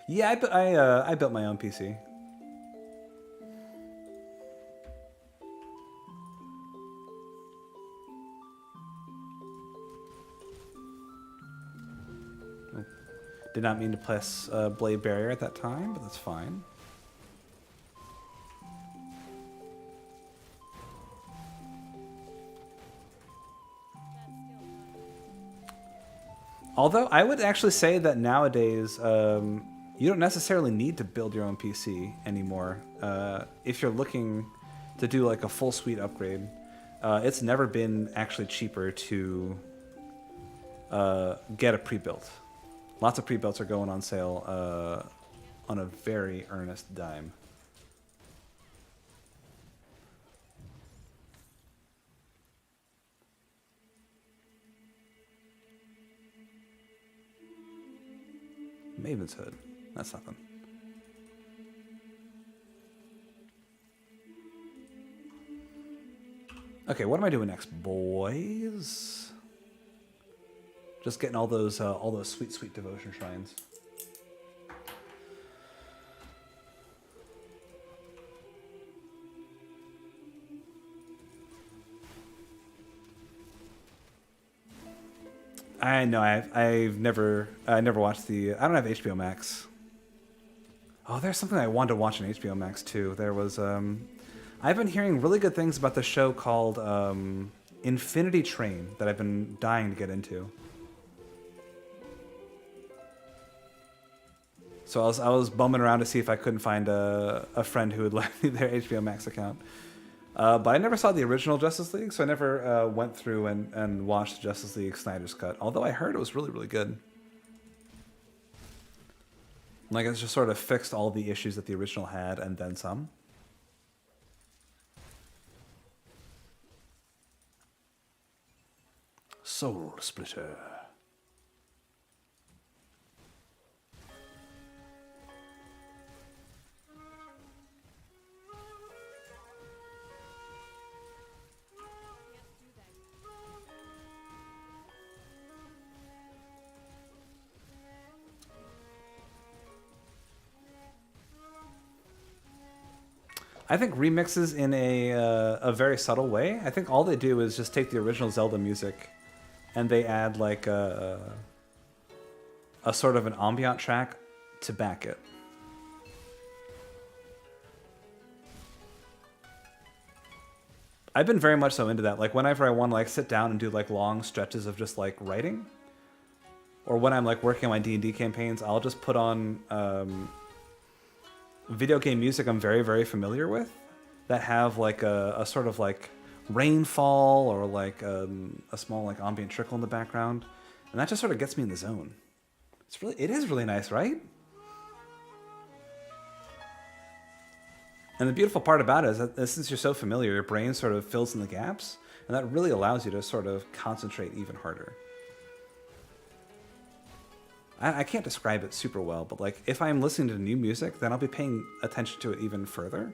Yeah, I built my own PC. Did not mean to press Blade Barrier at that time, but that's fine. Although I would actually say that nowadays you don't necessarily need to build your own PC anymore. If you're looking to do like a full suite upgrade, it's never been actually cheaper to get a pre-built. Lots of pre-builts are going on sale on a very earnest dime. Maven's Hood. That's nothing. Okay, what am I doing next, boys? Just getting all those sweet, sweet devotion shrines. I know. I've never watched the. I don't have HBO Max. Oh, there's something I wanted to watch on HBO Max too. There was. I've been hearing really good things about the show called Infinity Train that I've been dying to get into. So I was bumming around to see if I couldn't find a friend who would lend me their HBO Max account. But I never saw the original Justice League, so I never went through and watched Justice League Snyder's Cut. Although I heard it was really, really good. Like, it's just sort of fixed all the issues that the original had, and then some. Soul Splitter. I think remixes in a very subtle way. I think all they do is just take the original Zelda music and they add like a sort of an ambient track to back it. I've been very much so into that. Like whenever I want to like sit down and do like long stretches of just like writing, or when I'm like working on my D&D campaigns, I'll just put on video game music I'm very, very familiar with that have like a sort of like rainfall or like a small like ambient trickle in the background, and that just sort of gets me in the zone. It is really nice, right? And the beautiful part about it is that since you're so familiar, your brain sort of fills in the gaps, and that really allows you to sort of concentrate even harder. I can't describe it super well, but like if I'm listening to new music, then I'll be paying attention to it even further.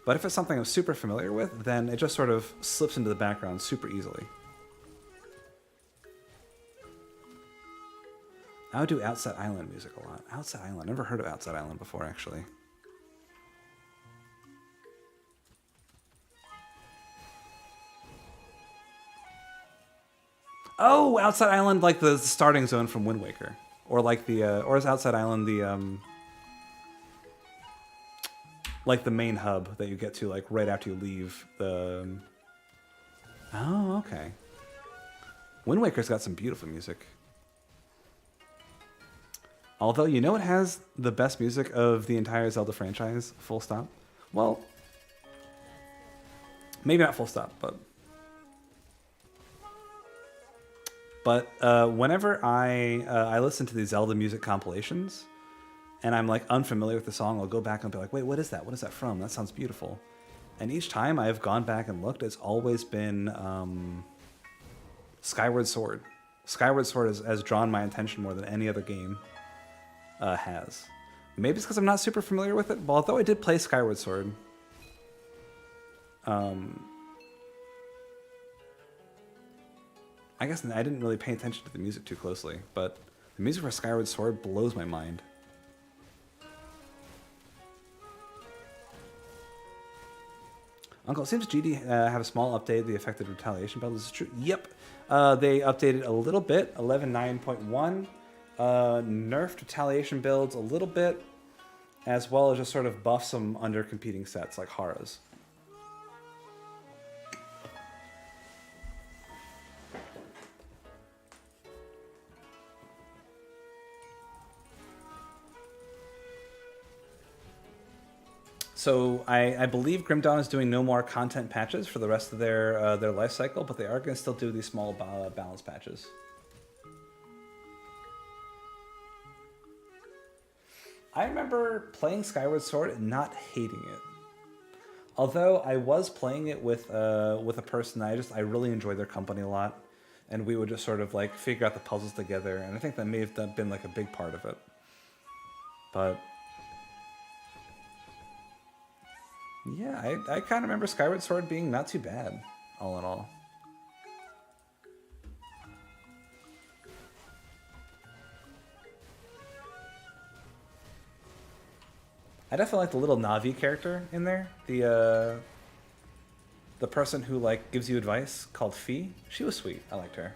But if it's something I'm super familiar with, then it just sort of slips into the background super easily. I would do Outside Island music a lot. Outside Island. Never heard of Outside Island before, actually. Oh, Outside Island, like the starting zone from Wind Waker. Or like the, or is Outside Island the, like the main hub that you get to like right after you leave the... Oh, okay. Wind Waker's got some beautiful music. Although, you know it has the best music of the entire Zelda franchise, full stop? Well, maybe not full stop, but... But whenever I listen to these Zelda music compilations, and I'm like unfamiliar with the song, I'll go back and be like, wait, what is that? What is that from? That sounds beautiful. And each time I've gone back and looked, it's always been Skyward Sword. Skyward Sword has drawn my attention more than any other game has. Maybe it's because I'm not super familiar with it, but although I did play Skyward Sword, I guess I didn't really pay attention to the music too closely, but the music for Skyward Sword blows my mind. Uncle, it seems GD have a small update of the affected retaliation build. Is this true? Yep. They updated a little bit, 11.9.1. Nerfed retaliation builds a little bit, as well as just sort of buff some under competing sets like Hara's. So I believe Grim Dawn is doing no more content patches for the rest of their life cycle, but they are going to still do these small balance patches. I remember playing Skyward Sword and not hating it. Although I was playing it with a person I really enjoyed their company a lot, and we would just sort of like figure out the puzzles together, and I think that may have been like a big part of it. But yeah, I kind of remember Skyward Sword being not too bad, all in all. I definitely like the little Navi character in there. The person who like gives you advice called Fee. She was sweet. I liked her.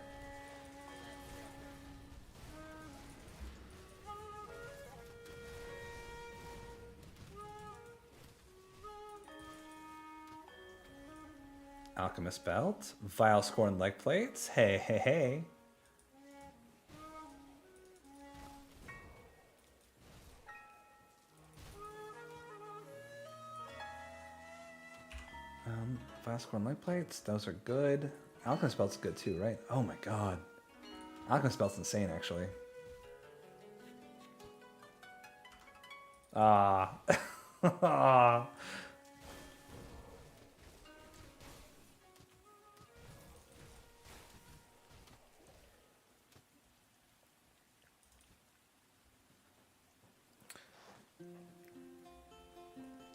Alchemist Belt. Vile Scorn Leg Plates. Hey, hey, hey. Vile Scorn Leg Plates. Those are good. Alchemist Belt's good too, right? Oh my god. Alchemist Belt's insane, actually. Ah.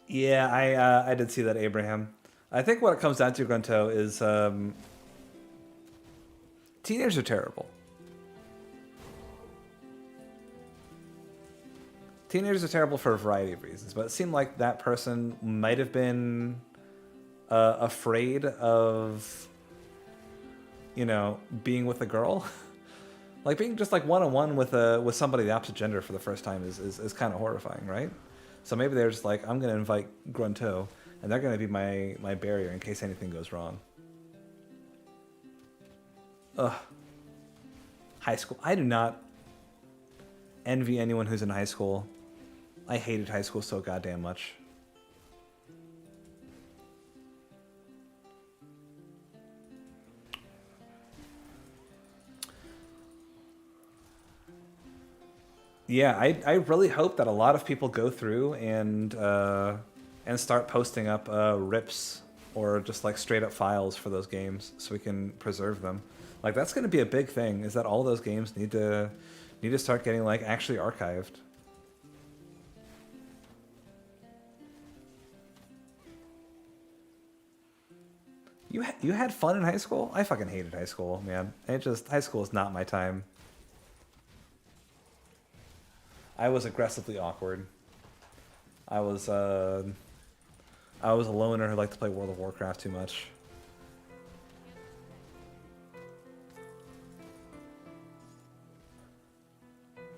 Yeah, I did see that, Abraham. I think what it comes down to, Grunto, is teenagers are terrible. Teenagers are terrible for a variety of reasons, but it seemed like that person might have been afraid of, you know, being with a girl. Like being just like one-on-one with somebody of the opposite gender for the first time is kind of horrifying, right? So maybe they're just like, I'm going to invite Grunto, and they're going to be my barrier in case anything goes wrong. Ugh. High school. I do not envy anyone who's in high school. I hated high school so goddamn much. Yeah, I really hope that a lot of people go through and start posting up rips or just like straight up files for those games so we can preserve them. Like that's going to be a big thing, is that all those games need to start getting like actually archived. You had fun in high school? I fucking hated high school, man. High school is not my time. I was aggressively awkward. I was a loner who liked to play World of Warcraft too much.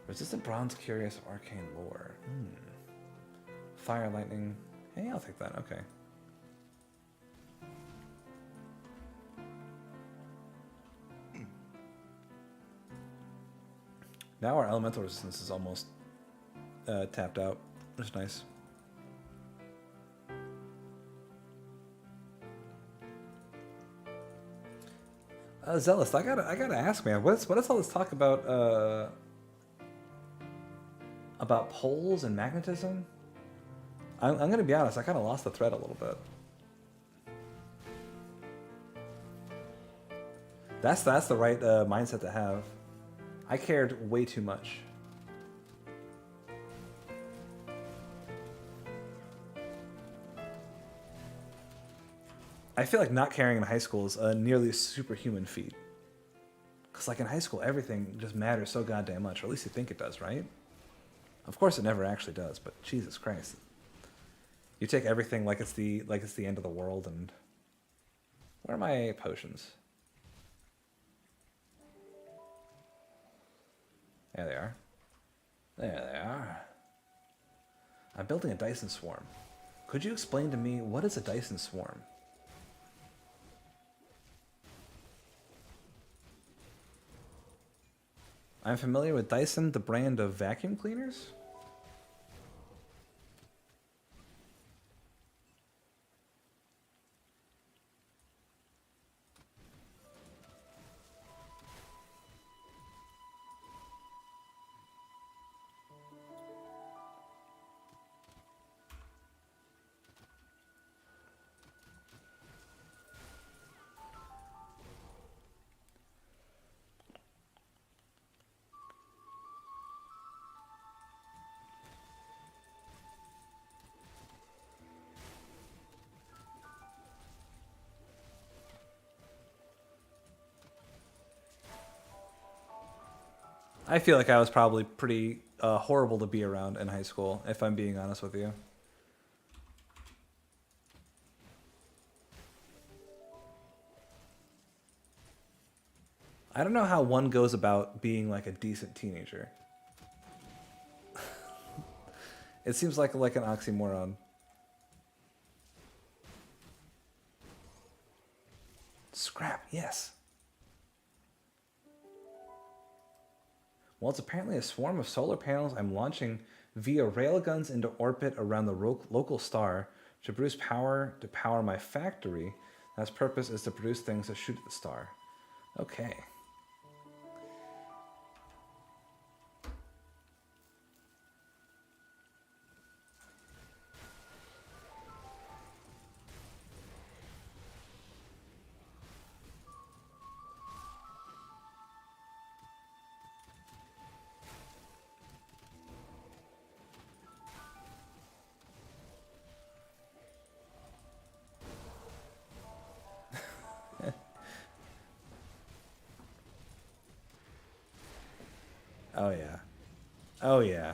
Resistant Bronze, curious of arcane lore. Fire, lightning. Hey, I'll take that. Okay. Now our elemental resistance is almost tapped out. That's nice. Zealous, I gotta ask, man. What is all this talk about poles and magnetism? I'm gonna be honest. I kind of lost the thread a little bit. That's the right mindset to have. I cared way too much. I feel like not caring in high school is a nearly superhuman feat. Because like in high school, everything just matters so goddamn much, or at least you think it does, right? Of course it never actually does, but Jesus Christ. You take everything like it's the end of the world, and where are my potions? There they are. There they are. I'm building a Dyson swarm. Could you explain to me what is a Dyson swarm? I'm familiar with Dyson, the brand of vacuum cleaners. I feel like I was probably pretty horrible to be around in high school, if I'm being honest with you. I don't know how one goes about being like a decent teenager. It seems like an oxymoron. Scrap, yes. Well, it's apparently a swarm of solar panels I'm launching via railguns into orbit around the local star to produce power to power my factory. That's purpose is to produce things that shoot at the star. Okay. Oh yeah. Oh yeah.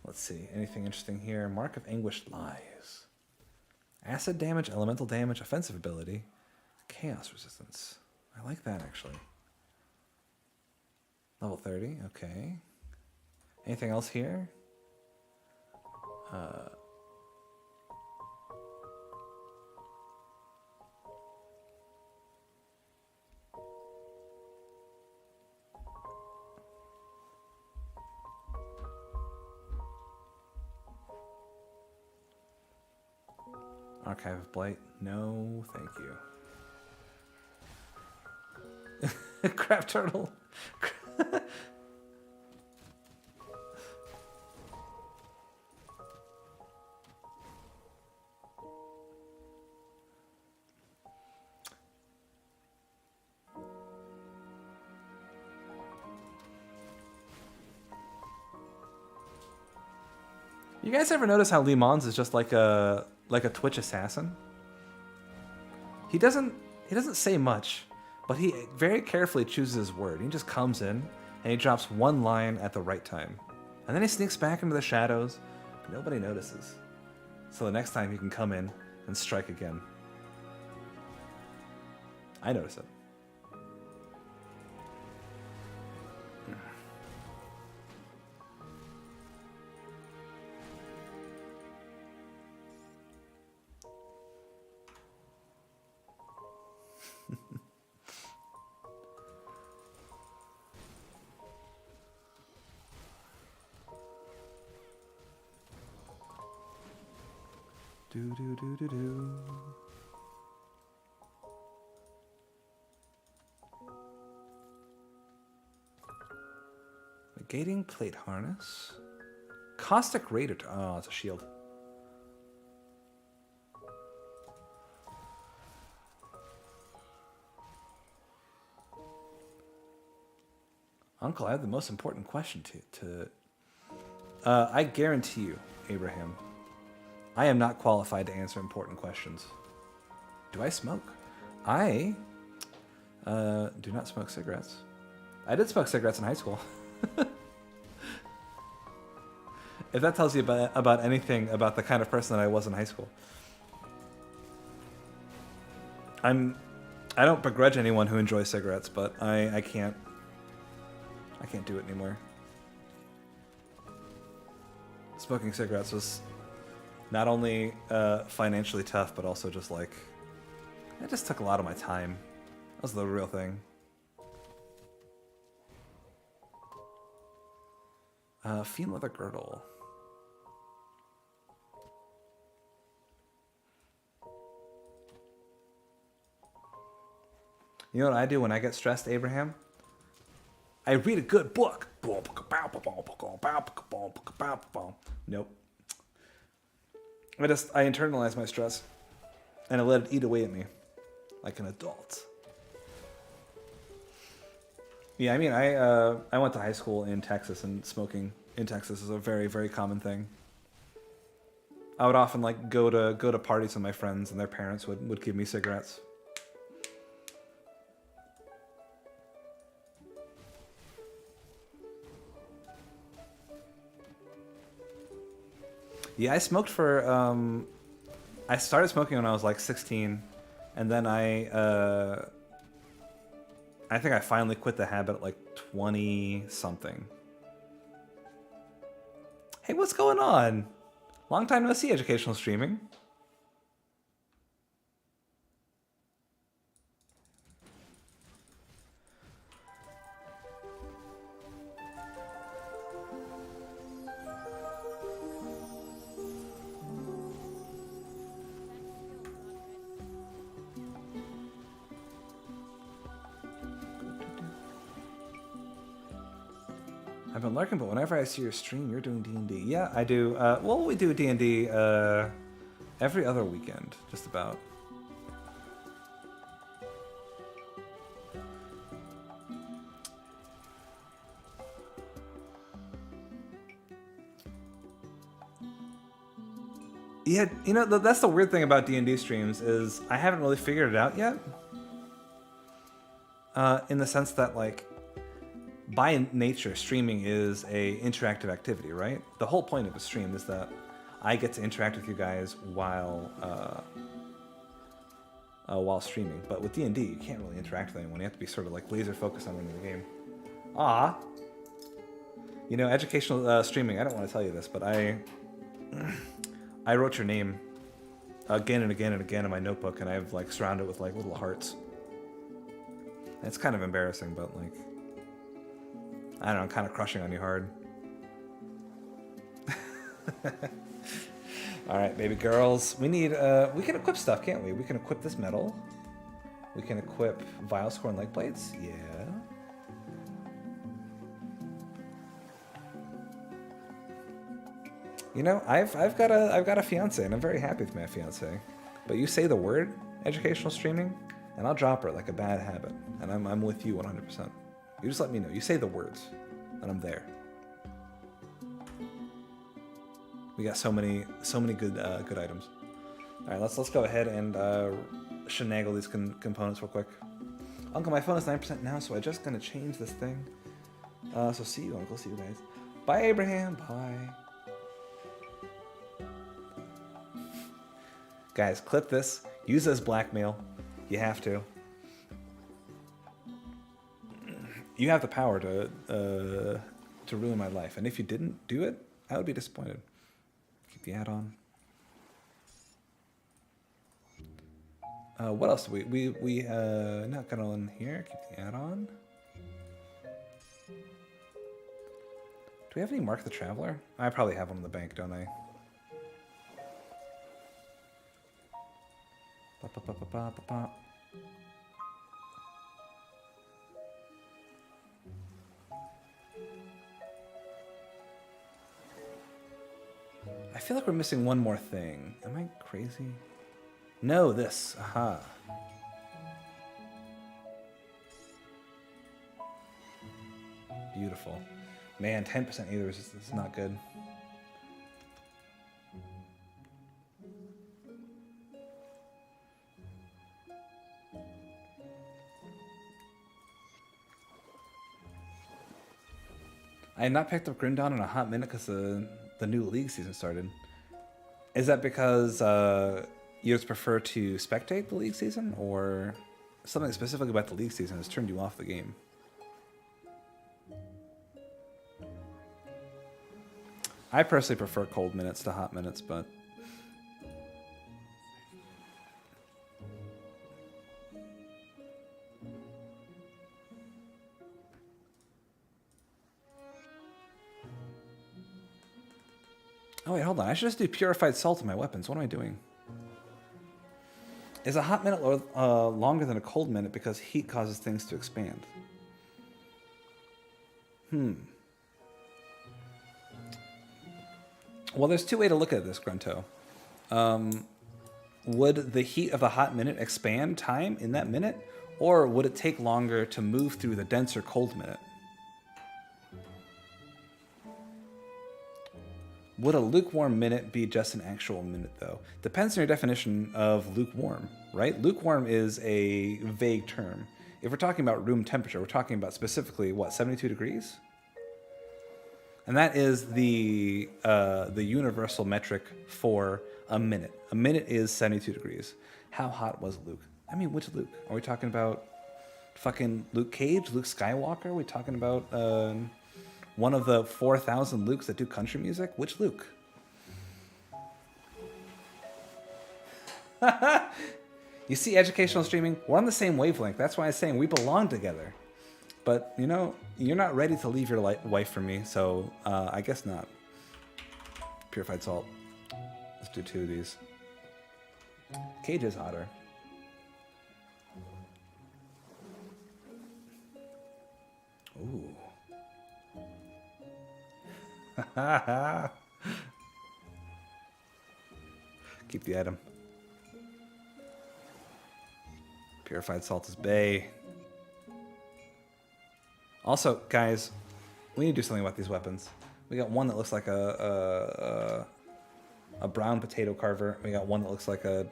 Let's see. Anything interesting here? Mark of Anguish lies. Acid damage, elemental damage, offensive ability, chaos resistance. I like that actually. Level 30, okay. Anything else here? Archive of Blight. No, thank you. Crab turtle. You guys ever notice how Lee Mons is just like a Twitch assassin? He doesn't say much, but he very carefully chooses his word. He just comes in and he drops one line at the right time. And then he sneaks back into the shadows. Nobody notices. So the next time he can come in and strike again. I notice it. Do do do do do. Negating plate harness. Caustic Raider. Oh, it's a shield. Uncle, I have the most important question to I guarantee you, Abraham, I am not qualified to answer important questions. Do I smoke? I do not smoke cigarettes. I did smoke cigarettes in high school. If that tells you about anything about the kind of person that I was in high school. I don't begrudge anyone who enjoys cigarettes, but I can't do it anymore. Smoking cigarettes was not only financially tough, but also just like, it just took a lot of my time. That was the real thing. Fiend leather girdle. You know what I do when I get stressed, Abraham? I read a good book. Nope. I internalize my stress, and I let it eat away at me, like an adult. Yeah, I mean, I went to high school in Texas, and smoking in Texas is a very, very common thing. I would often like go to parties with my friends, and their parents would give me cigarettes. Yeah, I smoked for I started smoking when I was like 16, and then I think I finally quit the habit at like 20 something. Hey, what's going on? Long time no see, educational streaming. I've been lurking, but whenever I see your stream, you're doing D&D. Yeah, I do. Well, we do D&D every other weekend, just about. Yeah, you know, that's the weird thing about D&D streams is I haven't really figured it out yet. In the sense that, like, by nature, streaming is a interactive activity, right? The whole point of a stream is that I get to interact with you guys while streaming. But with D&D, you can't really interact with anyone. You have to be sort of like laser focused on winning the game. Ah, you know, educational streaming. I don't want to tell you this, but I wrote your name again and again and again in my notebook, and I've like surrounded it with like little hearts. It's kind of embarrassing, but like, I don't know, I'm kind of crushing on you hard. All right, baby girls. We need, we can equip stuff, can't we? We can equip this metal. We can equip vial score and leg plates. Yeah. You know, I've got a fiance, and I'm very happy with my fiance. But you say the word educational streaming, and I'll drop her like a bad habit. And I'm with you 100%. You just let me know. You say the words, and I'm there. We got so many good items. All right, let's go ahead and shenagle these components real quick. Uncle, my phone is 9% now, so I'm just gonna change this thing. So see you, Uncle. See you guys. Bye, Abraham. Bye. Guys, clip this. Use it as blackmail. You have to. You have the power to ruin my life, and if you didn't do it, I would be disappointed. Keep the add-on. What else do we not got on here? Keep the add-on. Do we have any Mark the Traveler? I probably have one in the bank, don't I? Ba, ba, ba, ba, ba, ba. I feel like we're missing one more thing. Am I crazy? No, this. Aha. Beautiful. Man, 10% either is not good. I had not picked up Grindon in a hot minute because the new league season started. Is that because you just prefer to spectate the league season, or something specific about the league season has turned you off the game? I personally prefer cold minutes to hot minutes, but... Oh, wait, hold on. I should just do purified salt in my weapons. What am I doing? Is a hot minute longer than a cold minute because heat causes things to expand? Well, there's two ways to look at this, Grunto. Would the heat of the hot minute expand time in that minute? Or would it take longer to move through the denser cold minute? Would a lukewarm minute be just an actual minute, though? Depends on your definition of lukewarm, right? Lukewarm is a vague term. If we're talking about room temperature, we're talking about specifically, what, 72 degrees? And that is the universal metric for a minute. A minute is 72 degrees. How hot was Luke? I mean, which Luke? Are we talking about fucking Luke Cage, Luke Skywalker? Are we talking about one of the 4,000 Lukes that do country music? Which Luke? You see, educational streaming, we're on the same wavelength. That's why I'm saying we belong together. But, you know, you're not ready to leave your wife for me, so I guess not. Purified salt. Let's do 2 of these. Cage is hotter. Ooh. Keep the item. Purified salt is bae. Also, guys, we need to do something about these weapons. We got one that looks like a brown potato carver. We got one that looks like a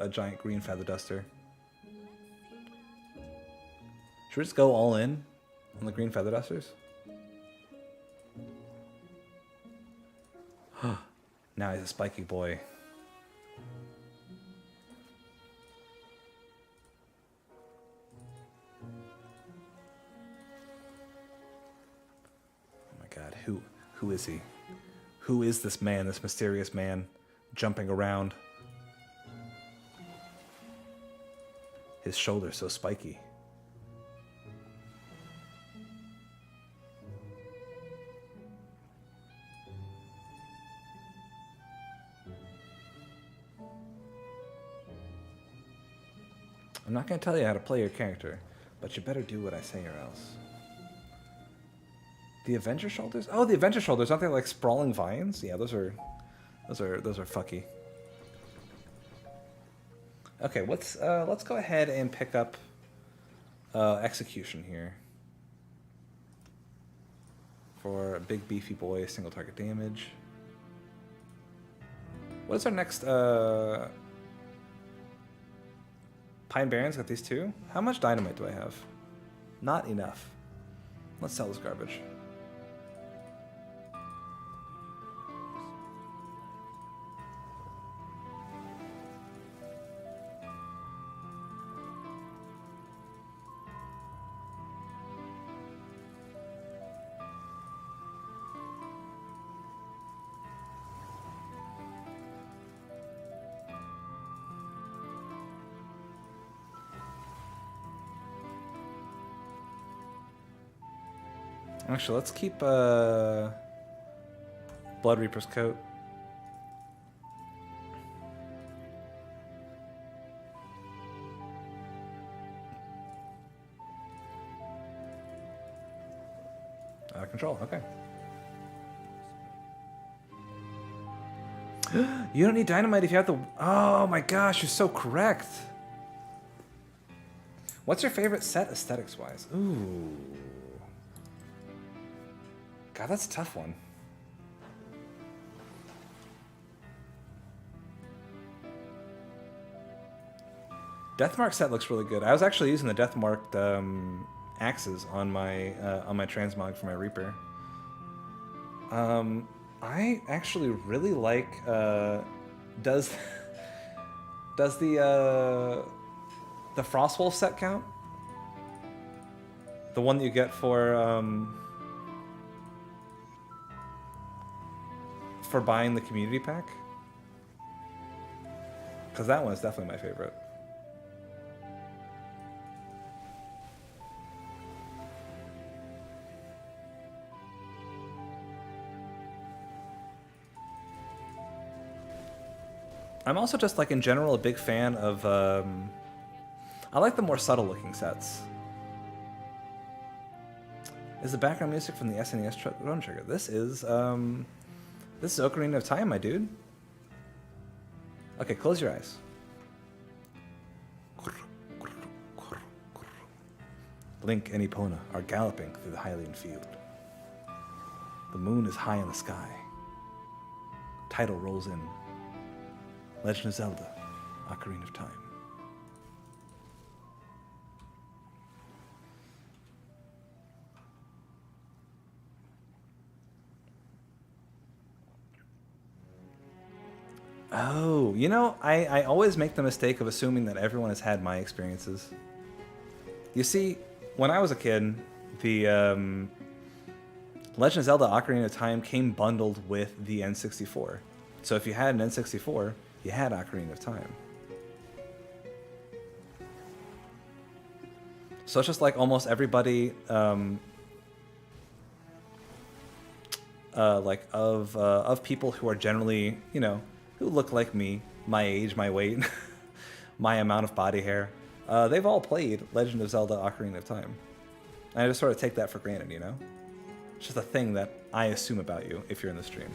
giant green feather duster. Should we just go all in on the green feather dusters? Now he's a spiky boy. God, who is he? Who is this man, this mysterious man, jumping around? His shoulder's so spiky. I'm not going to tell you how to play your character, but you better do what I say or else. The Avenger shoulders? Oh, the Avenger shoulders, aren't they like sprawling vines? Yeah, those are fucky. Okay, let's go ahead and pick up execution here for a big beefy boy, single target damage. What is our next? Pine Barrens got these 2. How much dynamite do I have? Not enough. Let's sell this garbage. Actually, let's keep Blood Reaper's coat. Out of control, okay. You don't need dynamite if you have the... Oh my gosh, you're so correct. What's your favorite set aesthetics-wise? Ooh. God, that's a tough one. Deathmark set looks really good. I was actually using the Deathmarked axes on my transmog for my Reaper. I actually really like. Does the Frostwolf set count? The one that you get for buying the community pack? Because that one is definitely my favorite. I'm also just, like, in general, a big fan of, I like the more subtle looking sets. Is the background music from the SNES Chrono Trigger? This is Ocarina of Time, my dude. Okay, close your eyes. Link and Epona are galloping through the Hylian field. The moon is high in the sky. Title rolls in. Legend of Zelda, Ocarina of Time. Oh, you know, I always make the mistake of assuming that everyone has had my experiences. You see, when I was a kid, the Legend of Zelda Ocarina of Time came bundled with the N64. So if you had an N64, you had Ocarina of Time. So it's just like almost everybody, of people who are generally, you know, who look like me, my age, my weight, my amount of body hair, they've all played Legend of Zelda Ocarina of Time. And I just sort of take that for granted, you know? It's just a thing that I assume about you if you're in the stream.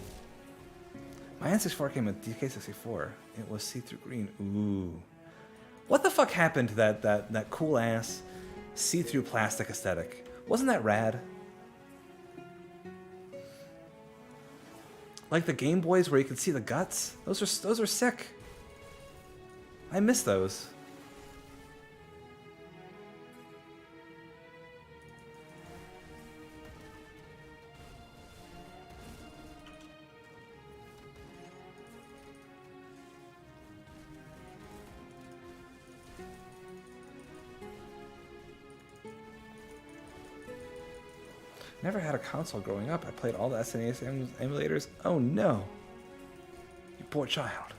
My N64 came with DK64. It was see-through green. Ooh. What the fuck happened to that cool-ass see-through plastic aesthetic? Wasn't that rad? Like the Game Boys where you could see the guts? Those are sick. I miss those. Never had a console growing up. I played all the SNES emulators. Oh no. You poor child.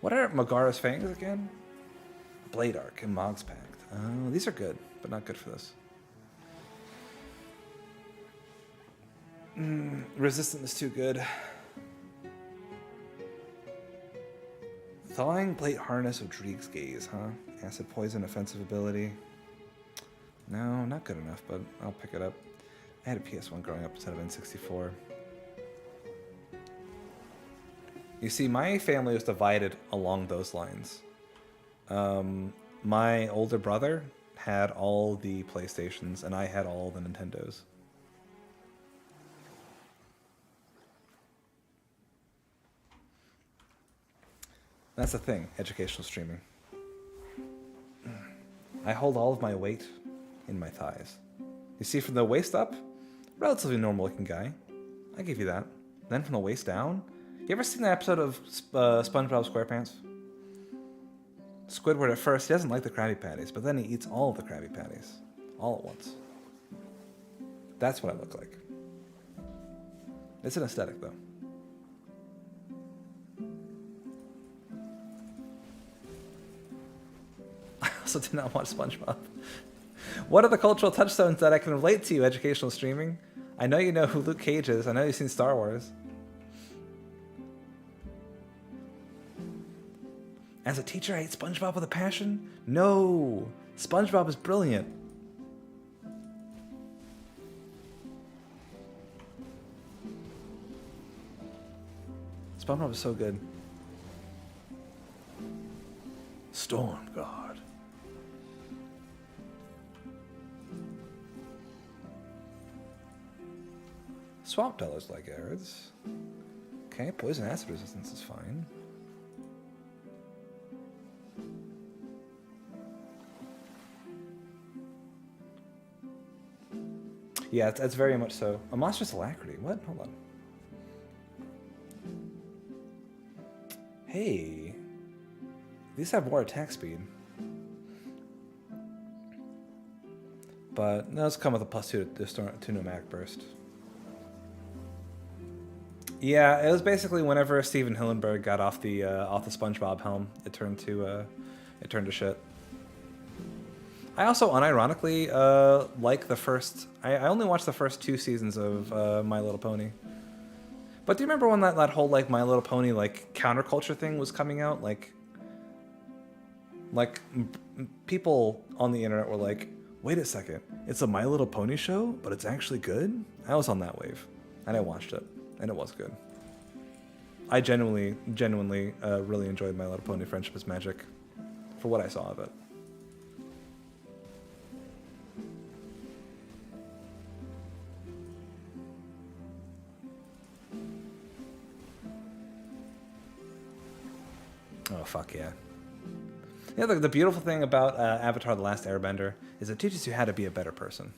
What are Megara's Fangs again? Blade Arc and Mog's Pact. Oh, these are good, but not good for this. Resistant is too good. Thawing Plate Harness of Dreeg's Gaze, huh? Acid Poison, Offensive Ability. No, not good enough, but I'll pick it up. I had a PS1 growing up instead of N64. You see, my family was divided along those lines. My older brother had all the PlayStations, and I had all the Nintendos. That's the thing, educational streaming. I hold all of my weight in my thighs. You see, from the waist up, relatively normal looking guy. I give you that. Then from the waist down, you ever seen that episode of SpongeBob SquarePants? Squidward at first, he doesn't like the Krabby Patties, but then he eats all of the Krabby Patties. All at once. That's what I look like. It's an aesthetic, though. I also did not watch SpongeBob. What are the cultural touchstones that I can relate to you, educational streaming? I know you know who Luke Cage is. I know you've seen Star Wars. As a teacher, I hate SpongeBob with a passion? No! SpongeBob is brilliant. SpongeBob is so good. Stormguard. Swamp dwellers like Arids. Okay, poison acid resistance is fine. Yeah, that's very much so. A monstrous alacrity. What? Hold on. Hey. These have more attack speed. But those come with a +2 to pneumatic burst. Yeah, it was basically whenever Steven Hillenburg got off the SpongeBob helm, it turned to shit. I also unironically like the first. I only watched the first 2 seasons of My Little Pony. But do you remember when that whole like My Little Pony like counterculture thing was coming out? Like people on the internet were like, "Wait a second, it's a My Little Pony show, but it's actually good." I was on that wave, and I watched it, and it was good. I genuinely really enjoyed My Little Pony: Friendship is Magic, for what I saw of it. Oh, fuck yeah. Yeah, the beautiful thing about Avatar: The Last Airbender is it teaches you how to be a better person.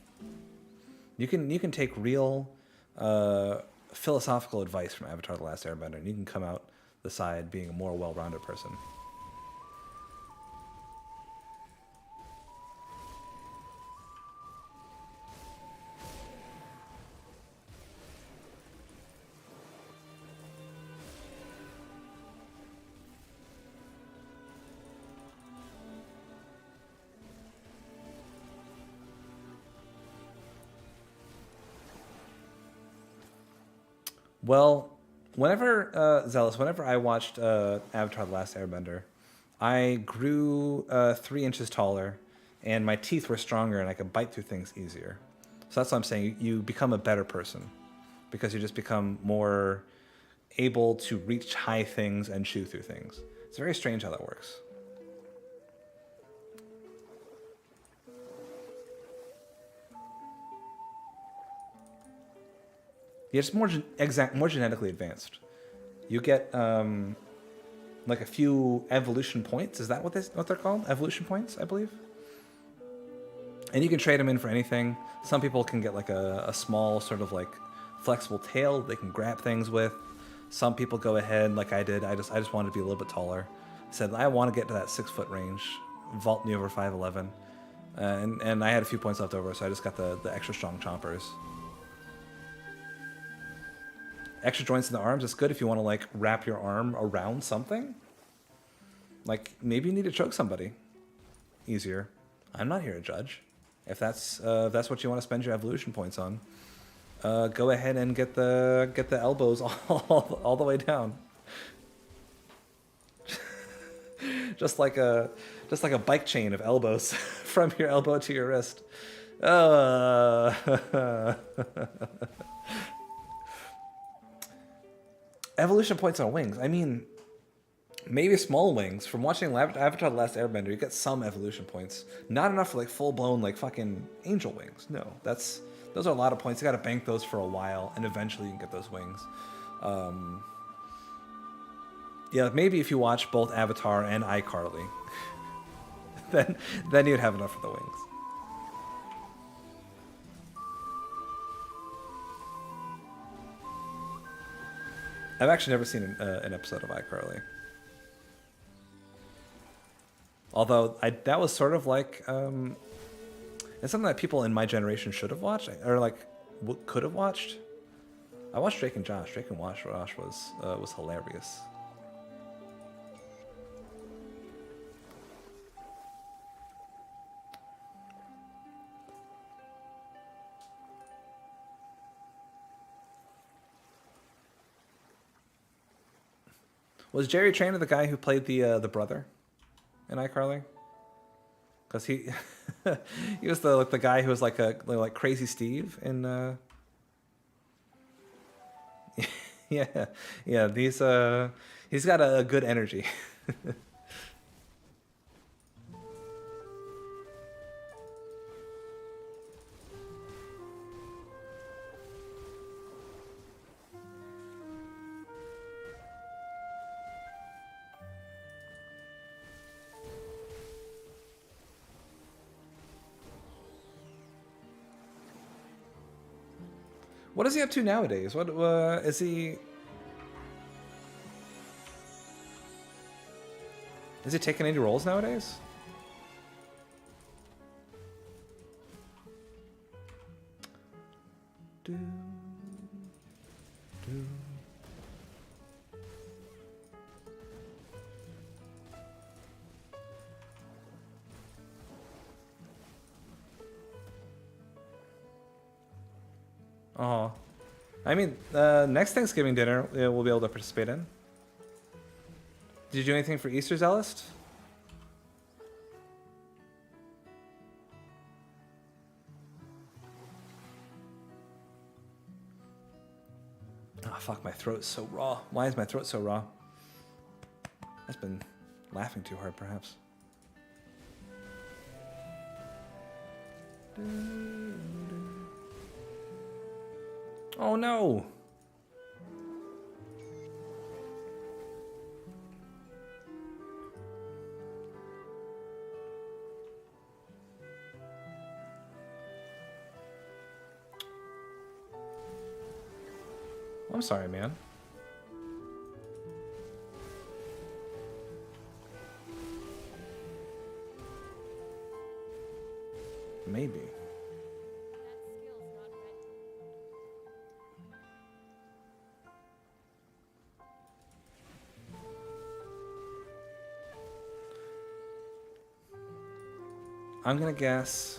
You can take real philosophical advice from Avatar: The Last Airbender, and you can come out the side being a more well-rounded person. Well, whenever Zealous, whenever I watched Avatar: The Last Airbender, I grew 3 inches taller, and my teeth were stronger, and I could bite through things easier. So that's what I'm saying. You become a better person because you just become more able to reach high things and chew through things. It's very strange how that works. Yeah, it's more more genetically advanced. You get like a few evolution points. Is that what they're called? Evolution points, I believe. And you can trade them in for anything. Some people can get like a small sort of like flexible tail they can grab things with. Some people go ahead like I did. I just wanted to be a little bit taller. I said I want to get to that 6-foot range, vault me over 5'11", and I had a few points left over, so I just got the extra strong chompers. Extra joints in the arms, it's good if you want to like wrap your arm around something. Like maybe you need to choke somebody easier. I'm not here to judge. If that's what you want to spend your evolution points on, go ahead and get the elbows all the way down. just like a bike chain of elbows from your elbow to your wrist. Evolution points on wings. I mean, maybe small wings. From watching Avatar: The Last Airbender, you get some evolution points. Not enough for like full-blown like fucking angel wings. No, those are a lot of points. You got to bank those for a while, and eventually you can get those wings. Yeah, maybe if you watch both Avatar and iCarly, then you'd have enough for the wings. I've actually never seen an episode of iCarly. Although that was sort of like it's something that people in my generation should have watched or like could have watched. I watched Drake and Josh. Drake and Josh was hilarious. Was Jerry Trainer the guy who played the brother in iCarly? Because he he was the guy who was like Crazy Steve in yeah he's got a good energy. What is he up to nowadays? What is he? Is he taking any roles nowadays? Do, do. Oh, I mean, next Thanksgiving dinner we'll be able to participate in. Did you do anything for Easter, Zealous? Oh, fuck, my throat's so raw. Why is my throat so raw? I've been laughing too hard, perhaps. Oh no! I'm sorry, man. Maybe. I'm gonna guess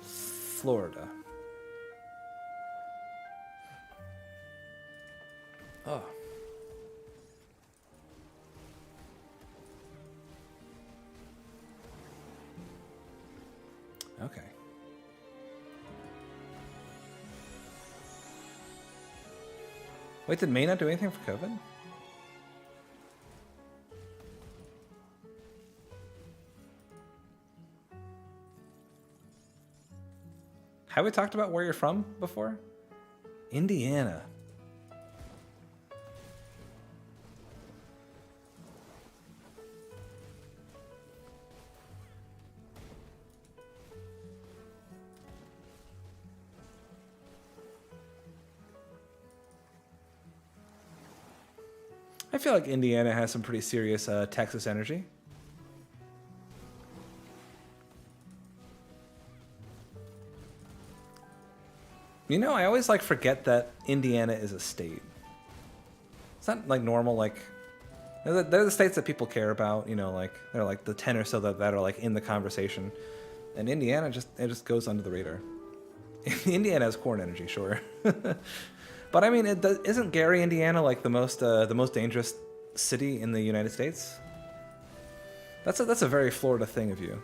Florida. Oh. Okay. Wait, did Maine not do anything for COVID? Have we talked about where you're from before? Indiana. I feel like Indiana has some pretty serious Texas energy. You know, I always like forget that Indiana is a state. It's not like normal, like they're the states that people care about. You know, like they're like the 10 or so that are like in the conversation, and Indiana just goes under the radar. Indiana has corn energy, sure, but I mean, isn't Gary, Indiana, like the most dangerous city in the United States? That's a very Florida thing of you.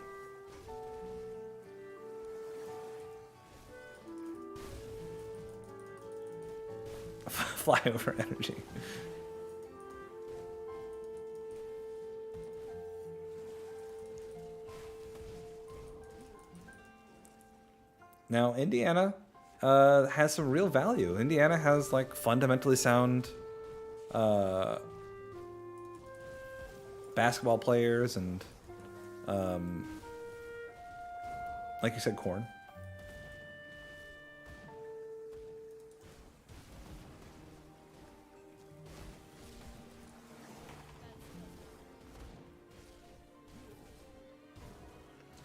Flyover energy. Now, Indiana has some real value. Indiana has like fundamentally sound basketball players and, like you said, corn.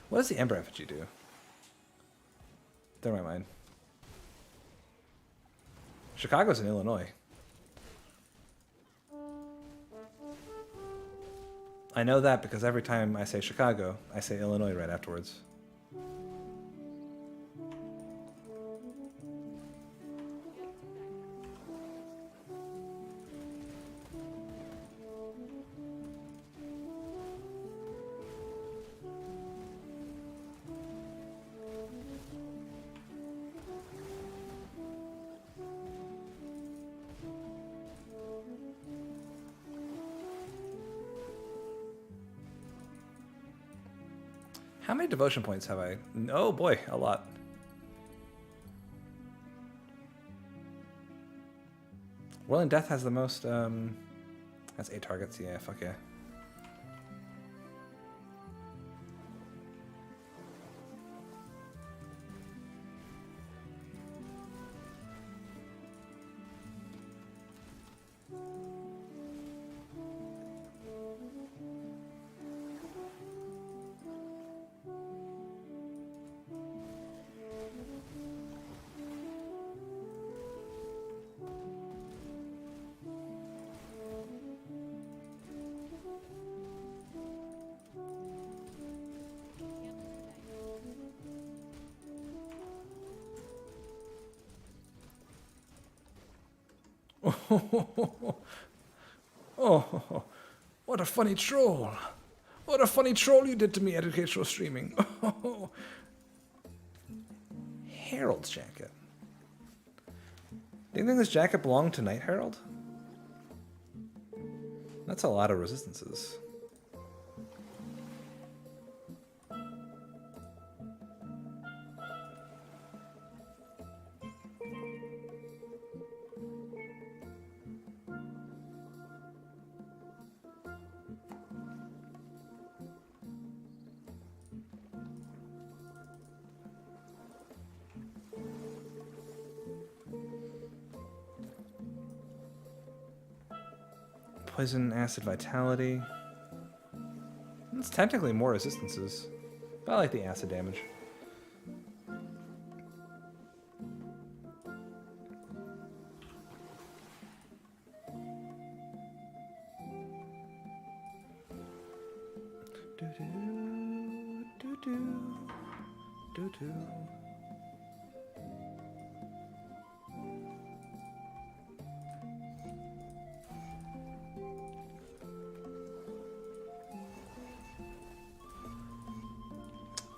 What does the Ember Effigy do? Never mind. Chicago's in Illinois. I know that because every time I say Chicago, I say Illinois right afterwards. How many devotion points have I? Oh boy, a lot. Whirling Death has the most, that's 8 targets, yeah, fuck yeah. Oh, what a funny troll. What a funny troll you did to me, educational streaming. Herald's jacket. Do you think this jacket belonged to Night Herald? That's a lot of resistances. Poison, acid, vitality. It's technically more resistances, but I like the acid damage.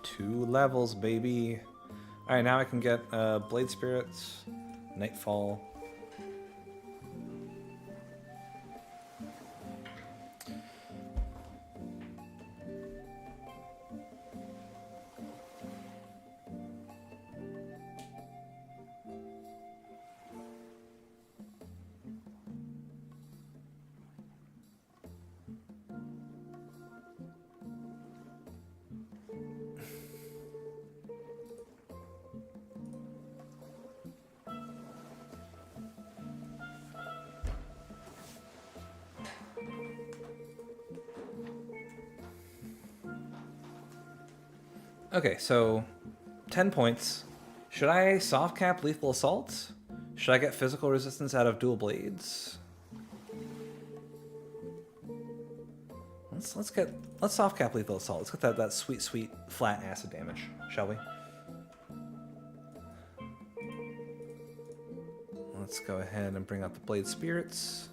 Two levels, baby. All right, now I can get Blade Spirits, Nightfall. Okay, so 10 points. Should I soft cap Lethal Assault? Should I get physical resistance out of dual blades? Let's soft cap Lethal Assault. Let's get that sweet flat acid damage, shall we? Let's go ahead and bring out the Blade Spirits.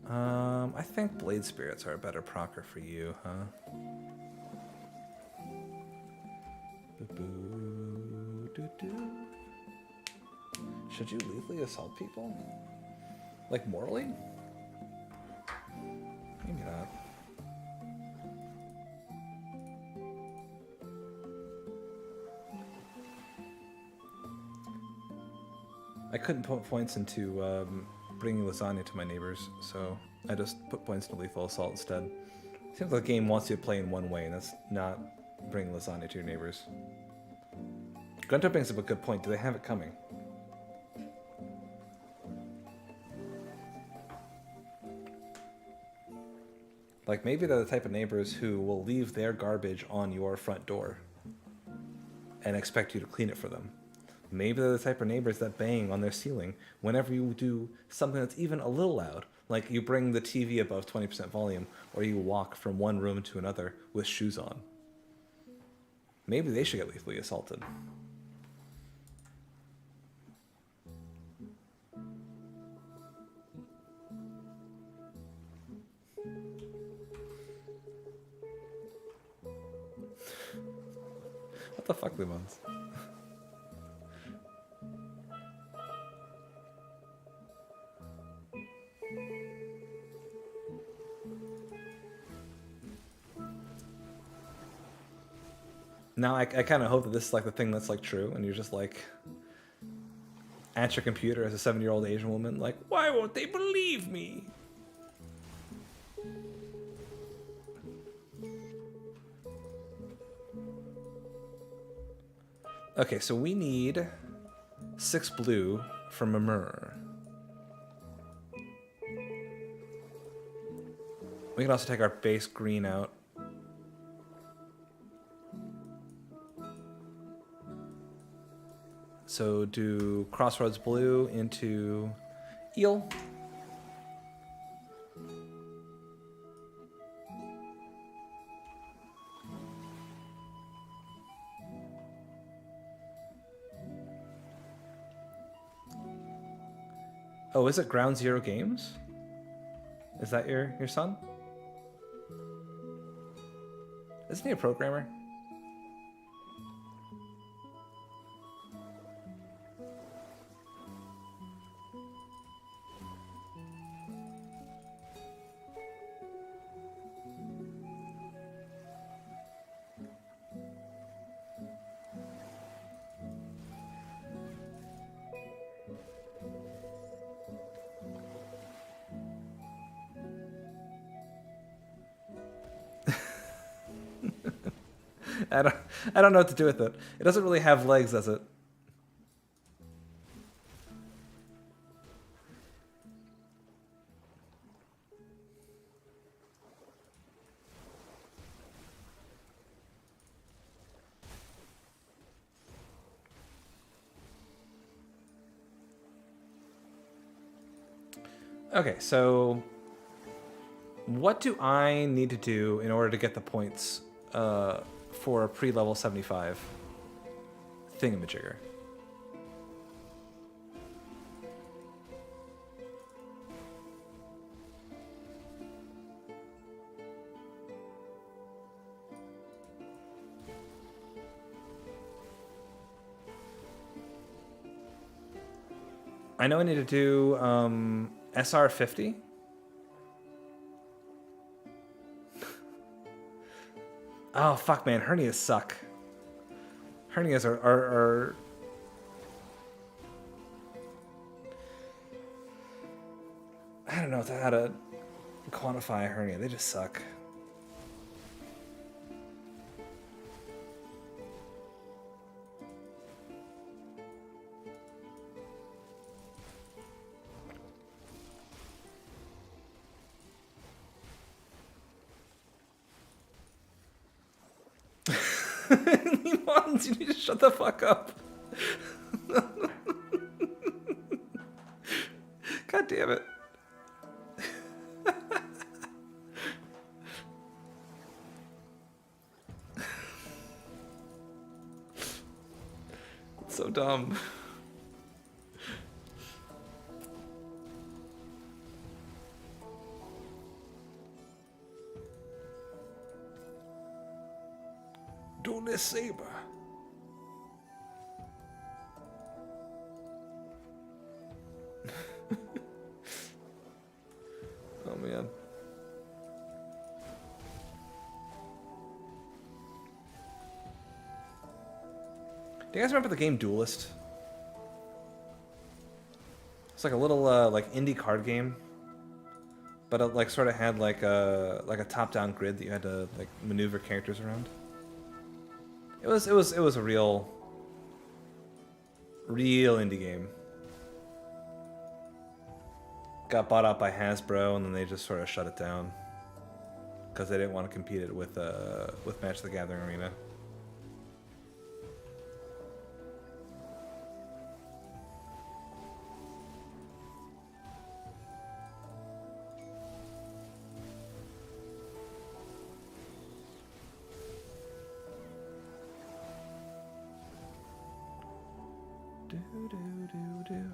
I think Blade Spirits are a better procer for you, huh? Should you lethally assault people? Like morally? Maybe not. I couldn't put points into bringing lasagna to my neighbors, so I just put points into lethal assault instead. Seems like the game wants you to play in one way, and that's not bring lasagna to your neighbors. Gunter brings up a good point. Do they have it coming? Like, maybe they're the type of neighbors who will leave their garbage on your front door and expect you to clean it for them. Maybe they're the type of neighbors that bang on their ceiling whenever you do something that's even a little loud, like you bring the TV above 20% volume, or you walk from one room to another with shoes on. Maybe they should get lethally assaulted. What the fuck, Lumons? Now I kind of hope that this is like the thing that's like true, and you're just like at your computer as a 7-year-old Asian woman, like, why won't they believe me? Okay, so we need 6 blue from Mimur. We can also take our base green out. So do Crossroads blue into eel. Oh, is it Ground Zero Games? Is that your son? Isn't he a programmer? I don't know what to do with it. It doesn't really have legs, does it? Okay, so what do I need to do in order to get the points for a pre-level 75 thingamajigger? I know I need to do SR 50. Oh, fuck, man. Hernias suck. Hernias are... I don't know how to quantify a hernia. They just suck. Limons, you need to shut the fuck up. God damn it. It's so dumb. Dole Saber. Oh man. Do you guys remember the game Duelist? It's like a little like indie card game, but it like sort of had like a top-down grid that you had to like maneuver characters around. It was a real indie game. Got bought out by Hasbro, and then they just sort of shut it down because they didn't want to compete it with Magic the Gathering Arena.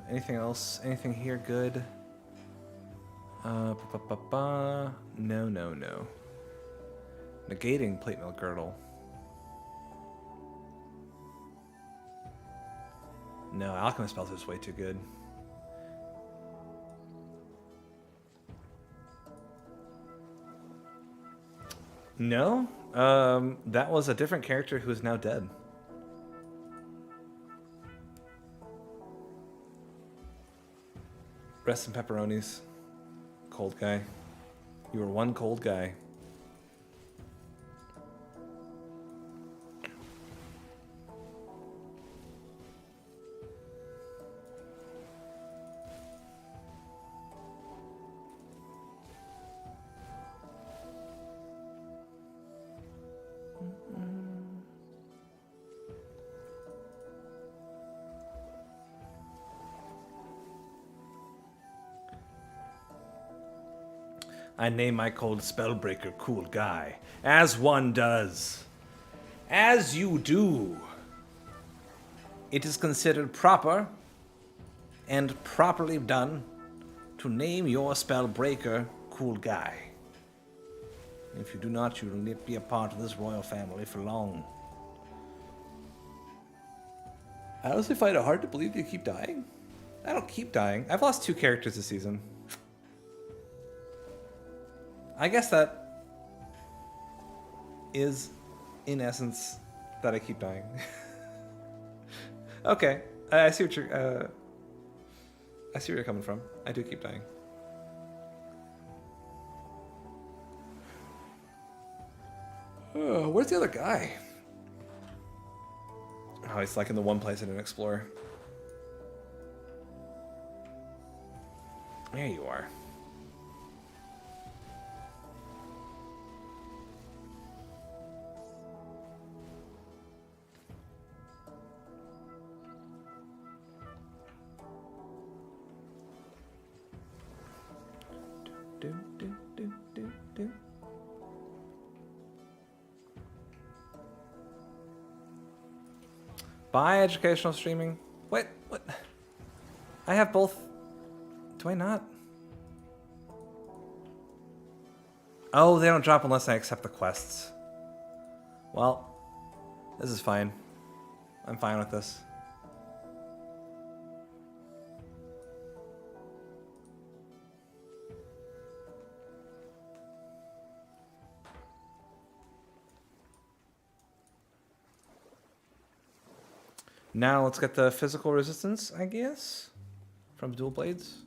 Anything else? Anything here good? No. Negating plate mill girdle. No, alchemist spells is way too good. No, that was a different character who is now dead. Rest in pepperonis. Cold guy. You were one cold guy. I name my cold spellbreaker Cool Guy, as one does. As you do. It is considered proper and properly done to name your spellbreaker Cool Guy. If you do not, you will not be a part of this royal family for long. I honestly find it hard to believe you keep dying. I don't keep dying. I've lost 2 characters this season. I guess that is, in essence, that I keep dying. Okay, I see what you're. I see where you're coming from. I do keep dying. Where's the other guy? Oh, he's like in the one place I didn't explore. There you are. do, do, do, do, do. Buy educational streaming. Wait, what? I have both. Do I not? Oh, they don't drop unless I accept the quests. Well, this is fine. I'm fine with this. Now let's get the physical resistance, I guess, from dual blades.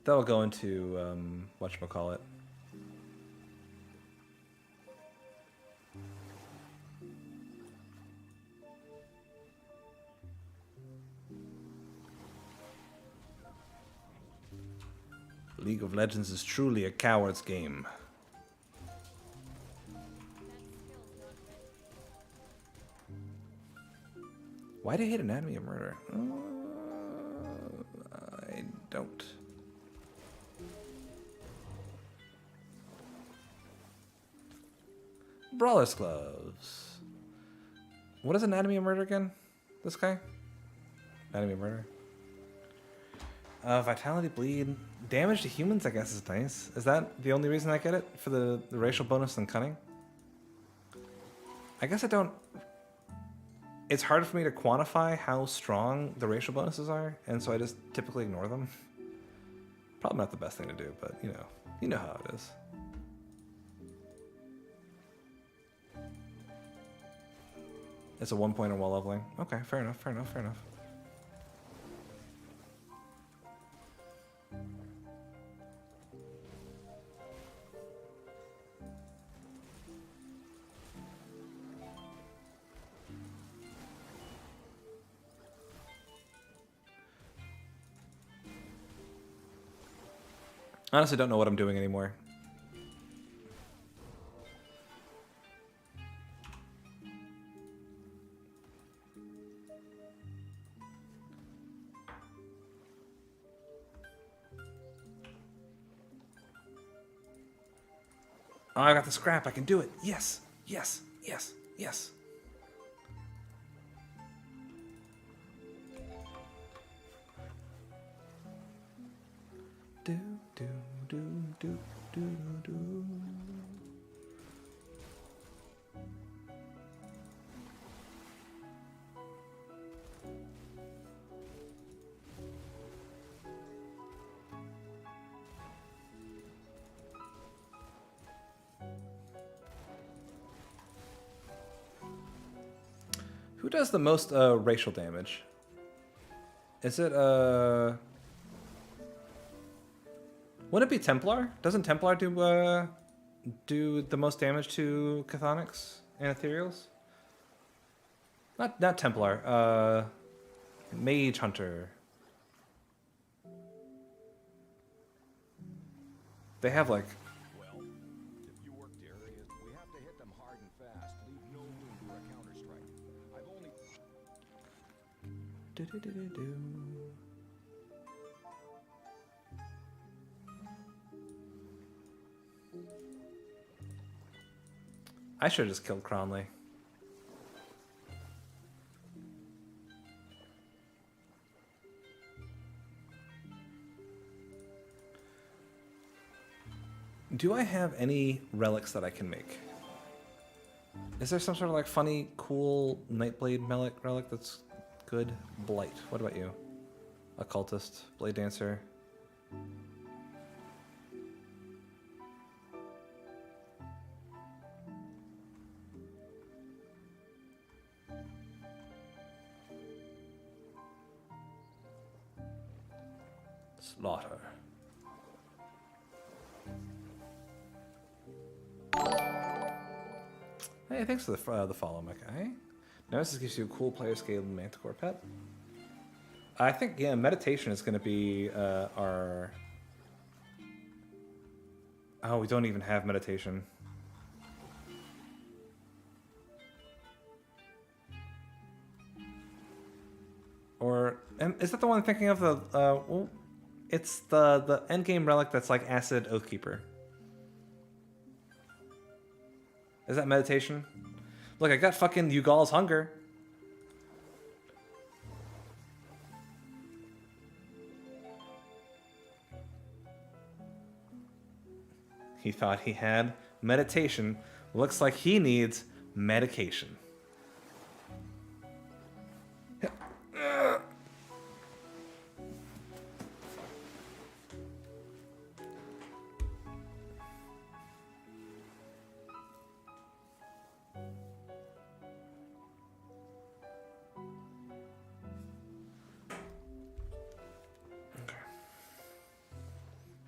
That'll go into whatchamacallit. League of Legends is truly a coward's game. Why do you hate Anatomy of Murder? I don't. Brawler's Gloves. What is Anatomy of Murder again? This guy? Anatomy of Murder. Vitality Bleed. Damage to humans, I guess, is nice. Is that the only reason I get it? For the racial bonus and cunning? I guess I don't... It's hard for me to quantify how strong the racial bonuses are, and so I just typically ignore them. Probably not the best thing to do, but you know how it is. It's a 1 point on wall leveling. Okay, fair enough, fair enough, fair enough. I honestly don't know what I'm doing anymore. Oh, I got the scrap. I can do it. Yes, yes, yes, yes. Do, do, do, do, do, do. Who does the most racial damage? Is it Wouldn't it be Templar? Doesn't Templar do the most damage to Chthonics and Ethereals? Not Templar. Mage Hunter. They have like. Well, if you work the areas, we have to hit them hard and fast. Leave no room for a counter-strike. I've only. Do. I should have just killed Cronley. Do I have any relics that I can make? Is there some sort of like funny, cool Nightblade relic that's good? Blight. What about you? Occultist, Blade Dancer. Slaughter. Hey, thanks for the follow, my guy. Now this gives you a cool player scale Manticore pet. I think, yeah, meditation is going to be our... Oh, we don't even have meditation. Or, is that the one I'm thinking of? Well, It's the endgame relic that's like Acid Oathkeeper. Is that meditation? Look, I got fucking Ugal's Hunger. He thought he had meditation. Looks like he needs medication.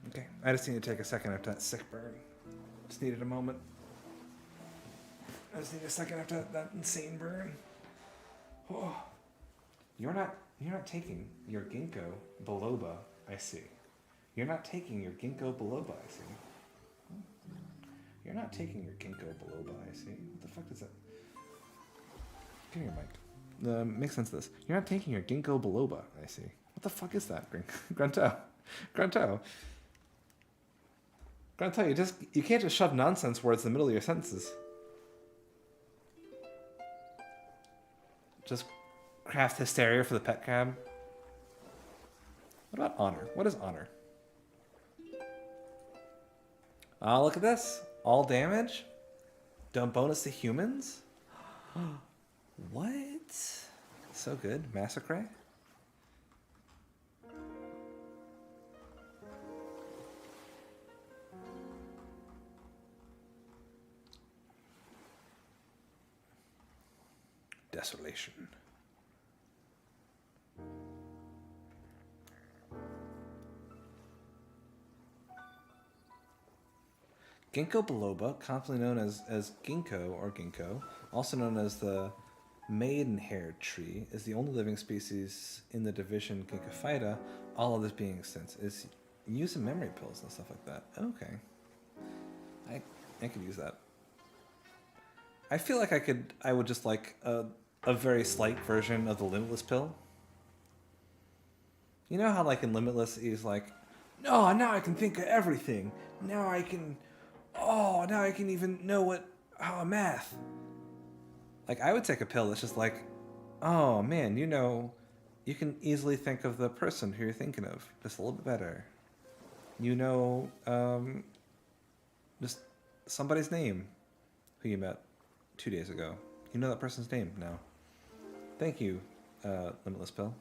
Okay, I just need to take a second after that sick burn. Just needed a moment. I just need a second after that insane burn. Oh. You're not taking your ginkgo biloba, I see. You're not taking your ginkgo biloba, I see. You're not taking your ginkgo biloba, I see. What the fuck does that? Give me your mic. Makes sense of this. You're not taking your ginkgo biloba, I see. What the fuck is that? Grunto. Grunto. Grunto, you can't just shove nonsense words in the middle of your sentences. Just craft hysteria for the pet cab. What about honor? What is honor? Oh, look at this. All damage? Don't bonus to humans? What? So good. Massacre? Desolation. Ginkgo biloba, commonly known as ginkgo or ginkgo, also known as the maidenhair tree, is the only living species in the division Ginkgophyta, all others being extinct. It's used in memory pills and stuff like that. Okay. I could use that. I feel like I would just like a very slight version of the Limitless pill. You know how like in Limitless he's like, no, now I can think of everything. Now I can even know how math. Like I would take a pill that's just like, oh man, you can easily think of the person who you're thinking of just a little bit better. Just somebody's name who you met 2 days ago. You know that person's name now. Thank you, Limitless Pill.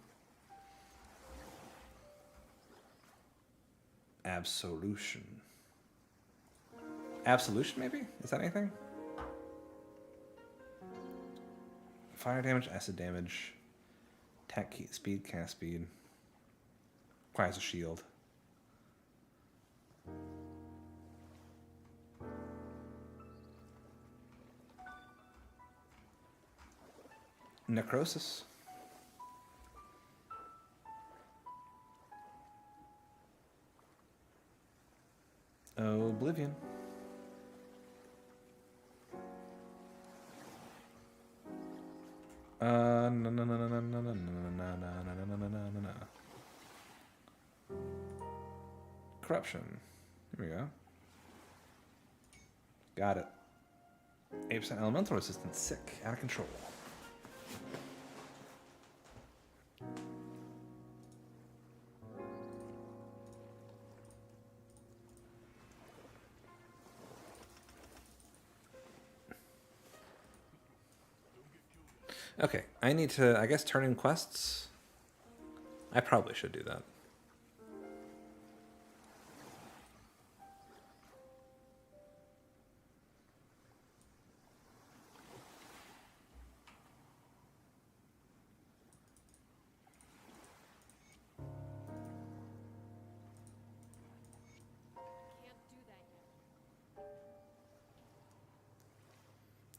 Absolution. Absolution, maybe? Is that anything? Fire damage, acid damage, attack speed, cast speed. Requires a shield. Necrosis. Oblivion. Corruption. Here we go. Got it. 8% elemental resistance. Sick. Out of control. Okay, I need to, I guess, turn in quests. I probably should do that.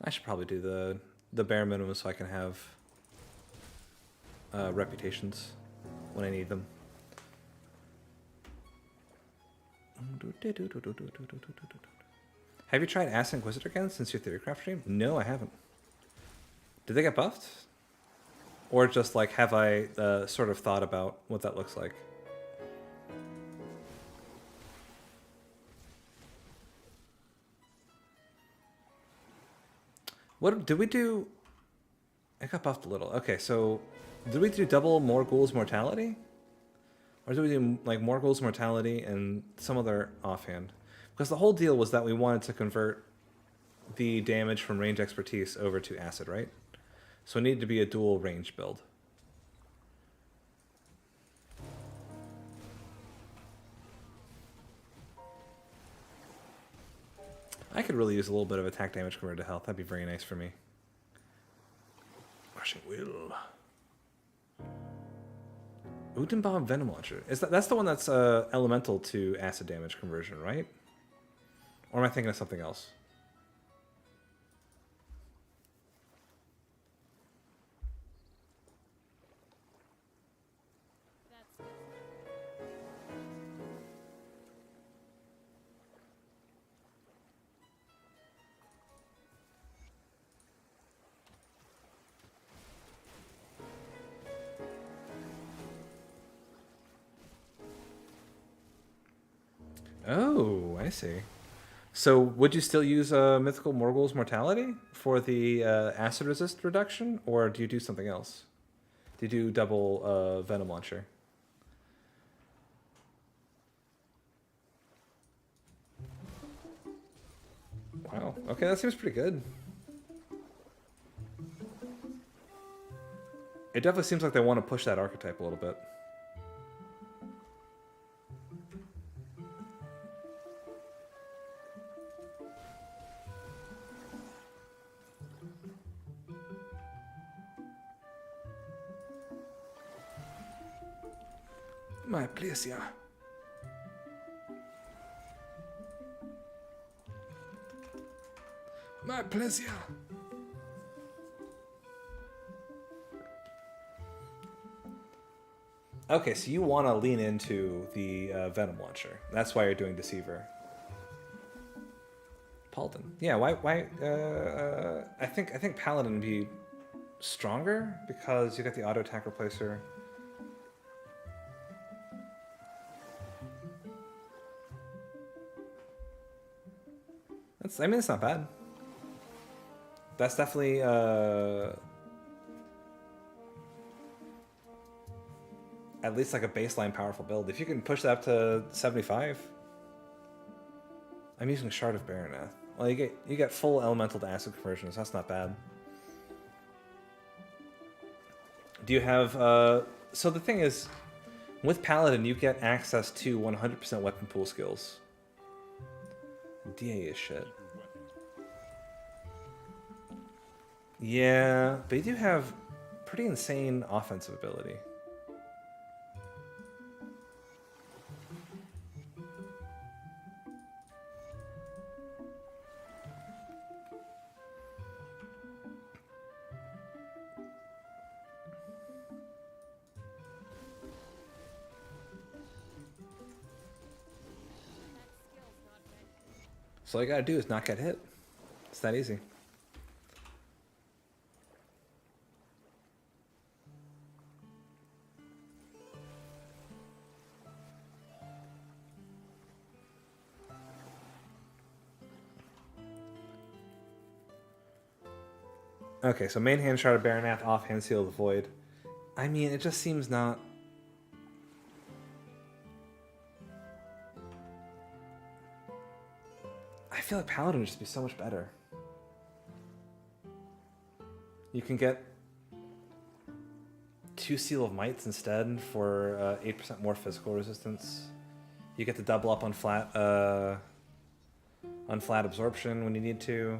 I should probably do the bare minimum so I can have reputations when I need them. Have you tried Ass Inquisitor again since your Theorycraft stream? No, I haven't. Did they get buffed? Or just like have I sort of thought about what that looks like? What did we do? I got buffed a little. Okay, so did we do double more ghouls mortality? Or did we do like more ghouls mortality and some other offhand? Because the whole deal was that we wanted to convert the damage from range expertise over to acid, right? So it needed to be a dual range build. I could really use a little bit of attack damage converted to health. That'd be very nice for me. Crushing Will. Utenbaum Venom Launcher. That's the one that's elemental to acid damage conversion, right? Or am I thinking of something else? Oh, I see. So would you still use Mythical Morgul's Mortality for the acid resist reduction, or do you do something else? Do you do double Venom Launcher? Wow. Okay, that seems pretty good. It definitely seems like they want to push that archetype a little bit. My pleasure. My pleasure. Okay, so you want to lean into the Venom Launcher. That's why you're doing Deceiver. Paladin. Yeah, why I think Paladin would be stronger because you got the auto attack replacer. I mean, it's not bad. That's definitely at least like a baseline powerful build. If you can push that up to 75. I'm using Shard of Baranath. Well, you get full elemental to acid conversions. That's not bad. Do you have so the thing is, with Paladin you get access to 100% weapon pool skills. DA is shit. Yeah, but you do have pretty insane offensive ability. So all you gotta do is not get hit. It's that easy. Okay, so main hand Shard of Baranath, off hand Seal of the Void. I mean, it just seems not... I feel like Paladin would just be so much better. You can get 2 Seal of Mights instead for 8% more physical resistance. You get to double up on flat absorption when you need to.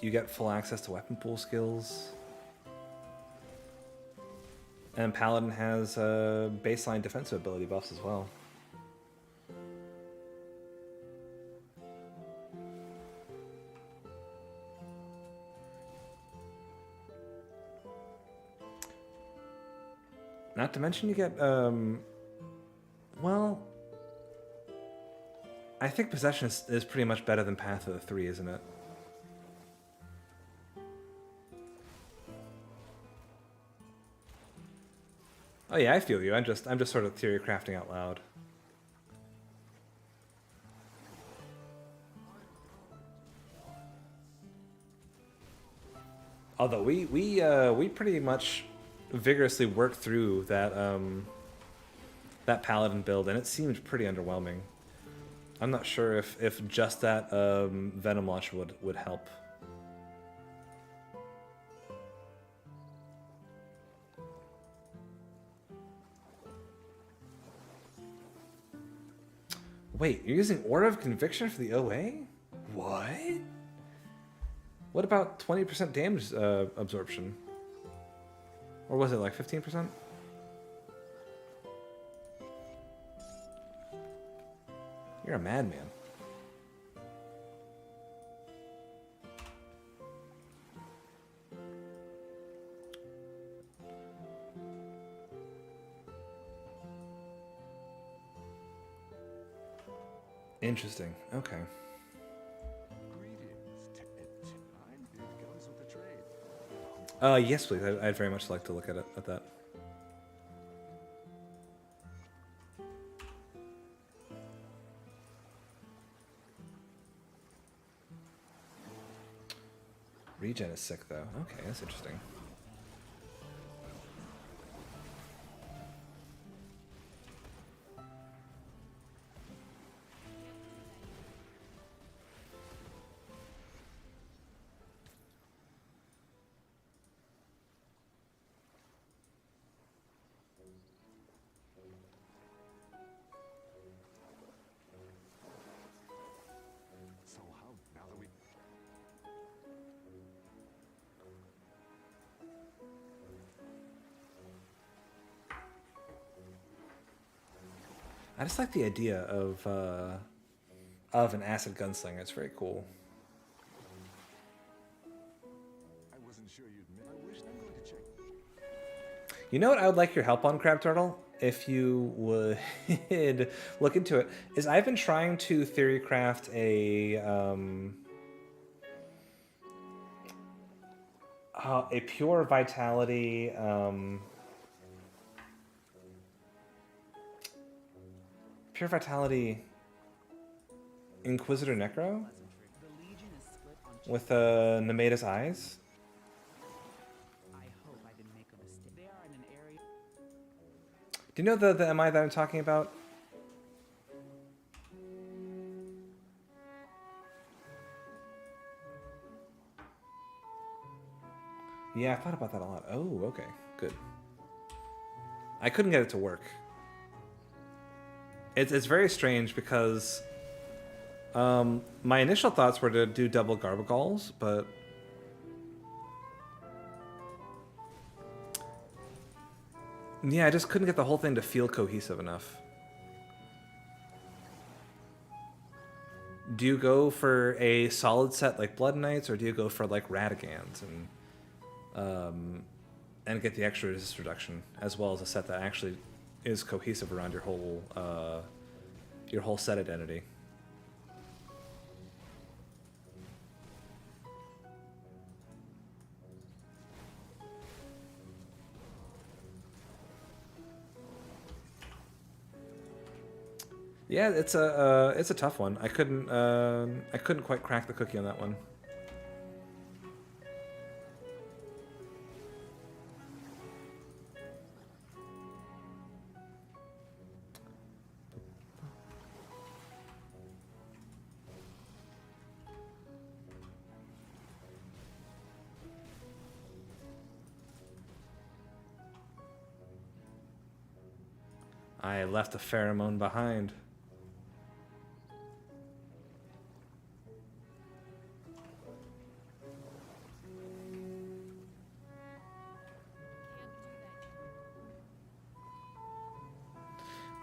You get full access to weapon pool skills. And Paladin has baseline defensive ability buffs as well. Not to mention you get, well, I think Possession is pretty much better than Path of the Three, isn't it? Oh yeah, I feel you. I'm just sort of theory crafting out loud. Although we pretty much vigorously worked through that that paladin build, and it seemed pretty underwhelming. I'm not sure if just that venom launch would help. Wait, you're using Aura of Conviction for the OA? What? What about 20% damage absorption? Or was it like 15%? You're a madman. Interesting. Okay. Greetings. I'm big guns with the trade. Yes, please. I'd very much like to look at it at that. Regen is sick, though. Okay, that's interesting. So how now that we I just like the idea of an acid gunslinger. It's very cool. I wasn't sure you'd I wish I'm going to check. You know what I would like your help on, Crab Turtle? If you would look into it, is I've been trying to theory craft a pure vitality pure vitality Inquisitor Necro with Nemeda's eyes. I hope I didn't make a mistake. They are in an area. Do you know the MI that I'm talking about? Yeah, I thought about that a lot. Oh, okay, good. I couldn't get it to work. It's very strange because my initial thoughts were to do double Garbagalls, but yeah, I just couldn't get the whole thing to feel cohesive enough. Do you go for a solid set like Blood Knights, or do you go for like Radigans and get the extra resist reduction, as well as a set that actually is cohesive around your whole set identity? Yeah, it's a tough one. I couldn't quite crack the cookie on that one. I left a pheromone behind.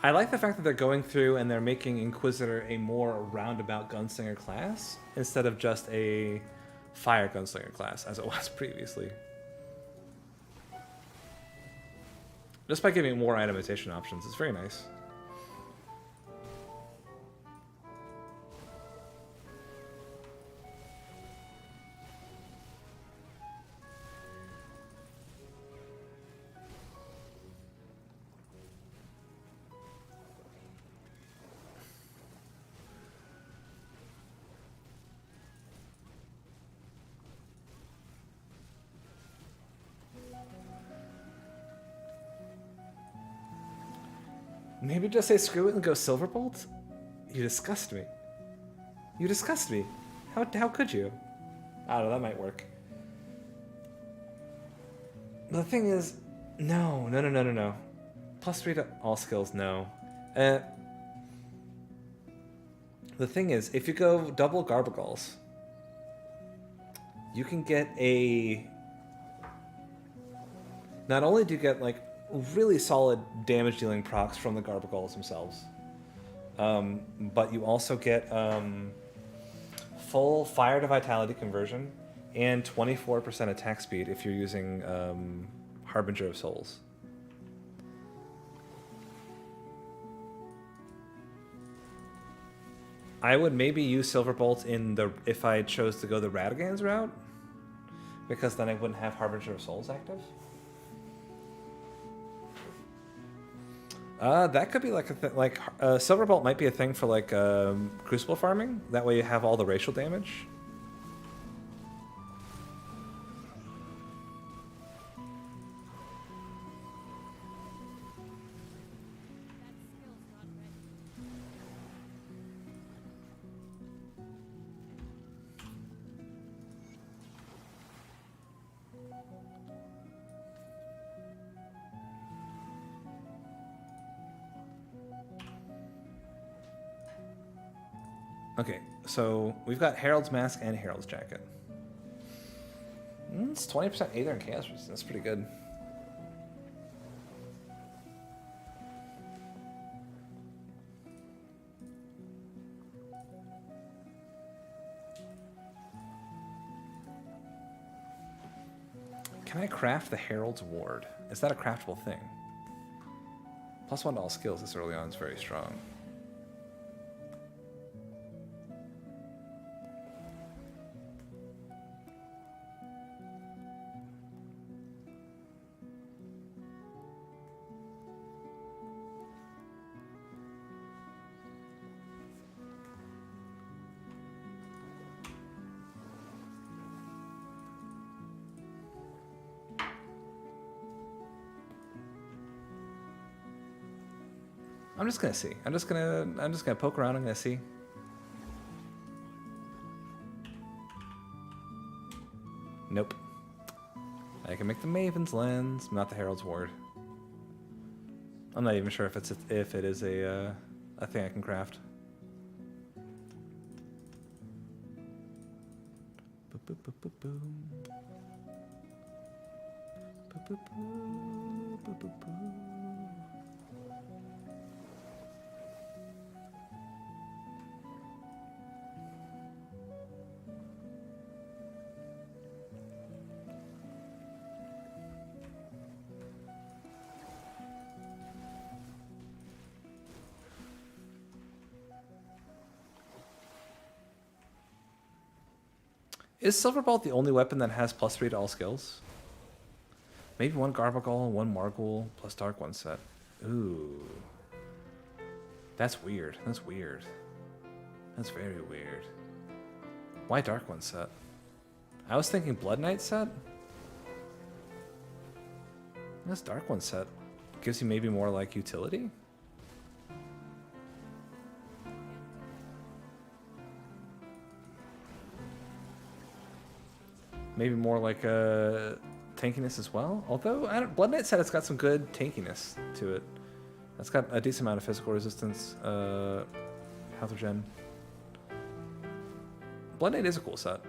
I like the fact that they're going through and they're making Inquisitor a more roundabout gunslinger class instead of just a fire gunslinger class as it was previously. Just by giving more itemization options, it's very nice. Maybe just say screw it and go Silverbolt? You disgust me. You disgust me. How could you? I don't know, that might work. But the thing is, no. +3 to all skills, no. The thing is, if you go double Garbagalls, you can get a... Not only do you get, like, really solid damage dealing procs from the Garbagalls themselves, but you also get full fire to vitality conversion and 24% attack speed if you're using Harbinger of Souls. I would maybe use Silverbolt if I chose to go the Radagans route, because then I wouldn't have Harbinger of Souls active. That could be like a thing. Like Silverbolt might be a thing for like Crucible farming. That way you have all the racial damage. Okay, so we've got Herald's Mask and Herald's Jacket. It's 20% Aether and Chaos Resistance. That's pretty good. Can I craft the Herald's Ward? Is that a craftable thing? +1 to all skills this early on is very strong. I'm just gonna see. I'm just gonna poke around. I'm gonna see. Nope. I can make the Maven's Lens, not the Herald's Ward. I'm not even sure if it is a thing I can craft. Boop, boop, boop, boop, boom. Boop, boop, boop, boop, boop, boop. Is Silverbolt the only weapon that has +3 to all skills? Maybe one Garbagol and one Margul plus Dark One set. Ooh. That's weird. That's weird. That's very weird. Why Dark One set? I was thinking Blood Knight set? This Dark One set gives you maybe more like utility? Maybe more like tankiness as well. Although Blood Knight said it's got some good tankiness to it. It's got a decent amount of physical resistance, health regen. Blood Knight is a cool set.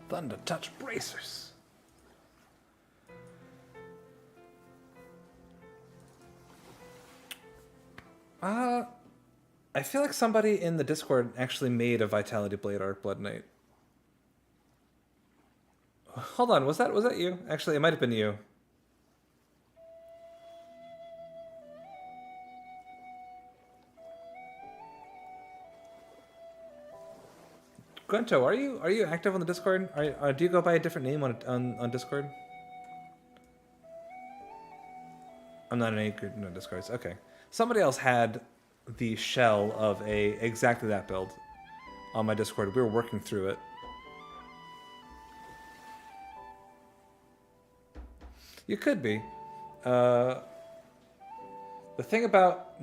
Thunder Touch Bracers. I feel like somebody in the Discord actually made a Vitality Blade Arc Blood Knight. Hold on, was that you? Actually, it might have been you. Grunto, are you active on the Discord? Do you go by a different name on Discord? I'm not in any group, no Discords. Okay. Somebody else had the shell of exactly that build on my Discord. We were working through it. You could be. The thing about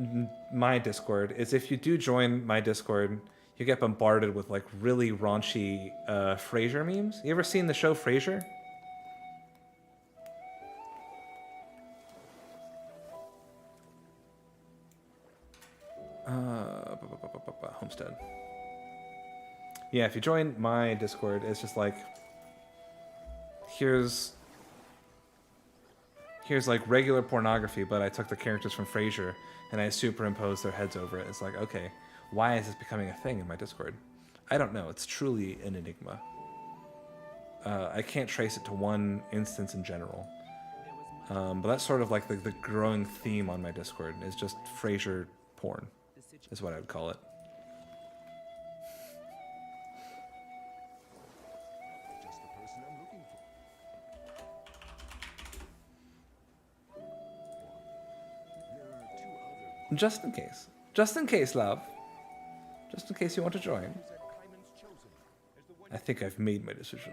my Discord is if you do join my Discord, you get bombarded with like really raunchy Frasier memes. You ever seen the show Frasier? Homestead. Yeah, if you join my Discord, it's just like here's like regular pornography, but I took the characters from Frasier and I superimposed their heads over it. It's like, okay, why is this becoming a thing in my Discord? I don't know. It's truly an enigma. I can't trace it to one instance in general. But that's sort of like the growing theme on my Discord is just Frasier porn, is what I would call it. Just the person I'm looking for. There are 2 others. Just in case, love. Just in case you want to join. That Hyman's chosen as the one. I think I've made my decision.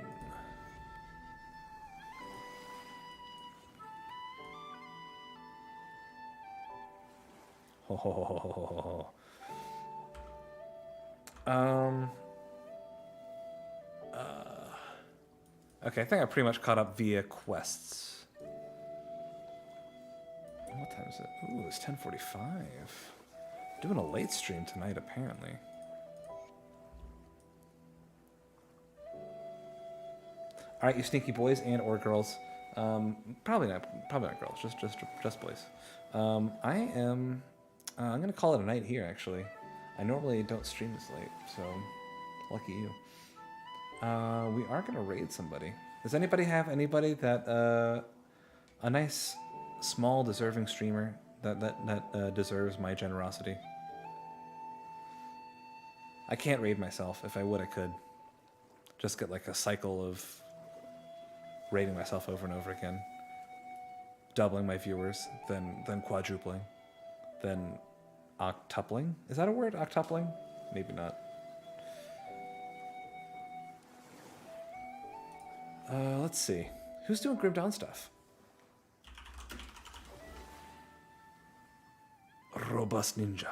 Ho ho ho ho ho ho ho. Okay, I think I pretty much caught up via quests. What time is it? Ooh, it's 10:45. Doing a late stream tonight, apparently. All right, you sneaky boys and or girls. Probably not girls. Just boys. I'm gonna call it a night here. Actually, I normally don't stream this late, so lucky you. We are gonna raid somebody. Does anybody have anybody that a nice, small, deserving streamer that deserves my generosity? I can't raid myself. If I would, I could. Just get like a cycle of raiding myself over and over again, doubling my viewers, then quadrupling, then octupling. Is that a word? Octupling? Maybe not. Let's see. Who's doing Grim Dawn stuff? Robust Ninja.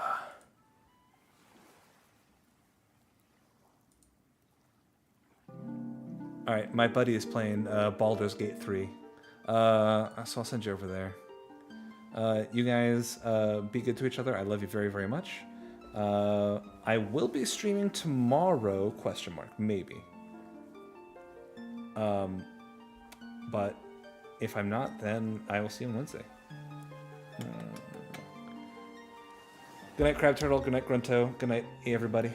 Alright, my buddy is playing Baldur's Gate 3. So I'll send you over there. You guys be good to each other. I love you very, very much. I will be streaming tomorrow, question mark, maybe. But if I'm not, then I will see you on Wednesday. Good night, Crab Turtle. Good night, Grunto. Good night, everybody.